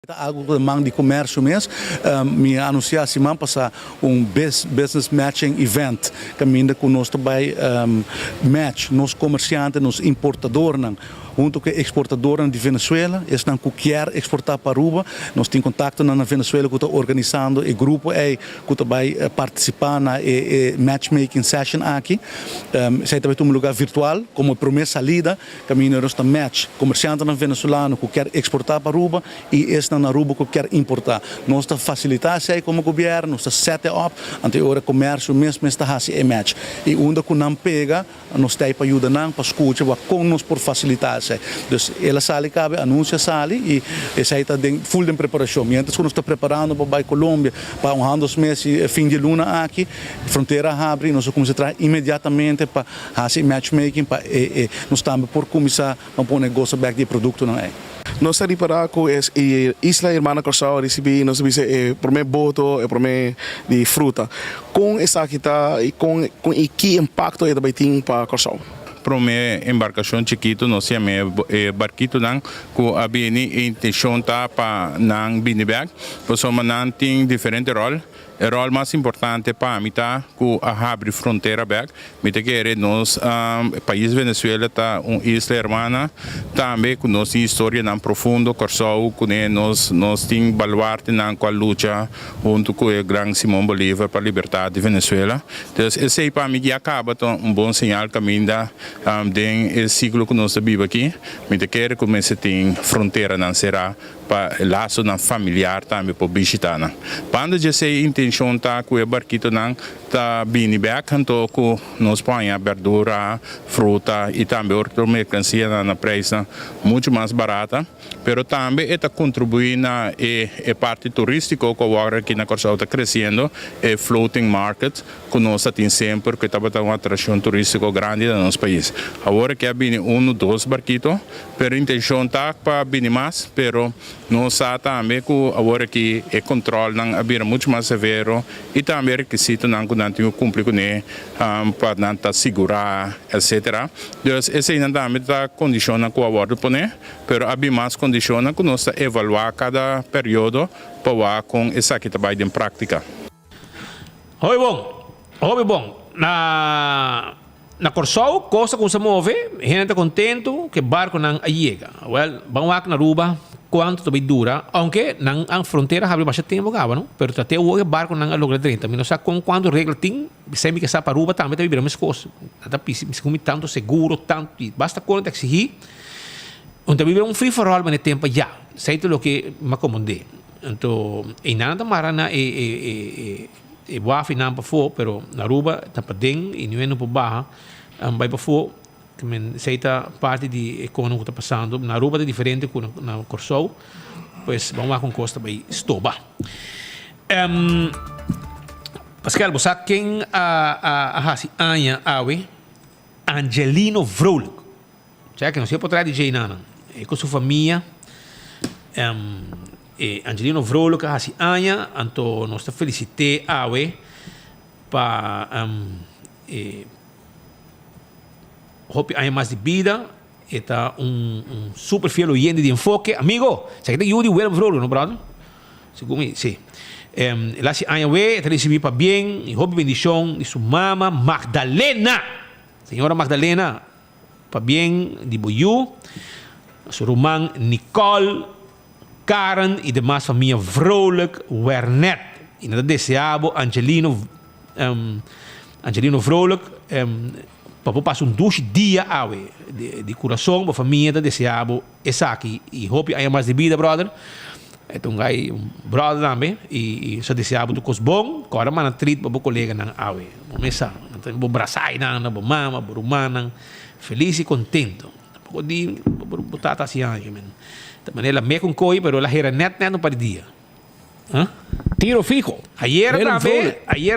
Algo que demanda de comércio mesmo, me anunciar semana passada business matching event, que ainda conosco também match nos comerciantes, nos importadores, junto com exportadores de Venezuela, eles não querem exportar para Aruba, nós temos contato na Venezuela que está organizando e grupo que vai participar na matchmaking session aqui, sai também um lugar virtual, como primeira salida, que nós temos match comerciante venezuelano que quer exportar para Aruba e esse na Aruba que quer importar. Nós estamos facilitar isso como governo, nós estamos set up, ante hora comércio mesmo está fazendo match. E onde que não pega, nós temos para ajudar não, para escutar, com nós por facilitar isso. Então, ela sale cabe, anuncia sale e essa está full de preparação. Mientras que nós estamos preparando para a Colômbia, para 2 meses, fim de luna aqui, fronteira abre, nós começamos a entrar imediatamente para fazer matchmaking, para nós estamos por começar a pôr negócio back de produto não é. Nós estamos para com a Isla Hermana Corsao recebi nós recebemos primeiro boto e primeiro de fruta. Com essa aqui tá e com que impacto é também tem para Corsao? Para uma embarcação chiquito, nós chamamos barquito não, que a bini intenção tá para não binibag, pois o manan tem diferente rol. O rol mais importante para mim tá que a abrir fronteira back, me te querer nós país Venezuela tá isla hermana, também com nossa história não profundo, Corsao, com nós tem baluarte não com a luta junto com o grande Simão Bolívar para a liberdade de Venezuela. Então esse para mim acaba bom sinal caminho da den ciclo que nós vivemos aqui, me te querer começar tem fronteira não será para laço não familiar também para visitar não. Quando já sei intenção tá com o barquito não tá bem back então com nós põe verdura, fruta e também outra mercancia na preço muito mais barata, pero também está contribuindo na parte turística que agora aqui na Corsao está crescendo, é floating market que nós temos sempre que está uma atração turística grande no nosso país. Agora que é bem 1, 2 barquitos, pero intenção tá para bem mais, pero nós também que agora que o controle não é muito mais severo e também requisito não que não tem cumprir com ele para não estar segurar, etc. Então esse ainda também está condiciona que o abordo põe, pero há mais condiciona que nós evaluar cada período para com essa que trabalha em prática. Oi bom, na Corsao, coisa que se move, a gente está contento que o barco não chega. Well, vamos aqui na Aruba, quanto também dura, aunque a fronteira abre bastante tempo, não? Pero até o barco não logra 30 minutos. Sabe com quando regra tem, sempre que está para Aruba também vira mais coisa. Nada precisa como tanto seguro, tanto, basta quando exigir. Então vive free for all, mas tempo já. Sei tudo o que me acomodei. Então, e nada mais na boa final para fora, pero na Aruba está para dentro e não é para baixo, vai para fora. Sei tá parte de econômico que está passando na Aruba é diferente com na Corsao, pois vamos lá com costa bem estoba. Pascal, você quem a Anya Awe Angelino Vrolijk, já que não sei por trás de Jay Nana, é com sua família. Angelino Vrolijk a Anya, então nós te felicitei Awe para hope hay mais de vida, está super fiel oyente de enfoque. Amigo, ¿sabes que yo digo Vrolijk, no, brother? Según sí. La si año te recibí para bien, y hope bendición de su mamá Magdalena. Señora Magdalena, para bien, de Boyú, su román Nicole, Karen y demás familia Vrolijk, Wernet. Y nada deseado Angelino Vrolijk, para passar 2 dias de coração, para a família, desejável, essa aqui. E hope há mais de vida, brother. Então, aí, brother também, e só desejável do coisa bom, agora, mas treat para o colega, não, vamos começar. Então, vou abraçar, não, vou mama, vou rumar, feliz e contente. Vou botar assim, de maneira, me com coi, mas ela era net no par dia. Tiro fijo. Ayer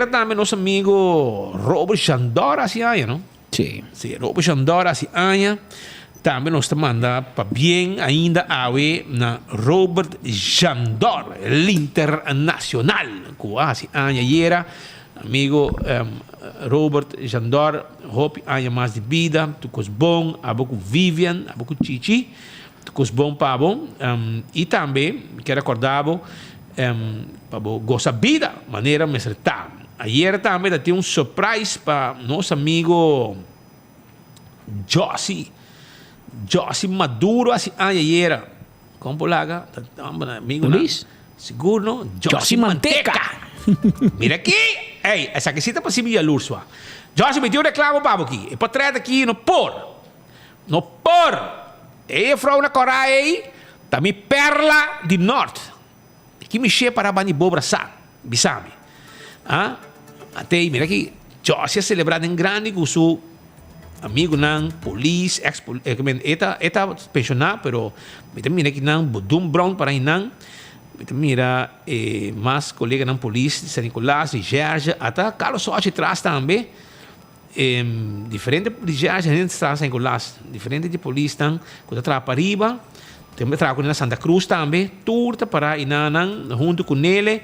também, nosso amigo Robert Chandor, assim, não? Sí. Sí, Robert Chandor, assim, também nós te manda para bem ainda na Robert Chandor, el internacional, que assim, ayer, amigo Robert Chandor, hope há mais de vida, tu cos bom, a pouco Vivian, a pouco Chichi, Tukus bom pabo. E também, quero recordar, pabo, gosta vida, maneira me acertar. Ayer também tinha surprise para nosso amigo Josie Maduro, assim, ayer. Como polaga, amigo, Luis? Seguro, não? Josie Manteca. Mira aqui. Ei, essa aquecita para cima de Lursua. Josie me deu um reclamo para aqui. E para trás aqui, no por. E frau na Coreia aí, também perla de norte. Aqui me cheia para bani bobraçar, bisame. Até aí, mira aqui. Josie é celebrado em grande com seu amigo ng police, eta pensionado, pero mira que nang Budum Brown para inang, mira mas colega ng police, San Nicolás, de Georgia, até Carlos Sochi traz também, diferente de Georgia, a gente traz San Nicolás, diferente de police tang, quando tra para riba, também tra com Santa Cruz também, turta para inanang, junto com ele,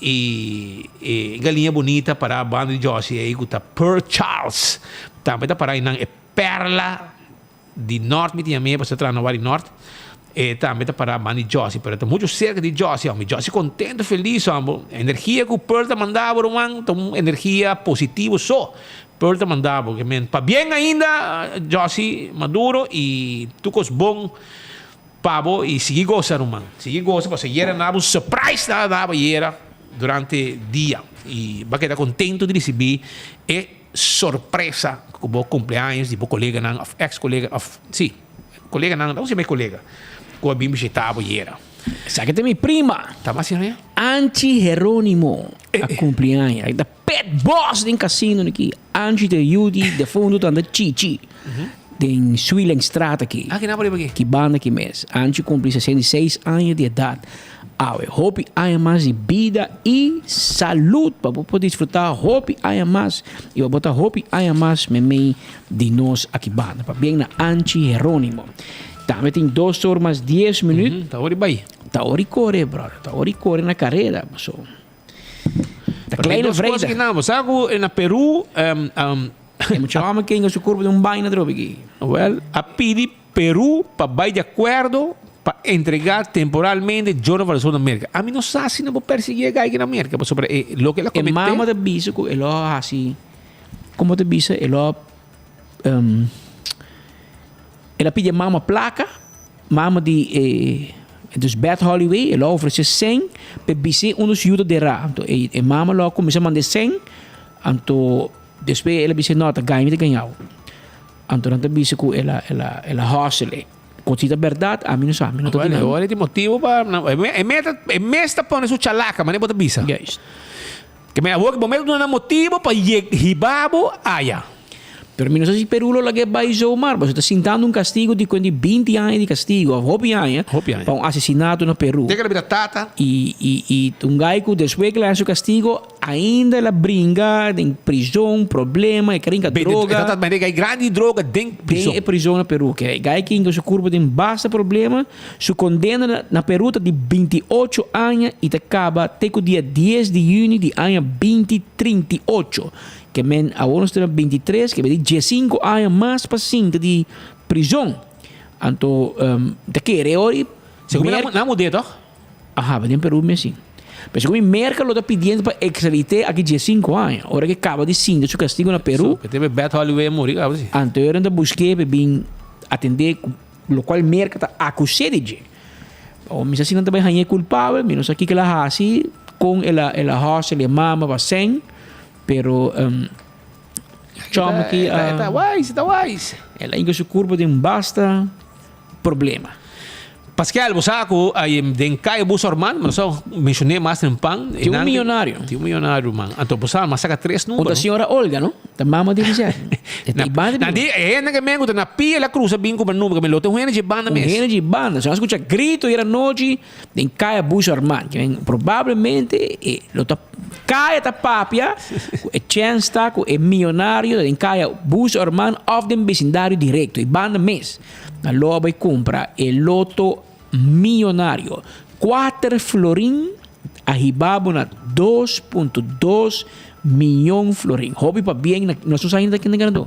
e galinha bonita para a banda de Josie aí, que Pearl Charles. Também para aí é perla de norte, me tinha meio para entrar no Vale Norte. E também para a banda de Josie, pero está muito cerca de Josie, Josie contente, feliz, energia que o Pearl te mandava, energia positiva só. Pearl te mandava, que para bem ainda, Josie Maduro e tu cos bom pavo e seguir gozando, man. Seguir gozando, para seguir um surprise dava durante o dia. E vai quedar contente de receber sorpresa como cumpleaños de meu colega, ex-colega, sim, colega, não sei mais colega, com a bim visitava e era. Sabe que minha prima? Tá mais assim, Anchi Jerônimo, a cumpleaños. Aí da pet boss do casino aqui. Anchi de Yudi, de fundo da Chichi. Em Suilenstraat aqui. Que não pode aqui. Que banda que mês. Anchi cumpre 66 anos de idade. Hope haya mais de vida e saúde para poder desfrutar. Hope haya mais. E vou botar hope haya mais meme de nós aqui banda. Para bem na Anchi Jerônimo. Também tem 2 horas mais 10 minutos. Tá hora bem. Tá hora e corre, brother. Tá hora e corre na carreira. Tá kleine vrede. Não, sabe, na Peru, é muito homem que ainda se curva de bain na droga aqui. Well, a pedir Peru para vai de acordo para entregar temporalmente Jornal para a América. A mim não sabe se não vou perseguir aqui na América, sobre o que ela comentou. Mama da bisa que ela assim, como da bisa ela pede mama placa, mama de dus Beth Holloway, ela oferece 100 para bisa uns ajuda de ra. Então e mama lá começa a mandar 100, então depois ela bisa nota ganha de ganhar. Então ela bisa que ela hustle. Cosita verdade, a mim não sabe. Olha, tem motivo para... É mesta para sua chalaca, mas não pode bisa. Yes. Que me avô que momento não há motivo para ribabo aia. Pero não sei se Peru lo lagi vai zoomar, mas está sentando castigo de 20 anos de castigo, hopi anos, para assassinato no Peru. Tem que levar tata. E gaico depois que ele castigo, ainda ela brinca em prisão, problema, e carinha droga. Mas tem grande droga dentro de prisão no Peru, que gaico que se curva tem basta problema, se condena na Peru de 28 anos e acaba até o dia 10 de junho de ano 2038. Que men agora nós temos 23, que vai ter 15 anos mais paciente de prisão. Então, daqui é hora... Segundo não mudei, tá? Vai ter Peru mesmo. Mas segundo Merkel lo está pedindo para extraditar aqui 15 anos. Agora que acaba de sim, de seu castigo na Peru. Teve Beth Holloway morrer, então eu ainda busquei para vir atender o qual Merkel está acusado de. Mas assim não também é culpável, menos aqui que ela assim com ela roça, ela mama, bastante. Pero chama que tá wise. Ela ainda se curva de basta problema. Pascal, você aí den Caio Bussorman, mas só mencionei mais em pan. Tem milionário. Tem milionário, man. Então você mas saca 3 números. O da senhora Olga, não? Da mama de dizer. Na que mengo na pia la cruza bingo para número que me lote de banda mesmo. De banda, você escuta grito e era noite den Caio Bussorman, que provavelmente lo tá Caio tá papia, é chance tá com é milionário den Caio Bussorman of den vecindário direto e banda mês. Na loba e compra el loto milionário 4 florim arribava na 2.2 milhão florim. Hobby para bem, nós estamos ainda aqui no ganador.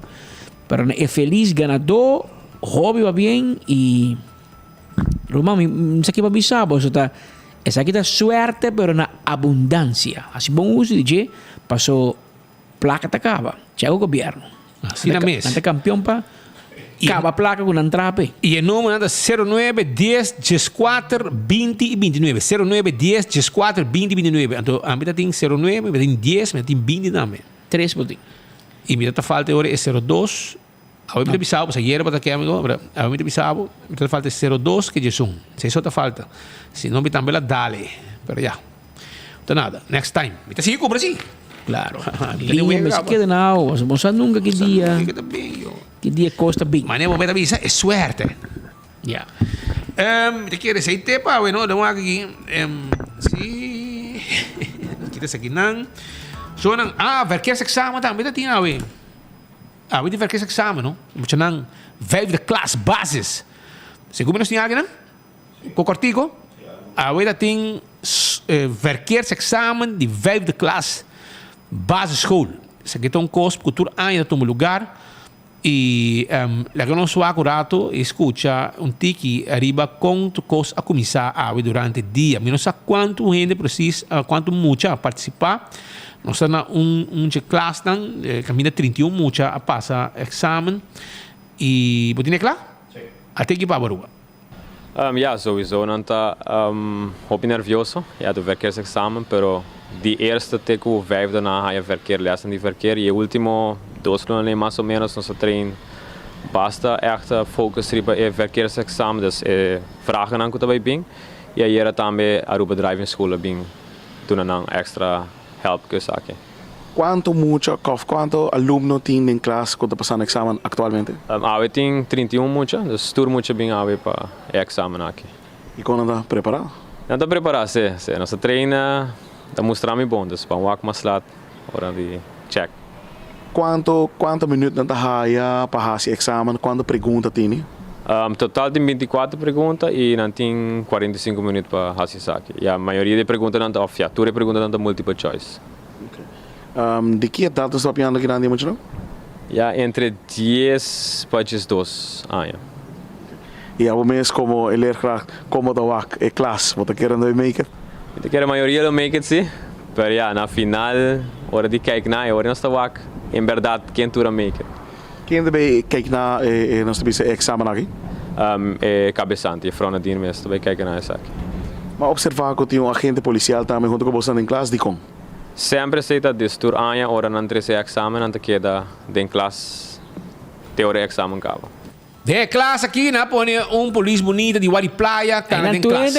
Para é feliz ganador, hobby para bem e Román, sa que babisabo, so ta esa kita suerte pero na abundancia. Así bom uso de pasó placa tacaba. Chego governo. Assim na mês. Nante campeão pa cava placa com entrape. E o número é 09 10 14 20 e 29. 09 10 14 20 e 29. Então, a mim tem 09, tem 10, tem 20 também. 3 por E me tá falta agora é 02. A mim bisabo, se hierba tá que amigo, a mim bisabo, me tá falta 02 que é um. Se isso tá falta. Se não me também la dale. Pero já. Então nada, next time. Me tá sigo Brasil. Claro. Linha, mas se queda não, vamos nunca que dia. Que dia costa bem. Mas nem momento avisa, é suerte. Ja. Te quieres ir tepa, bueno, de aqui. Sí. Quieres aqui não. Sonan, verkeersexamen também tá tinha we. We die verkeersexamen, no? Moet je dan 5e klas basis. Segundo nós tinha alguém, com cortico. We dat ding verkeersexamen die 5e klas basisschool. Ze gaat een kost cultuur aan dat um lugar. E la que non so accurato escucha un tiki arriba con tu cos a começar a durante o dia. Mas não sabe quanto gente precisa, quanto mucha participar. Nós estamos classe caminha 31 mucha a passar examen. E você é claro? Sim. Até que para Baruga? Ja, sowieso. Não tá nervioso. Ja, do verkeersexamen, pero die eerste teco 5 daarna ga je verkeer lezen die verkeer. Je último 2 lunes mais ou menos onze trein basta echt focus op het verkeersexamen. Dus vragen aan kutabay bing. Ja, hier também Aruba driving school bing doen dan extra help que saque. Quanto aluno tem em classe quando está passando examen atualmente? Ave tem 31 mucha, dus tur mucha bem ave para examen aqui. E quando está preparado? Não está preparado, sim. Nossa treina está mostrando bom, dus para walk mais lá, hora de check. Quanto minutos não está para fazer examen? Quanto pergunta tem? Total tem 24 perguntas e não tem 45 minutos para fazer isso aqui. E a maioria de perguntas não está off, tu perguntas não está multiple choice. De que idade está piando aqui na Andimachino? Ja, entre 10 para 12 anos. E a mês como ele como da WAC é classe, você quer andar make it? Eu quero a maioria do make it, sim. Mas ja, na final, hora de kijken na, hora nós da WAC, em verdade, quem tura make it. Quem deve kijken na nós temos examen aqui? É cabeçante, é frona de mês, deve kijken na isso aqui. Mas observar que tem agente policial também junto com você em classe de como? Sempre se está destur aia ora não trece examen ante queda den classe teoria examen cava. De classe aqui na põe polícia bonita de Wadi Playa, cara den classe.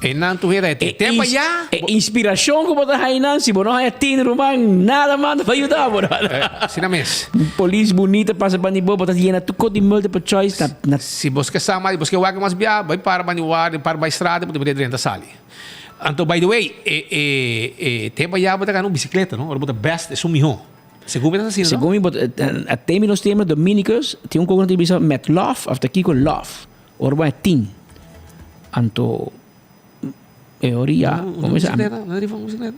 E não tu é tempo já. Inspiração como tá aí se não é tin Román, nada mais para ajudar bora. Sim mesmo. Polícia bonita passa para ni bobo tá llena tu code multiple choice na. Se você sama, você vai mais bia, vai para maniwar, para a estrada, pode ver dentro da sala. Então, by the way, tempo já botar cano bicicleta, não? Ora botar best é miho. Segundo me assim, não? Segundo me até menos tempo dominicos tem coisa que bisa met love, after aqui com love. Ora vai tin. Anto teoria, como se chama?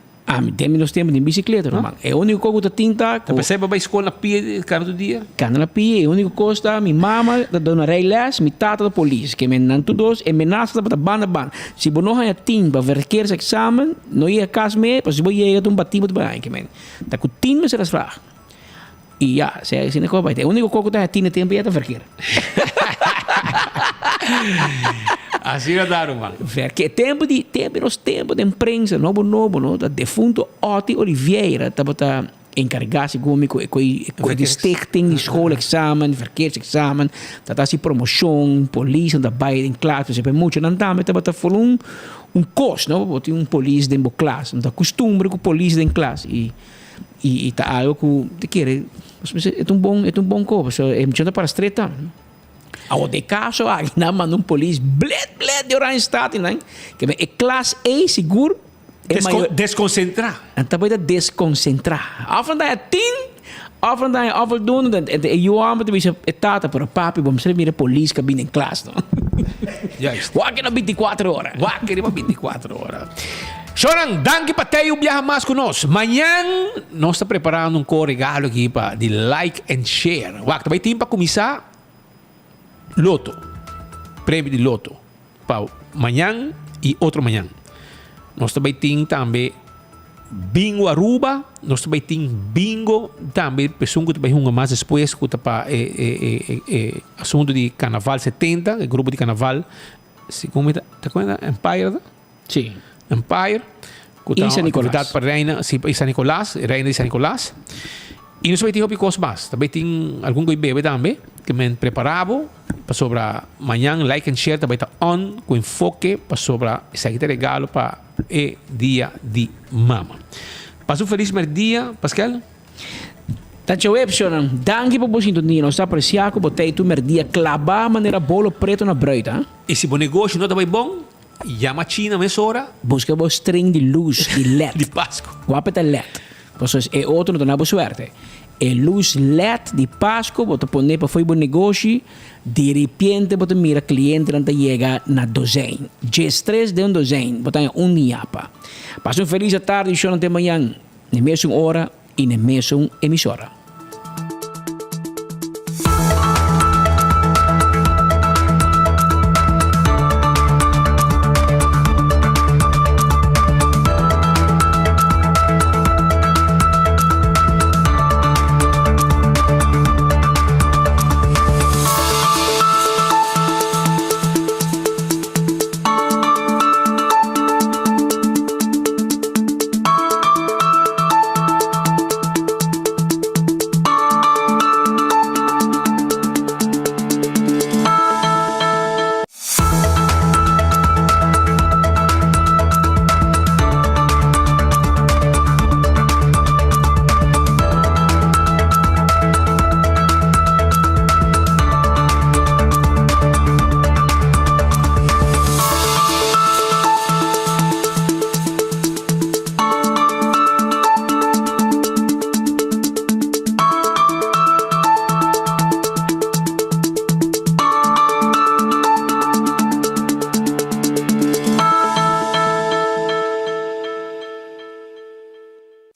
Tem menos tempo de bicicleta, Román. É o único coisa que tinta. Você percebe para a escola na pia cada dia? Cada na pia, é o único coisa minha mama da dona Reiles, minha tata da polícia, que me nanto dos, e me nasce da banda. Se você não tem tinta para verkeer examen, não ia casa me, para se você ia um batido de banho, que men. Tá com tinta me se las vraag. E já, se é assim na coisa, é o único coisa que tem tinta tempo é verkeer. Assim não dá, Román. Porque tempo de imprensa, novo, da defunto Oti Oliveira, estava encarregado comigo com de stichting, de schoolexamen, verkeersexamen, dat is die promoção, polícia da baia em classe, você muito não dá, mas estava for um curso, não, botar polícia dentro da classe, não costume com polícia dentro da classe e tá algo que quer, é um bom coisa, é muito para estreita. Ao de caso, na mano polícia, bled de orange staat in, que é classe A seguro. Desconcentrar. Então vai desconcentrar. Afvandaan tin, afvandaan afvoldoende. En je armen te wezen etata para papi, vamos ser mira polícia cabine em classe, não? Juist. Wakker na 24 horas. Wakker na 24 horas. Soran, danke para ter viajar mais conosco. Amanhã nós estamos preparando um regalo aqui para de like and share. Wakker, vai ter para começar Loto. Prêmio de Loto. para amanhã e outro amanhã. Nós também temos também bingo Aruba, nós também temos bingo também, pessoas que também mais depois que para assunto de Carnaval 70, o grupo de Carnaval, se como tá conhecendo Empire? Sim. Empire. E San Nicolás. Para Reina, sim, San Nicolás, Reina de San Nicolás. E nós também temos coisas mais. Também tem algum que bebe também, que me preparava para sobre amanhã, like and share, também está on, com enfoque para sobre esse regalo para o dia de mama. Passou feliz dia, Pascal? Tanto Webson, danke por você sintonia. Nós apreciamos que botei tu merdia clavar maneira bolo preto na breita. E se o negócio não está bem bom, chama a China nessa hora. Busca o string de luz de LED. De Páscoa. Guapeta LED. Pues é outro não tem suerte. É luz LED de Páscoa, você põe para foi bom negócio, de repente você mira cliente não chega na dozena. G3 de dozena, você tem niapa. Passa feliz tarde e show até amanhã, na mesma hora e na mesma emissora.